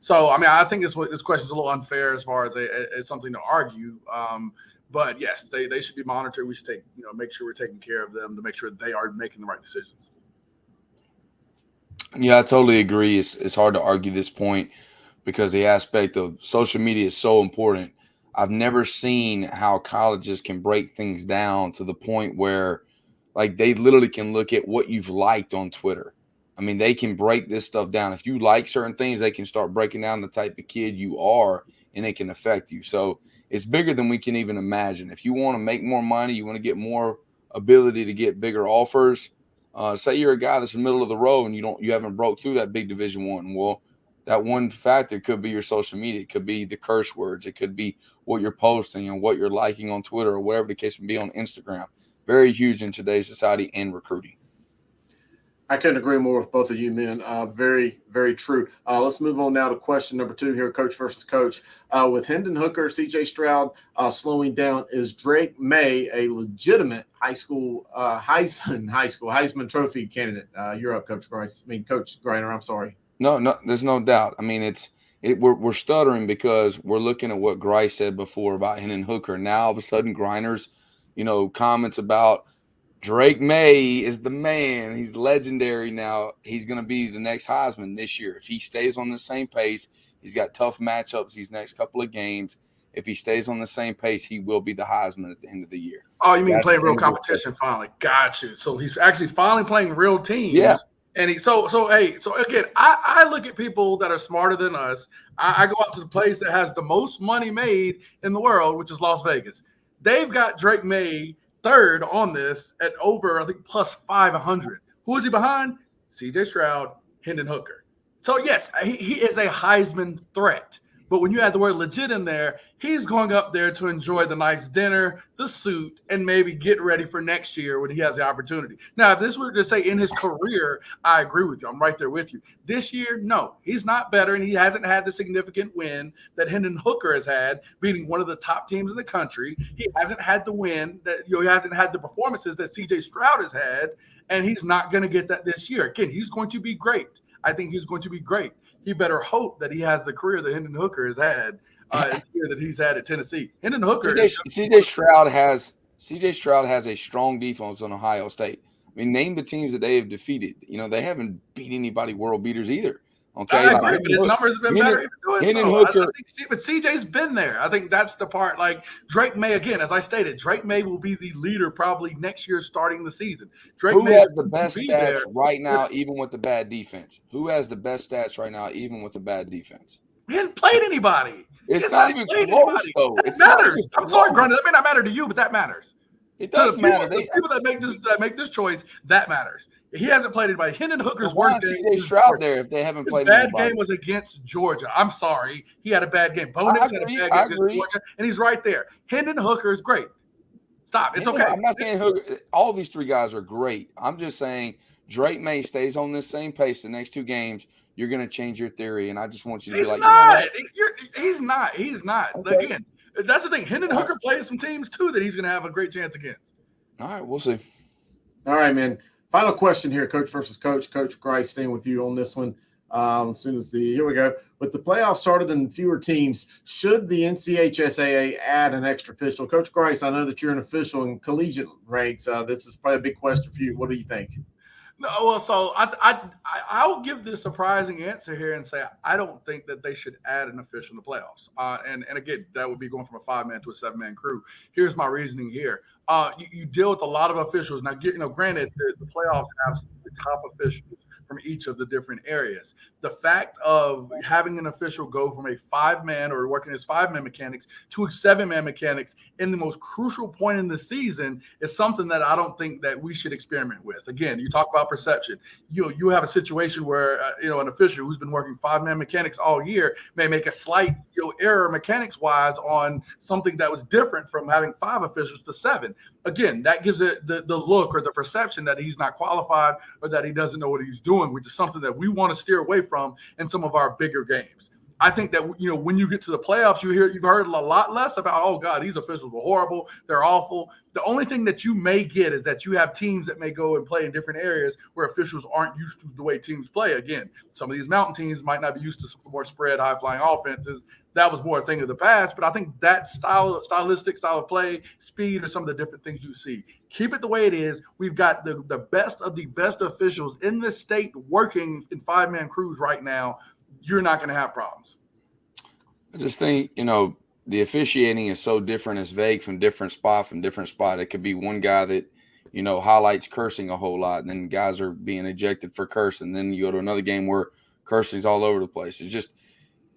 So, I mean, I think this question is a little unfair as far as something to argue. But yes, they should be monitored. We should make sure we're taking care of them to make sure they are making the right decisions. Yeah, I totally agree. It's hard to argue this point because the aspect of social media is so important. I've never seen how colleges can break things down to the point where like they literally can look at what you've liked on Twitter. I mean, they can break this stuff down. If you like certain things, they can start breaking down the type of kid you are and it can affect you. So it's bigger than we can even imagine. If you want to make more money, you want to get more ability to get bigger offers, Say you're a guy that's in the middle of the road and you haven't broke through that big Division I. Well, that one factor could be your social media. It could be the curse words. It could be what you're posting and what you're liking on Twitter or whatever the case may be on Instagram. Very huge in today's society and recruiting. I couldn't agree more with both of you men. Very, very true. Let's move on now to question number 2 here, coach versus coach. With Hendon Hooker, CJ Stroud slowing down, is Drake May a legitimate Heisman Trophy candidate? You're up, Coach Grice. Coach Greiner, I'm sorry. No, there's no doubt. I mean, we're stuttering because we're looking at what Grice said before about Hendon Hooker. Now all of a sudden, Griner's, comments about Drake May is the man. He's legendary now. He's going to be the next Heisman this year. If he stays on the same pace, he's got tough matchups these next couple of games. If he stays on the same pace, he will be the Heisman at the end of the year. Oh, you mean playing real competition finally? Got you. So he's actually finally playing real teams. Yeah. And so again, I look at people that are smarter than us. I go out to the place that has the most money made in the world, which is Las Vegas. They've got Drake May third on this at over, I think, plus 500. Who is he behind? CJ Stroud, Hendon Hooker. So, yes, he is a Heisman threat. But when you add the word legit in there, he's going up there to enjoy the nice dinner, the suit, and maybe get ready for next year when he has the opportunity. Now, if this were to say in his career, I agree with you. I'm right there with you. This year, no, he's not better, and he hasn't had the significant win that Hendon Hooker has had, beating one of the top teams in the country. He hasn't had the win that he hasn't had the performances that CJ Stroud has had, and he's not going to get that this year. Again, he's going to be great. I think he's going to be great. He better hope that he has the career that Hendon Hooker has had, the year that he's had at Tennessee. Hendon Hooker. CJ Stroud has a strong defense on Ohio State. I mean, name the teams that they have defeated. They haven't beat anybody world beaters either. Okay, I agree, but his numbers have been better. Hendon Hooker. But CJ's been there. I think that's the part. Like Drake May, again, as I stated, Drake May will be the leader probably next year starting the season. Who has the best stats right now, even with the bad defense? Who has the best stats right now, even with the bad defense? He hasn't played anybody. It's not even close, though. It matters. I'm sorry, Grundy. That may not matter to you, but that matters. It does matter. The people that make this choice, that matters. He hasn't played anybody. Hendon Hooker's worst game. CJ Stroud there if they haven't played anybody. His bad game was against Georgia. I'm sorry. He had a bad game. Bonix had a bad game against Georgia, and he's right there. Hendon Hooker is great. Stop. It's okay. I'm not saying Hooker. All these three guys are great. I'm just saying Drake May stays on this same pace the next 2 games. You're going to change your theory, and I just want you to be like, he's not. He's not. Okay. Again, that's the thing. Hendon Hooker plays some teams, too, that he's going to have a great chance against. All right, we'll see. All right, man. Final question here, coach versus coach. Coach Grice, staying with you on this one. Here we go. With the playoffs started and fewer teams, should the NCHSAA add an extra official? Coach Grice, I know that you're an official in collegiate ranks. This is probably a big question for you. What do you think? No, well, so I'll give the surprising answer here and say I don't think that they should add an official in the playoffs. And again, that would be going from a 5-man to a 7-man crew. Here's my reasoning here. You deal with a lot of officials. Now, granted, the playoffs have the top officials from each of the different areas. The fact of having an official go from a 5-man or working as 5-man mechanics to a 7-man mechanics in the most crucial point in the season is something that I don't think that we should experiment with. Again, you talk about perception. You have a situation where an official who's been working 5-man mechanics all year may make a slight error mechanics wise on something that was different from having 5 officials to 7. Again, that gives it the look or the perception that he's not qualified or that he doesn't know what he's doing, which is something that we want to steer away from in some of our bigger games. I think that, when you get to the playoffs, you've heard a lot less about, oh, God, these officials were horrible. They're awful. The only thing that you may get is that you have teams that may go and play in different areas where officials aren't used to the way teams play. Again, some of these mountain teams might not be used to some more spread, high-flying offenses. That was more a thing of the past, but I think that stylistic style of play, speed, are some of the different things you see. Keep it the way it is. We've got the best of the best officials in the state working in 5-man crews right now. You're not going to have problems. I just think, the officiating is so different. It's vague from different spot. It could be one guy that, highlights cursing a whole lot, and then guys are being ejected for cursing. Then you go to another game where cursing's all over the place. It's just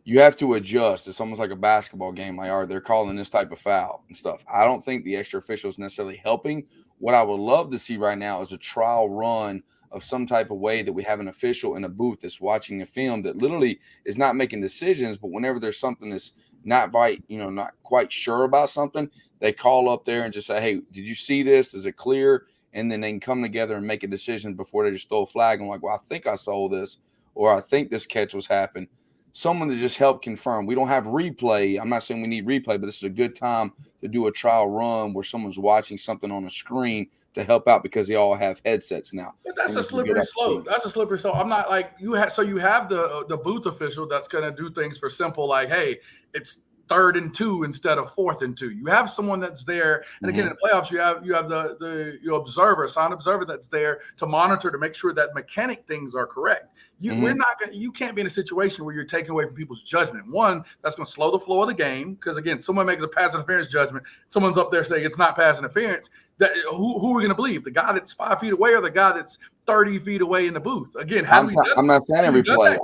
you have to adjust. It's almost like a basketball game. Like, all right, they're calling this type of foul and stuff. I don't think the extra official is necessarily helping. What I would love to see right now is a trial run of some type of way that we have an official in a booth that's watching a film that literally is not making decisions, but whenever there's something that's not right, not quite sure about something, they call up there and just say, hey, did you see this? Is it clear? And then they can come together and make a decision before they just throw a flag and like, well, I think I saw this, or I think this catch was happened. Someone to just help confirm. We don't have replay. I'm not saying we need replay, but this is a good time to do a trial run where someone's watching something on a screen to help out because they all have headsets now. But that's a slippery slope. That's a slippery slope. I'm not like you have. So you have the booth official that's going to do things for simple, like, hey, it's 3rd and 2 instead of 4th and 2. You have someone that's there, and again in the playoffs, you have the observer, assigned observer that's there to monitor to make sure that mechanic things are correct. You can't be in a situation where you're taking away from people's judgment. One, that's going to slow the flow of the game because again, someone makes a pass interference judgment. Someone's up there saying it's not pass interference. That who are we going to believe? The guy that's 5 feet away or the guy that's 30 feet away in the booth? Again, I'm not saying every play.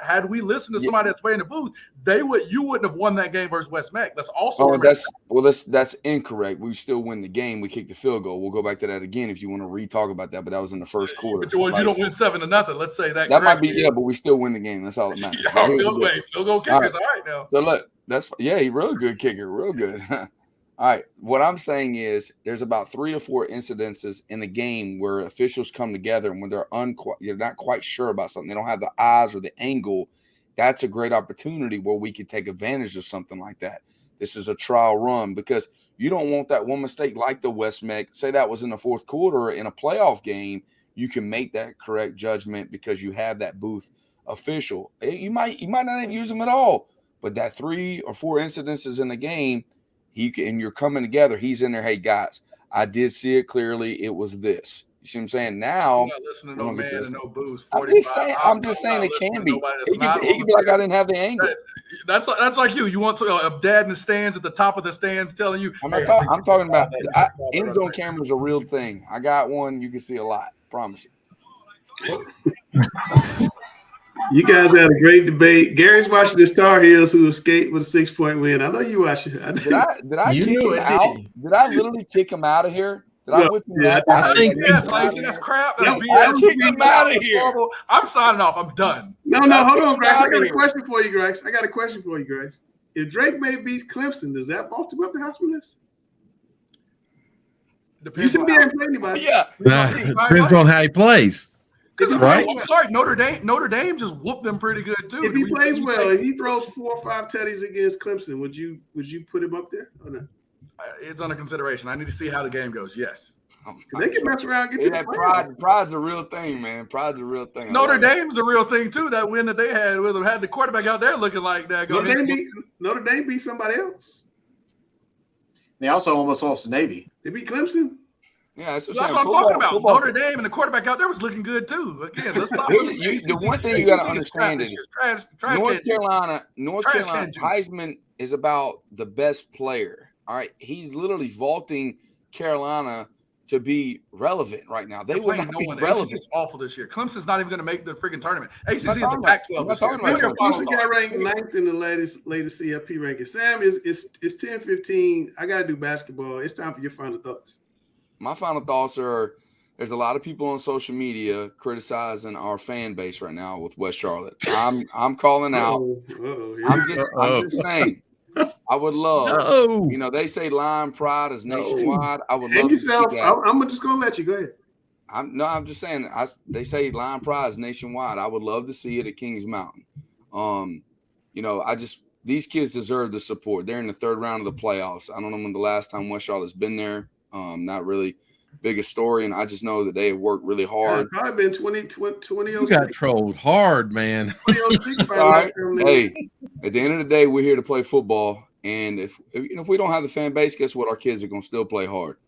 Had we listened to somebody that's way in the booth, you wouldn't have won that game versus West Meck. That's also that's incorrect. We still win the game. We kicked the field goal. We'll go back to that again if you want to re-talk about that. But that was in the first quarter. But you don't win 7-0. Let's say that. That might be but we still win the game. That's all that matters. Field goal kickers. All right now. So look, he's real good kicker, real good. All right, what I'm saying is there's about 3 or 4 incidences in the game where officials come together and when they're not quite sure about something, they don't have the eyes or the angle. That's a great opportunity where we could take advantage of something like that. This is a trial run because you don't want that one mistake like the West Meck. Say that was in the 4th quarter in a playoff game, you can make that correct judgment because you have that booth official. You might not even use them at all, but that 3 or 4 incidences in the game, and you're coming together. He's in there. Hey guys, I did see it clearly. It was this. You see what I'm saying? Now, I'm not listening to no man and no booze. I'm just saying it can be. He can be like, I didn't have the angle. That's like you. You want a dad in the stands at the top of the stands telling you. I'm talking about end zone cameras are a real thing. I got one. You can see a lot. Promise you. You guys had a great debate. Gary's watching the Star Heels who escaped with a 6-point win. I know you watching. Did I kick him out? Did I literally kick him out of here? Did I whip him out? I think that's crap. I kicked him out of here. I'm signing off. I'm done. No, hold on, Grace. I got a question for you, Grace. If Drake May beats Clemson, does that bump him up the Heisman list? Depends. You shouldn't be anybody. Yeah. Depends on how he plays. Right? I'm sorry, Notre Dame just whooped them pretty good too. If he plays well, if he throws 4 or 5 tutties against Clemson, would you put him up there or not? It's under consideration. I need to see how the game goes. Yes. They can mess around and get to the pride. Pride's a real thing, man. Pride's a real thing. Notre Dame's a real thing too. That win that they had with them had the quarterback out there looking like that. Notre Dame beat somebody else. They also almost lost to Navy. They beat Clemson. Yeah, that's what I'm talking about. Notre Dame and the quarterback out there was looking good too. Again, let's talk. The one thing you got to understand is North Carolina Heisman is about the best player. All right, he's literally vaulting Carolina to be relevant right now. They would not be relevant. It's awful this year. Clemson's not even going to make the freaking tournament. ACC is the Pac-12. Clemson got ranked 9th in the latest CFP ranking. Sam, it's 10-15. I got to do basketball. It's time for your final thoughts. My final thoughts are there's a lot of people on social media criticizing our fan base right now with West Charlotte. I'm calling out. I'm just saying. I would love, they say Lion Pride is nationwide. I would love to see that. I'm just going to let you go ahead. I'm just saying. They say Lion Pride is nationwide. I would love to see it at Kings Mountain. These kids deserve the support. They're in the 3rd round of the playoffs. I don't know when the last time West Charlotte's been there. Not really big a story, and I just know that they have worked really hard. Probably been 2006. You got trolled hard, man. All right. Hey, at the end of the day, we're here to play football, and if we don't have the fan base, guess what? Our kids are going to still play hard.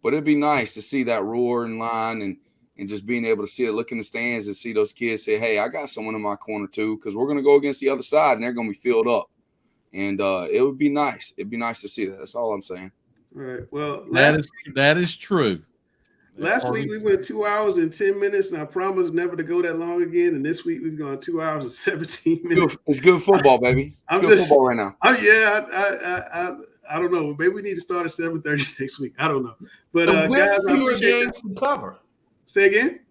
But it'd be nice to see that roar in line and just being able to see it, look in the stands and see those kids say, hey, I got someone in my corner too, because we're going to go against the other side, and they're going to be filled up. And it would be nice. It'd be nice to see that. That's all I'm saying. All right. Well, that is true. Last week we went 2 hours and 10 minutes, and I promised never to go that long again. And this week we've gone 2 hours and 17 minutes. It's good football, baby. It's good football right now. I don't know. Maybe we need to start at 7:30 next week. I don't know. But with guys, I fewer appreciate games to cover. Say again.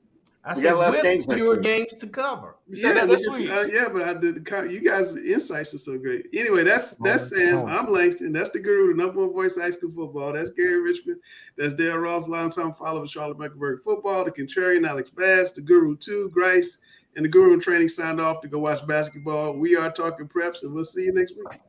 I We said got less with games next fewer week. games to cover. Yeah, but I did. You guys' insights are so great. Anyway, that's Sam. I'm Langston. That's the guru, the number one voice of high school football. That's Gary Richmond. That's Dale Ross, longtime follower of Charlotte Mecklenburg football. The contrarian Alex Bass, the guru 2, Grice, and the guru in training signed off to go watch basketball. We are talking preps, and we'll see you next week.